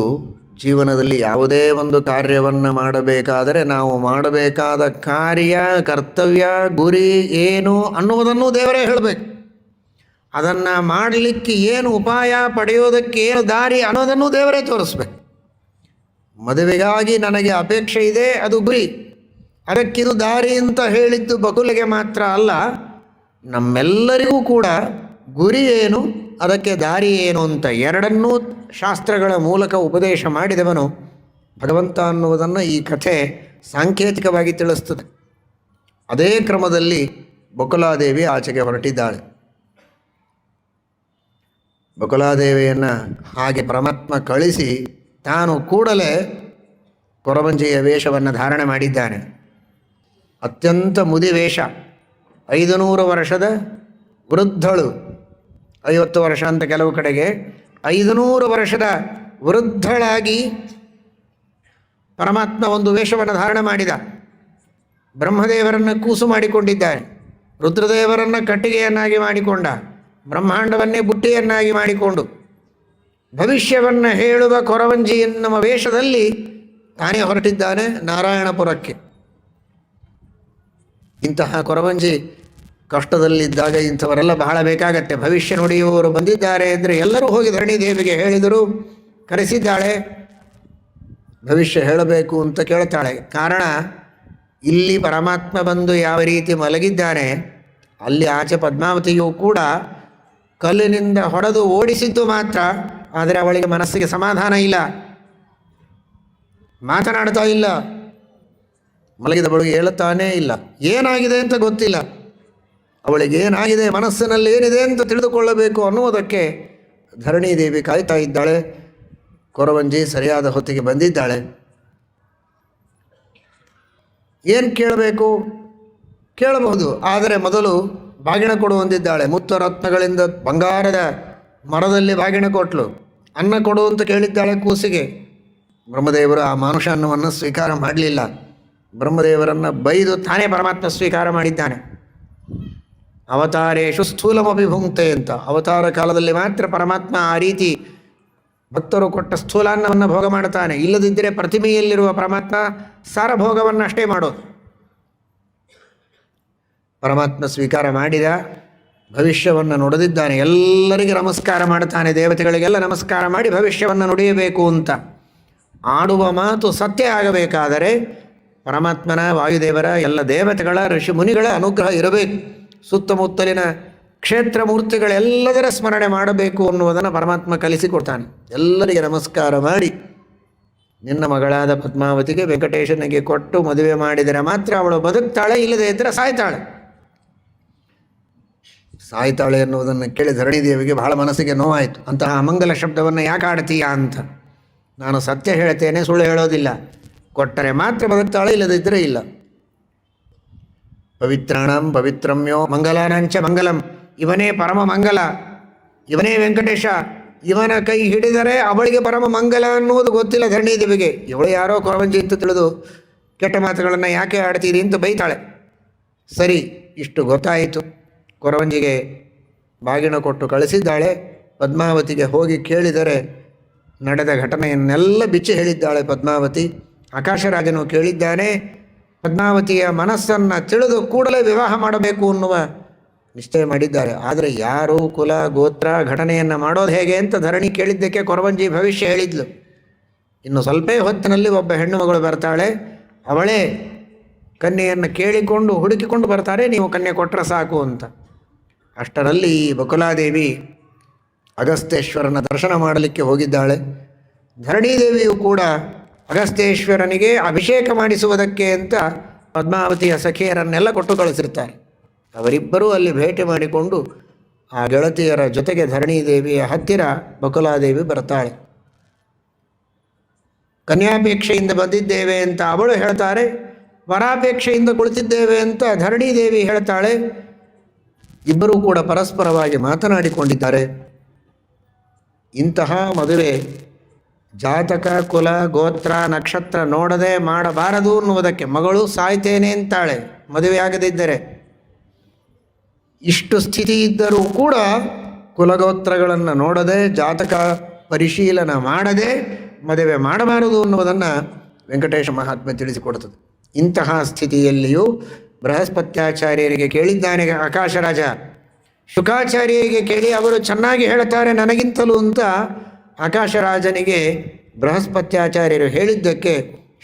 ಜೀವನದಲ್ಲಿ ಯಾವುದೇ ಒಂದು ಕಾರ್ಯವನ್ನು ಮಾಡಬೇಕಾದರೆ ನಾವು ಮಾಡಬೇಕಾದ ಕಾರ್ಯ, ಕರ್ತವ್ಯ, ಗುರಿ ಏನು ಅನ್ನುವುದನ್ನು ದೇವರೇ ಹೇಳಬೇಕು. ಅದನ್ನು ಮಾಡಲಿಕ್ಕೆ ಏನು ಉಪಾಯ, ಪಡೆಯೋದಕ್ಕೆ ಏನು ದಾರಿ ಅನ್ನೋದನ್ನು ದೇವರೇ ತೋರಿಸ್ಬೇಕು. ಮದುವೆಗಾಗಿ ನನಗೆ ಅಪೇಕ್ಷೆ ಇದೆ, ಅದು ಗುರಿ, ಅದಕ್ಕಿದು ದಾರಿ ಅಂತ ಹೇಳಿದ್ದು ಬಕುಲೆಗೆ ಮಾತ್ರ ಅಲ್ಲ, ನಮ್ಮೆಲ್ಲರಿಗೂ ಕೂಡ ಗುರಿ ಏನು, ಅದಕ್ಕೆ ದಾರಿ ಏನು ಅಂತ ಎರಡನ್ನೂ ಶಾಸ್ತ್ರಗಳ ಮೂಲಕ ಉಪದೇಶ ಮಾಡಿದವನು ಭಗವಂತ ಅನ್ನುವುದನ್ನು ಈ ಕಥೆ ಸಾಂಕೇತಿಕವಾಗಿ ತಿಳಿಸ್ತದೆ. ಅದೇ ಕ್ರಮದಲ್ಲಿ ಬಕುಲಾದೇವಿ ಆಚೆಗೆ ಹೊರಟಿದ್ದಾಳೆ. ಬಕುಲಾದೇವಿಯನ್ನು ಹಾಗೆ ಪರಮಾತ್ಮ ಕಳಿಸಿ ತಾನು ಕೂಡಲೇ ಕೊರವಂಜಿಯ ವೇಷವನ್ನು ಧಾರಣೆ ಮಾಡಿದ್ದಾನೆ. ಅತ್ಯಂತ ಮುದಿ ವೇಷ, 500 ವರ್ಷದ ವೃದ್ಧಳು, 50 ವರ್ಷ ಅಂತ ಕೆಲವು ಕಡೆಗೆ, 500 ವರ್ಷದ ವೃದ್ಧಳಾಗಿ ಪರಮಾತ್ಮ ಒಂದು ವೇಷವನ್ನು ಧಾರಣೆ ಮಾಡಿದ. ಬ್ರಹ್ಮದೇವರನ್ನು ಕೂಸು ಮಾಡಿಕೊಂಡಿದ್ದಾನೆ, ರುದ್ರದೇವರನ್ನು ಕಟ್ಟಿಗೆಯನ್ನಾಗಿ ಮಾಡಿಕೊಂಡ, ಬ್ರಹ್ಮಾಂಡವನ್ನೇ ಬುಟ್ಟಿಯನ್ನಾಗಿ ಮಾಡಿಕೊಂಡು ಭವಿಷ್ಯವನ್ನು ಹೇಳುವ ಕೊರವಂಜಿ ಎನ್ನುವ ವೇಷದಲ್ಲಿ ತಾನೇ ಹೊರಟಿದ್ದಾನೆ ನಾರಾಯಣಪುರಕ್ಕೆ. ಇಂತಹ ಕೊರವಂಜಿ ಕಷ್ಟದಲ್ಲಿದ್ದಾಗ ಇಂಥವರೆಲ್ಲ ಬಹಳ ಬೇಕಾಗತ್ತೆ. ಭವಿಷ್ಯ ನುಡಿಯುವವರು ಬಂದಿದ್ದಾರೆ ಅಂದರೆ ಎಲ್ಲರೂ ಹೋಗಿ ಧರಣಿ ದೇವಿಗೆ ಹೇಳಿದರು, ಕರೆಸಿದ್ದಾಳೆ. ಭವಿಷ್ಯ ಹೇಳಬೇಕು ಅಂತ ಕೇಳ್ತಾಳೆ. ಕಾರಣ, ಇಲ್ಲಿ ಪರಮಾತ್ಮ ಬಂದು ಯಾವ ರೀತಿ ಮಲಗಿದ್ದಾನೆ, ಅಲ್ಲಿ ಆಚೆ ಪದ್ಮಾವತಿಯೂ ಕೂಡ ಕಲ್ಲಿನಿಂದ ಹೊಡೆದು ಓಡಿಸಿದ್ದು ಮಾತ್ರ. ಆದರೆ ಅವಳಿಗೆ ಮನಸ್ಸಿಗೆ ಸಮಾಧಾನ ಇಲ್ಲ, ಮಾತನಾಡ್ತಾ ಇಲ್ಲ, ಮಲಗಿದ ಬಳಿಗೆ ಹೇಳುತ್ತಾನೇ ಇಲ್ಲ. ಏನಾಗಿದೆ ಅಂತ ಗೊತ್ತಿಲ್ಲ ಅವಳಿಗೆ, ಏನಾಗಿದೆ ಮನಸ್ಸಿನಲ್ಲಿ ಏನಿದೆ ಅಂತ ತಿಳಿದುಕೊಳ್ಳಬೇಕು ಅನ್ನುವುದಕ್ಕೆ ಧರಣಿ ದೇವಿ ಕಾಯ್ತಾ ಇದ್ದಾಳೆ. ಕೊರವಂಜಿ ಸರಿಯಾದ ಹೊತ್ತಿಗೆ ಬಂದಿದ್ದಾಳೆ. ಏನು ಕೇಳಬೇಕು ಕೇಳಬಹುದು, ಆದರೆ ಮೊದಲು ಬಾಗಿಣ ಕೊಡು ಹೊಂದಿದ್ದಾಳೆ. ಮುತ್ತು ರತ್ನಗಳಿಂದ ಬಂಗಾರದ ಮರದಲ್ಲಿ ಬಾಗಿಣ ಕೊಟ್ಲು. ಅನ್ನ ಕೊಡು ಅಂತ ಕೇಳಿದ್ದಾಳೆ ಕೂಸಿಗೆ. ಬ್ರಹ್ಮದೇವರು ಆ ಮಾನುಷ ಅನ್ನವನ್ನು ಸ್ವೀಕಾರ ಮಾಡಲಿಲ್ಲ. ಬ್ರಹ್ಮದೇವರನ್ನು ಬೈದು ತಾನೇ ಪರಮಾತ್ಮ ಸ್ವೀಕಾರ ಮಾಡಿದ್ದಾನೆ. ಅವತಾರೇಶು ಸ್ಥೂಲಮಪಿ ಭುಂಕ್ತೆ ಅಂತ. ಅವತಾರ ಕಾಲದಲ್ಲಿ ಮಾತ್ರ ಪರಮಾತ್ಮ ಆ ರೀತಿ ಭಕ್ತರು ಕೊಟ್ಟ ಸ್ಥೂಲಾನ್ನವನ್ನು ಭೋಗ ಮಾಡ್ತಾನೆ. ಇಲ್ಲದಿದ್ದರೆ ಪ್ರತಿಮೆಯಲ್ಲಿರುವ ಪರಮಾತ್ಮ ಸಾರಭೋಗವನ್ನು ಅಷ್ಟೇ ಮಾಡೋದು. ಪರಮಾತ್ಮ ಸ್ವೀಕಾರ ಮಾಡಿದ, ಭವಿಷ್ಯವನ್ನು ನುಡಿದಿದ್ದಾನೆ. ಎಲ್ಲರಿಗೆ ನಮಸ್ಕಾರ ಮಾಡ್ತಾನೆ, ದೇವತೆಗಳಿಗೆಲ್ಲ ನಮಸ್ಕಾರ ಮಾಡಿ ಭವಿಷ್ಯವನ್ನು ನುಡಿಯಬೇಕು ಅಂತ. ಆಡುವ ಮಾತು ಸತ್ಯ ಆಗಬೇಕಾದರೆ ಪರಮಾತ್ಮನ, ವಾಯುದೇವರ, ಎಲ್ಲ ದೇವತೆಗಳ, ಋಷಿ ಮುನಿಗಳ ಅನುಗ್ರಹ ಇರಬೇಕು. ಸುತ್ತಮುತ್ತಲಿನ ಕ್ಷೇತ್ರ ಮೂರ್ತಿಗಳೆಲ್ಲದರ ಸ್ಮರಣೆ ಮಾಡಬೇಕು ಅನ್ನುವುದನ್ನು ಪರಮಾತ್ಮ ಕಲಿಸಿಕೊಡ್ತಾನೆ. ಎಲ್ಲರಿಗೆ ನಮಸ್ಕಾರ ಮಾಡಿ ನಿನ್ನ ಮಗಳಾದ ಪದ್ಮಾವತಿಗೆ ವೆಂಕಟೇಶನಿಗೆ ಕೊಟ್ಟು ಮದುವೆ ಮಾಡಿದರೆ ಮಾತ್ರ ಅವಳು ಬದುಕ್ತಾಳೆ, ಇಲ್ಲದೇ ಇದ್ದರೆ ಸಾಯ್ತಾಳೆ. ಸಾಯ್ತಾಳೆ ಎನ್ನುವುದನ್ನು ಕೇಳಿ ಧರಣಿದೇವಿಗೆ ಬಹಳ ಮನಸ್ಸಿಗೆ ನೋವಾಯಿತು. ಅಂತಹ ಅಮಂಗಲ ಶಬ್ದವನ್ನು ಯಾಕೆ ಆಡ್ತೀಯಾ ಅಂತ. ನಾನು ಸತ್ಯ ಹೇಳ್ತೇನೆ, ಸುಳ್ಳು ಹೇಳೋದಿಲ್ಲ. ಕೊಟ್ಟರೆ ಮಾತ್ರ ಬದುಕ್ತಾಳೆ, ಇಲ್ಲದಿದ್ದರೆ ಇಲ್ಲ. ಪವಿತ್ರಾಣಂ ಪವಿತ್ರಮ್ಯೋ ಮಂಗಲಾನಾಂಚ ಮಂಗಲಂ. ಇವನೇ ಪರಮ ಮಂಗಲ, ಇವನೇ ವೆಂಕಟೇಶ. ಇವನ ಕೈ ಹಿಡಿದರೆ ಅವಳಿಗೆ ಪರಮ ಮಂಗಲ ಅನ್ನುವುದು ಗೊತ್ತಿಲ್ಲ ಧರಣಿದೇವಿಗೆ. ಇವಳು ಯಾರೋ ಕೊರವಂಜಿ ಅಂತ ತಿಳಿದು ಕೆಟ್ಟ ಮಾತುಗಳನ್ನು ಯಾಕೆ ಆಡ್ತೀರಿ ಅಂತ ಬೈತಾಳೆ. ಸರಿ, ಇಷ್ಟು ಗೊತ್ತಾಯಿತು. ಕೊರವಂಜಿಗೆ ಬಾಗಿಣ ಕೊಟ್ಟು ಕಳಿಸಿದ್ದಾಳೆ. ಪದ್ಮಾವತಿಗೆ ಹೋಗಿ ಕೇಳಿದರೆ ನಡೆದ ಘಟನೆಯನ್ನೆಲ್ಲ ಬಿಚ್ಚಿ ಹೇಳಿದ್ದಾಳೆ ಪದ್ಮಾವತಿ. ಆಕಾಶರಾಜನು ಕೇಳಿದ್ದಾನೆ. ಪದ್ಮಾವತಿಯ ಮನಸ್ಸನ್ನು ತಿಳಿದು ಕೂಡಲೇ ವಿವಾಹ ಮಾಡಬೇಕು ಅನ್ನುವ ನಿಶ್ಚಯ ಮಾಡಿದ್ದಾರೆ. ಆದರೆ ಯಾರು, ಕುಲ, ಗೋತ್ರ, ಘಟನೆಯನ್ನು ಮಾಡೋದು ಹೇಗೆ ಅಂತ ಧರಣಿ ಕೇಳಿದ್ದಕ್ಕೆ ಕೊರವಂಜಿ ಭವಿಷ್ಯ ಹೇಳಿದ್ಲು. ಇನ್ನು ಸ್ವಲ್ಪ ಹೊತ್ತಿನಲ್ಲಿ ಒಬ್ಬ ಹೆಣ್ಣು ಮಗಳು ಬರ್ತಾಳೆ. ಅವಳೇ ಕನ್ಯೆಯನ್ನು ಕೇಳಿಕೊಂಡು ಹುಡುಕಿಕೊಂಡು ಬರ್ತಾರೆ, ನೀವು ಕನ್ಯೆ ಕೊಟ್ಟರೆ ಸಾಕು ಅಂತ. ಅಷ್ಟರಲ್ಲಿ ಬಕುಲಾದೇವಿ ಅಗಸ್ತ್ಯೇಶ್ವರನ ದರ್ಶನ ಮಾಡಲಿಕ್ಕೆ ಹೋಗಿದ್ದಾಳೆ. ಧರಣೀದೇವಿಯು ಕೂಡ ಅಗಸ್ತ್ಯೇಶ್ವರನಿಗೆ ಅಭಿಷೇಕ ಮಾಡಿಸುವುದಕ್ಕೆ ಅಂತ ಪದ್ಮಾವತಿಯ ಸಖಿಯರನ್ನೆಲ್ಲ ಕೊಟ್ಟು ಕಳಿಸಿರ್ತಾರೆ. ಅವರಿಬ್ಬರೂ ಅಲ್ಲಿ ಭೇಟಿ ಮಾಡಿಕೊಂಡು ಆ ಗೆಳತಿಯರ ಜೊತೆಗೆ ಧರಣೀದೇವಿಯ ಹತ್ತಿರ ಬಕುಲಾದೇವಿ ಬರ್ತಾಳೆ. ಕನ್ಯಾಪೇಕ್ಷೆಯಿಂದ ಬಂದಿದ್ದೇವೆ ಅಂತ ಅವಳು ಹೇಳ್ತಾರೆ, ವರಾಪೇಕ್ಷೆಯಿಂದ ಕುಳಿತಿದ್ದೇವೆ ಅಂತ ಧರಣೀದೇವಿ ಹೇಳ್ತಾಳೆ. ಇಬ್ಬರೂ ಕೂಡ ಪರಸ್ಪರವಾಗಿ ಮಾತನಾಡಿಕೊಂಡಿದ್ದಾರೆ. ಇಂತಹ ಮದುವೆ ಜಾತಕ, ಕುಲ, ಗೋತ್ರ, ನಕ್ಷತ್ರ ನೋಡದೆ ಮಾಡಬಾರದು ಅನ್ನುವುದಕ್ಕೆ. ಮಗಳು ಸಾಯ್ತೇನೆ ಅಂತಾಳೆ ಮದುವೆಯಾಗದಿದ್ದರೆ. ಇಷ್ಟು ಸ್ಥಿತಿ ಇದ್ದರೂ ಕೂಡ ಕುಲಗೋತ್ರಗಳನ್ನು ನೋಡದೆ, ಜಾತಕ ಪರಿಶೀಲನೆ ಮಾಡದೆ ಮದುವೆ ಮಾಡಬಾರದು ಅನ್ನುವುದನ್ನು ವೆಂಕಟೇಶ ಮಹಾತ್ಮೆ ತಿಳಿಸಿಕೊಡುತ್ತದೆ. ಇಂತಹ ಸ್ಥಿತಿಯಲ್ಲಿಯೂ ಬೃಹಸ್ಪತ್ಯಾಚಾರ್ಯರಿಗೆ ಕೇಳಿದ್ದಾನೆ ಆಕಾಶರಾಜ. ಶುಕಾಚಾರ್ಯರಿಗೆ ಕೇಳಿ ಅವರು ಚೆನ್ನಾಗಿ ಹೇಳ್ತಾರೆ ನನಗಿಂತಲೂ ಅಂತ ಆಕಾಶರಾಜನಿಗೆ ಬೃಹಸ್ಪತ್ಯಾಚಾರ್ಯರು ಹೇಳಿದ್ದಕ್ಕೆ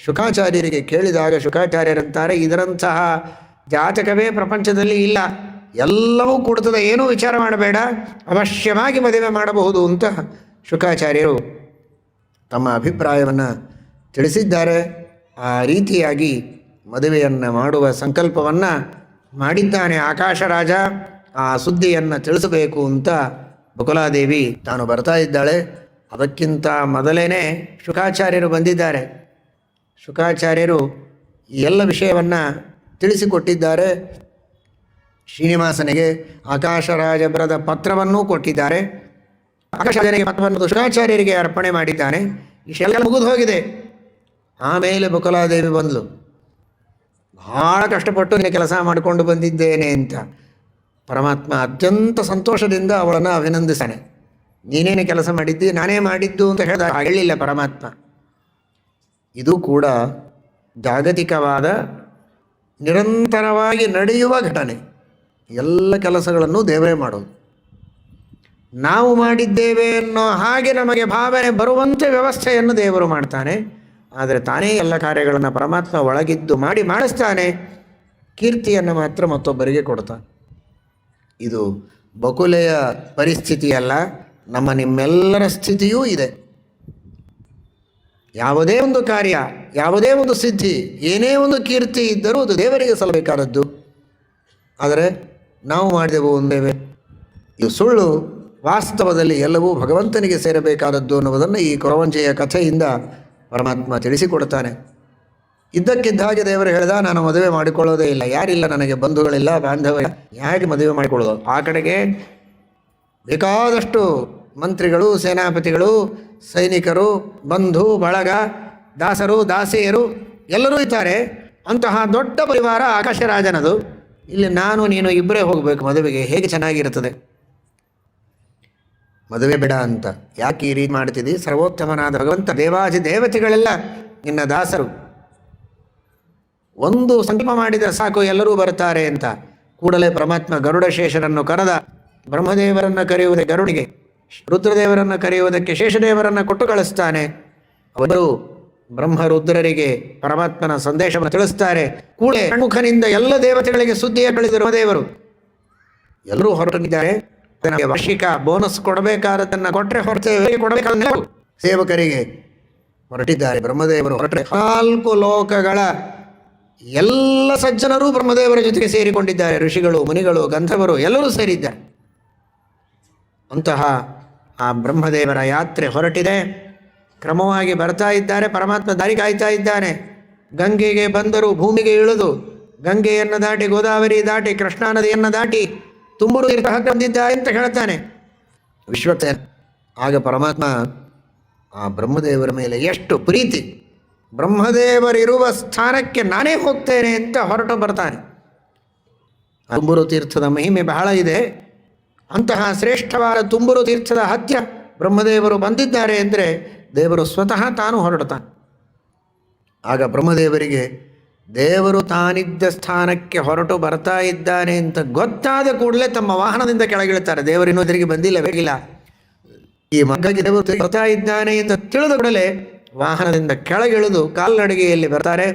ಶುಕಾಚಾರ್ಯರಿಗೆ ಕೇಳಿದಾಗ ಶುಕಾಚಾರ್ಯರಂತಾರೆ, ಇದರಂತಹ ಜಾತಕವೇ ಪ್ರಪಂಚದಲ್ಲಿ ಇಲ್ಲ, ಎಲ್ಲವೂ ಕೊಡ್ತದೆ, ಏನೂ ವಿಚಾರ ಮಾಡಬೇಡ, ಅವಶ್ಯವಾಗಿ ಮದುವೆ ಮಾಡಬಹುದು ಅಂತ ಶುಕಾಚಾರ್ಯರು ತಮ್ಮ ಅಭಿಪ್ರಾಯವನ್ನು ತಿಳಿಸಿದ್ದಾರೆ. ಆ ರೀತಿಯಾಗಿ ಮದುವೆಯನ್ನು ಮಾಡುವ ಸಂಕಲ್ಪವನ್ನು ಮಾಡಿದ್ದಾನೆ ಆಕಾಶರಾಜ. ಆ ಸುದ್ದಿಯನ್ನು ತಿಳಿಸಬೇಕು ಅಂತ ಬಕುಲಾದೇವಿ ತಾನು ಬರ್ತಾ ಇದ್ದಾಳೆ. ಅದಕ್ಕಿಂತ ಮೊದಲೇ ಶುಕಾಚಾರ್ಯರು ಬಂದಿದ್ದಾರೆ. ಶುಕಾಚಾರ್ಯರು ಈ ಎಲ್ಲ ವಿಷಯವನ್ನು ತಿಳಿಸಿಕೊಟ್ಟಿದ್ದಾರೆ. ಶ್ರೀನಿವಾಸನಿಗೆ ಆಕಾಶರಾಜ ಬರೆದ ಪತ್ರವನ್ನೂ ಕೊಟ್ಟಿದ್ದಾರೆ. ಆಕಾಶರಾಜನಿಗೆ ಪತ್ರವನ್ನು ಶುಕಾಚಾರ್ಯರಿಗೆ ಅರ್ಪಣೆ ಮಾಡಿದ್ದಾನೆ. ಇಷ್ಟೆಲ್ಲ ಮುಗಿದು ಹೋಗಿದೆ. ಆಮೇಲೆ ಬಕುಲಾದೇವಿ ಬಂದಳು. ಭಾಳ ಕಷ್ಟಪಟ್ಟು ನೀನು ಕೆಲಸ ಮಾಡಿಕೊಂಡು ಬಂದಿದ್ದೇನೆ ಅಂತ ಪರಮಾತ್ಮ ಅತ್ಯಂತ ಸಂತೋಷದಿಂದ ಅವಳನ್ನು ಅಭಿನಂದಿಸಾನೆ. ನೀನೇನು ಕೆಲಸ ಮಾಡಿದ್ದಿ, ನಾನೇ ಮಾಡಿದ್ದು ಅಂತ ಹೇಳಿಲ್ಲ ಪರಮಾತ್ಮ. ಇದು ಕೂಡ ಜಾಗತಿಕವಾದ ನಿರಂತರವಾಗಿ ನಡೆಯುವ ಘಟನೆ. ಎಲ್ಲ ಕೆಲಸಗಳನ್ನು ದೇವರೇ ಮಾಡೋದು. ನಾವು ಮಾಡಿದ್ದೇವೆ ಅನ್ನೋ ಹಾಗೆ ನಮಗೆ ಭಾವನೆ ಬರುವಂತೆ ವ್ಯವಸ್ಥೆಯನ್ನು ದೇವರು ಮಾಡ್ತಾನೆ. ಆದರೆ ತಾನೇ ಎಲ್ಲ ಕಾರ್ಯಗಳನ್ನು ಪರಮಾತ್ಮ ಒಳಗಿದ್ದು ಮಾಡಿಸ್ತಾನೆ. ಕೀರ್ತಿಯನ್ನು ಮಾತ್ರ ಮತ್ತೊಬ್ಬರಿಗೆ ಕೊಡ್ತಾನೆ. ಇದು ಬಕುಲೆಯ ಪರಿಸ್ಥಿತಿಯಲ್ಲ, ನಮ್ಮ ನಿಮ್ಮೆಲ್ಲರ ಸ್ಥಿತಿಯೂ ಇದೆ. ಯಾವುದೇ ಒಂದು ಕಾರ್ಯ, ಯಾವುದೇ ಒಂದು ಸಿದ್ಧಿ, ಏನೇ ಒಂದು ಕೀರ್ತಿ ಇದ್ದರೂ ಅದು ದೇವರಿಗೆ ಸಲ್ಲಬೇಕಾದದ್ದು. ಆದರೆ ನಾವು ಮಾಡಿದೆವು ಒಂದೇವೆ. ಇದು ಸುಳ್ಳು. ವಾಸ್ತವದಲ್ಲಿ ಎಲ್ಲವೂ ಭಗವಂತನಿಗೆ ಸೇರಬೇಕಾದದ್ದು ಅನ್ನುವುದನ್ನು ಈ ಕೊರವಂಜೆಯ ಕಥೆಯಿಂದ ಪರಮಾತ್ಮ ತಿಳಿಸಿಕೊಡ್ತಾನೆ. ಇದ್ದಕ್ಕಿದ್ದ ಹಾಗೆ ದೇವರು ಹೇಳಿದ, ನಾನು ಮದುವೆ ಮಾಡಿಕೊಳ್ಳೋದೇ ಇಲ್ಲ, ಯಾರಿಲ್ಲ ನನಗೆ, ಬಂಧುಗಳಿಲ್ಲ, ಬಾಂಧವ, ಯಾಕೆ ಮದುವೆ ಮಾಡಿಕೊಳ್ಳೋದು? ಆ ಕಡೆಗೆ ಬೇಕಾದಷ್ಟು ಮಂತ್ರಿಗಳು, ಸೇನಾಪತಿಗಳು, ಸೈನಿಕರು, ಬಂಧು ಬಳಗ, ದಾಸರು, ದಾಸಿಯರು ಎಲ್ಲರೂ ಇದ್ದಾರೆ. ಅಂತಹ ದೊಡ್ಡ ಪರಿವಾರ ಆಕಾಶರಾಜನದು. ಇಲ್ಲಿ ನಾನು ನೀನು ಇಬ್ಬರೇ ಹೋಗಬೇಕು ಮದುವೆಗೆ, ಹೇಗೆ ಚೆನ್ನಾಗಿರ್ತದೆ? ಮದುವೆ ಬೇಡ ಅಂತ ಯಾಕೆ ಈ ರೀತಿ ಮಾಡ್ತಿದ್ದಿ? ಸರ್ವೋತ್ತಮನಾದ ಭಗವಂತ, ದೇವಾದಿ ದೇವತೆಗಳೆಲ್ಲ ನಿನ್ನ ದಾಸರು, ಒಂದು ಸಂಕಲ್ಪ ಮಾಡಿದರೆ ಸಾಕು ಎಲ್ಲರೂ ಬರ್ತಾರೆ ಅಂತ. ಕೂಡಲೇ ಪರಮಾತ್ಮ ಗರುಡಶೇಷರನ್ನು ಕರೆದ. ಬ್ರಹ್ಮದೇವರನ್ನು ಕರೆಯುವುದಕ್ಕೆ ಗರುಡಿಗೆ, ರುದ್ರದೇವರನ್ನು ಕರೆಯುವುದಕ್ಕೆ ಶೇಷದೇವರನ್ನು ಕೊಟ್ಟು ಕಳಿಸ್ತಾನೆ. ಅವರು ಬ್ರಹ್ಮರುದ್ರರಿಗೆ ಪರಮಾತ್ಮನ ಸಂದೇಶವನ್ನು ತಿಳಿಸ್ತಾರೆ. ಕೂಡಲೇ ಮುಖನಿಂದ ಎಲ್ಲ ದೇವತೆಗಳಿಗೆ ಸುದ್ದಿಯ ಕಳಿಸಿರುವ ದೇವರು ಎಲ್ಲರೂ ಹೊರಟಿದ್ದಾರೆ. ನನಗೆ ವಾರ್ಷಿಕ ಬೋನಸ್ ಕೊಡಬೇಕಾದದನ್ನು ಕೊಟ್ಟರೆ ಹೊರತೇವೆ ಕೊಡಬೇಕಾದ ಸೇವಕರಿಗೆ ಹೊರಟಿದ್ದಾರೆ. ಬ್ರಹ್ಮದೇವರು ಹೊರಟರೆ 4 ಲೋಕಗಳ ಎಲ್ಲ ಸಜ್ಜನರು ಬ್ರಹ್ಮದೇವರ ಜೊತೆಗೆ ಸೇರಿಕೊಂಡಿದ್ದಾರೆ. ಋಷಿಗಳು, ಮುನಿಗಳು, ಗಂಧರ್ವರು ಎಲ್ಲರೂ ಸೇರಿದ್ದಾರೆ. ಅಂತಹ ಆ ಬ್ರಹ್ಮದೇವರ ಯಾತ್ರೆ ಹೊರಟಿದೆ. ಕ್ರಮವಾಗಿ ಬರ್ತಾ ಇದ್ದಾರೆ. ಪರಮಾತ್ಮ ದಾರಿ ಕಾಯ್ತಾ ಇದ್ದಾನೆ. ಗಂಗೆಗೆ ಬಂದರು, ಭೂಮಿಗೆ ಇಳಿದು ಗಂಗೆಯನ್ನು ದಾಟಿ, ಗೋದಾವರಿ ದಾಟಿ, ಕೃಷ್ಣಾ ನದಿಯನ್ನು ದಾಟಿ ತುಂಬರು ತೀರ್ಥ ಬಂದಿದ್ದ ಅಂತ ಹೇಳ್ತಾನೆ ವಿಶ್ವಕ್ಸೇನ. ಆಗ ಪರಮಾತ್ಮ ಆ ಬ್ರಹ್ಮದೇವರ ಮೇಲೆ ಎಷ್ಟು ಪ್ರೀತಿ, ಬ್ರಹ್ಮದೇವರಿರುವ ಸ್ಥಾನಕ್ಕೆ ನಾನೇ ಹೋಗ್ತೇನೆ ಅಂತ ಹೊರಟು ಬರ್ತಾನೆ. ತುಂಬುರು ತೀರ್ಥದ ಮಹಿಮೆ ಬಹಳ ಇದೆ. ಅಂತಹ ಶ್ರೇಷ್ಠವಾದ ತುಂಬುರು ತೀರ್ಥದ ಹತ್ತಿರ ಬ್ರಹ್ಮದೇವರು ಬಂದಿದ್ದಾರೆ ಅಂದರೆ ದೇವರು ಸ್ವತಃ ತಾನು ಹೊರಡ್ತಾನೆ. ಆಗ ಬ್ರಹ್ಮದೇವರಿಗೆ ದೇವರು ತಾನಿದ್ದ ಸ್ಥಾನಕ್ಕೆ ಹೊರಟು ಬರ್ತಾ ಇದ್ದಾನೆ ಅಂತ ಗೊತ್ತಾದ ಕೂಡಲೇ ತಮ್ಮ ವಾಹನದಿಂದ ಕೆಳಗಿಳುತ್ತಾರೆ. ದೇವರಿನ್ನೂ ತಿರುಗಿ ಬಂದಿಲ್ಲ, ಬೇಕಿಲ್ಲ, ಈ ಮಗ್ಗಾಗಿ ದೇವರು ಬರ್ತಾ ಇದ್ದಾನೆ ಅಂತ ತಿಳಿದ ಕೂಡಲೇ ವಾಹನದಿಂದ ಕೆಳಗಿಳಿದು ಕಾಲ್ನಡಿಗೆಯಲ್ಲಿ ಬರ್ತಾರೆ.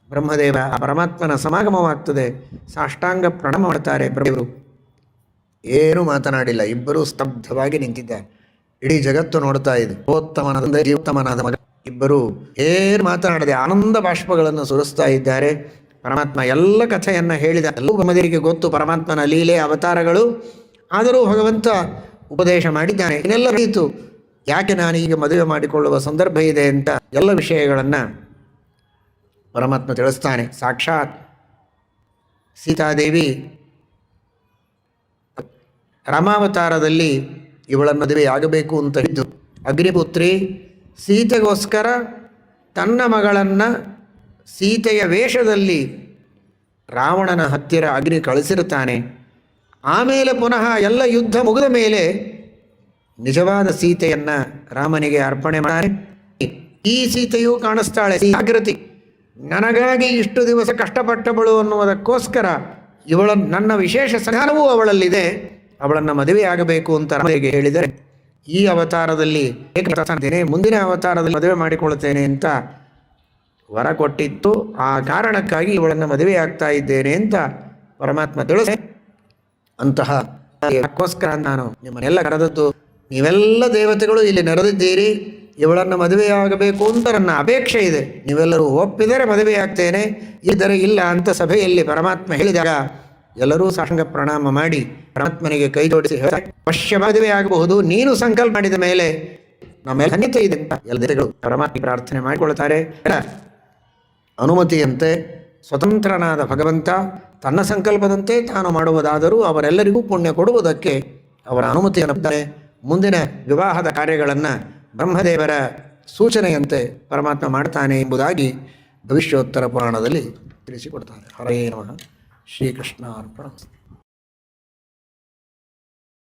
ಬ್ರಹ್ಮದೇವ ಪರಮಾತ್ಮನ ಸಮಾಗಮವಾಗ್ತದೆ. ಸಾಷ್ಟಾಂಗ ಪ್ರಣಾಮ ಮಾಡ್ತಾರೆ. ಬ್ರಹ್ಮದೇವರು ಏನೂ ಮಾತನಾಡಿಲ್ಲ, ಇಬ್ಬರೂ ಸ್ತಬ್ಧವಾಗಿ ನಿಂತಿದ್ದಾರೆ. ಇಡೀ ಜಗತ್ತು ನೋಡ್ತಾ ಇದೆ. ಜೀವೋತ್ತಮನಾದ ಜೀವೋತ್ತಮನಾದ ಮಗ ಇಬ್ಬರು ಏನು ಮಾತನಾಡದೆ ಆನಂದ ಬಾಷ್ಪಗಳನ್ನು ಸುರಿಸ್ತಾ ಇದ್ದಾರೆ. ಪರಮಾತ್ಮ ಎಲ್ಲ ಕಥೆಯನ್ನು ಹೇಳಿದ. ಎಲ್ಲೂ ಬ್ರಹ್ಮದೇವರಿಗೆ ಗೊತ್ತು ಪರಮಾತ್ಮನ ಲೀಲೆ ಅವತಾರಗಳು. ಆದರೂ ಭಗವಂತ ಉಪದೇಶ ಮಾಡಿದ್ದಾನೆ. ಇನ್ನೆಲ್ಲ ರೀತು ಯಾಕೆ ನಾನೀಗ ಮದುವೆ ಮಾಡಿಕೊಳ್ಳುವ ಸಂದರ್ಭ ಇದೆ ಅಂತ ಎಲ್ಲ ವಿಷಯಗಳನ್ನು ಪರಮಾತ್ಮ ತಿಳಿಸ್ತಾನೆ. ಸಾಕ್ಷಾತ್ ಸೀತಾದೇವಿ ರಾಮಾವತಾರದಲ್ಲಿ ಇವಳನ್ನು ಮದುವೆ ಆಗಬೇಕು ಅಂತ ಇದ್ದು, ಅಗ್ನಿಪುತ್ರಿ ಸೀತೆಗೋಸ್ಕರ ತನ್ನ ಮಗಳನ್ನು ಸೀತೆಯ ವೇಷದಲ್ಲಿ ರಾವಣನ ಹತ್ತಿರ ಅಗ್ನಿ ಕಳಿಸಿರುತ್ತಾನೆ. ಆಮೇಲೆ ಪುನಃ ಎಲ್ಲ ಯುದ್ಧ ಮುಗಿದ ಮೇಲೆ ನಿಜವಾದ ಸೀತೆಯನ್ನು ರಾಮನಿಗೆ ಅರ್ಪಣೆ ಮಾಡಿ, ಈ ಸೀತೆಯೂ ಕಾಣಿಸ್ತಾಳೆ, ಜಾಗೃತಿ, ನನಗಾಗಿ ಇಷ್ಟು ದಿವಸ ಕಷ್ಟಪಟ್ಟವಳು ಅನ್ನುವುದಕ್ಕೋಸ್ಕರ ಇವಳನ್ನು, ನನ್ನ ವಿಶೇಷ ಸನ್ಮಾನವೂ ಅವಳಲ್ಲಿದೆ, ಅವಳನ್ನು ಮದುವೆಯಾಗಬೇಕು ಅಂತ ರಾಮನಿಗೆ ಹೇಳಿದರೆ, ಈ ಅವತಾರದಲ್ಲಿ ಏಕತಾನೆ, ಮುಂದಿನ ಅವತಾರದಲ್ಲಿ ಮದುವೆ ಮಾಡಿಕೊಳ್ಳುತ್ತೇನೆ ಅಂತ ವರ ಕೊಟ್ಟಿತ್ತು. ಆ ಕಾರಣಕ್ಕಾಗಿ ಇವಳನ್ನು ಮದುವೆಯಾಗ್ತಾ ಇದ್ದೇನೆ ಅಂತ ಪರಮಾತ್ಮ ತಿಳಿಸ. ಅಂತಹ ಅದಕ್ಕೋಸ್ಕರ ನಾನು ನಿಮ್ಮನ್ನೆಲ್ಲ ಕರೆದದ್ದು, ನೀವೆಲ್ಲ ದೇವತೆಗಳು ಇಲ್ಲಿ ನೆರೆದಿದ್ದೀರಿ, ಇವಳನ್ನು ಮದುವೆಯಾಗಬೇಕು ಅಂತ ನನ್ನ ಅಪೇಕ್ಷೆ ಇದೆ, ನೀವೆಲ್ಲರೂ ಒಪ್ಪಿದರೆ ಮದುವೆಯಾಗ್ತೇನೆ, ಇದ್ದರೆ ಇಲ್ಲ ಅಂತ ಸಭೆಯಲ್ಲಿ ಪರಮಾತ್ಮ ಹೇಳಿದಾಗ ಎಲ್ಲರೂ ಸಾಷ್ಟಾಂಗ ಪ್ರಣಾಮ ಮಾಡಿ ಪರಮಾತ್ಮನಿಗೆ ಕೈ ಜೋಡಿಸಿ ಅವಶ್ಯ ಮದುವೆ ಆಗಬಹುದು, ನೀನು ಸಂಕಲ್ಪ ಮಾಡಿದ ಮೇಲೆ ನಮ್ಮೆಲ್ಲ ಧನ್ಯತೆ ಇದೆ ಅಂತ ಎಲ್ಲ ದೇವತೆಗಳು ಪರಮಾತ್ಮ ಪ್ರಾರ್ಥನೆ ಮಾಡಿಕೊಳ್ತಾರೆ. ಅನುಮತಿಯಂತೆ ಸ್ವತಂತ್ರನಾದ ಭಗವಂತ ತನ್ನ ಸಂಕಲ್ಪದಂತೆ ತಾನು ಮಾಡುವುದಾದರೂ ಅವರೆಲ್ಲರಿಗೂ ಪುಣ್ಯ ಕೊಡುವುದಕ್ಕೆ ಅವರ ಅನುಮತಿಯನ್ನು ಮುಂದಿನ ವಿವಾಹದ ಕಾರ್ಯಗಳನ್ನು ಬ್ರಹ್ಮದೇವರ ಸೂಚನೆಯಂತೆ ಪರಮಾತ್ಮ ಮಾಡ್ತಾನೆ ಎಂಬುದಾಗಿ ಭವಿಷ್ಯೋತ್ತರ ಪುರಾಣದಲ್ಲಿ ತಿಳಿಸಿಕೊಡ್ತಾರೆ. ಹರೇ ನಮಃ. ಶ್ರೀಕೃಷ್ಣ ಅರ್ಪಣ.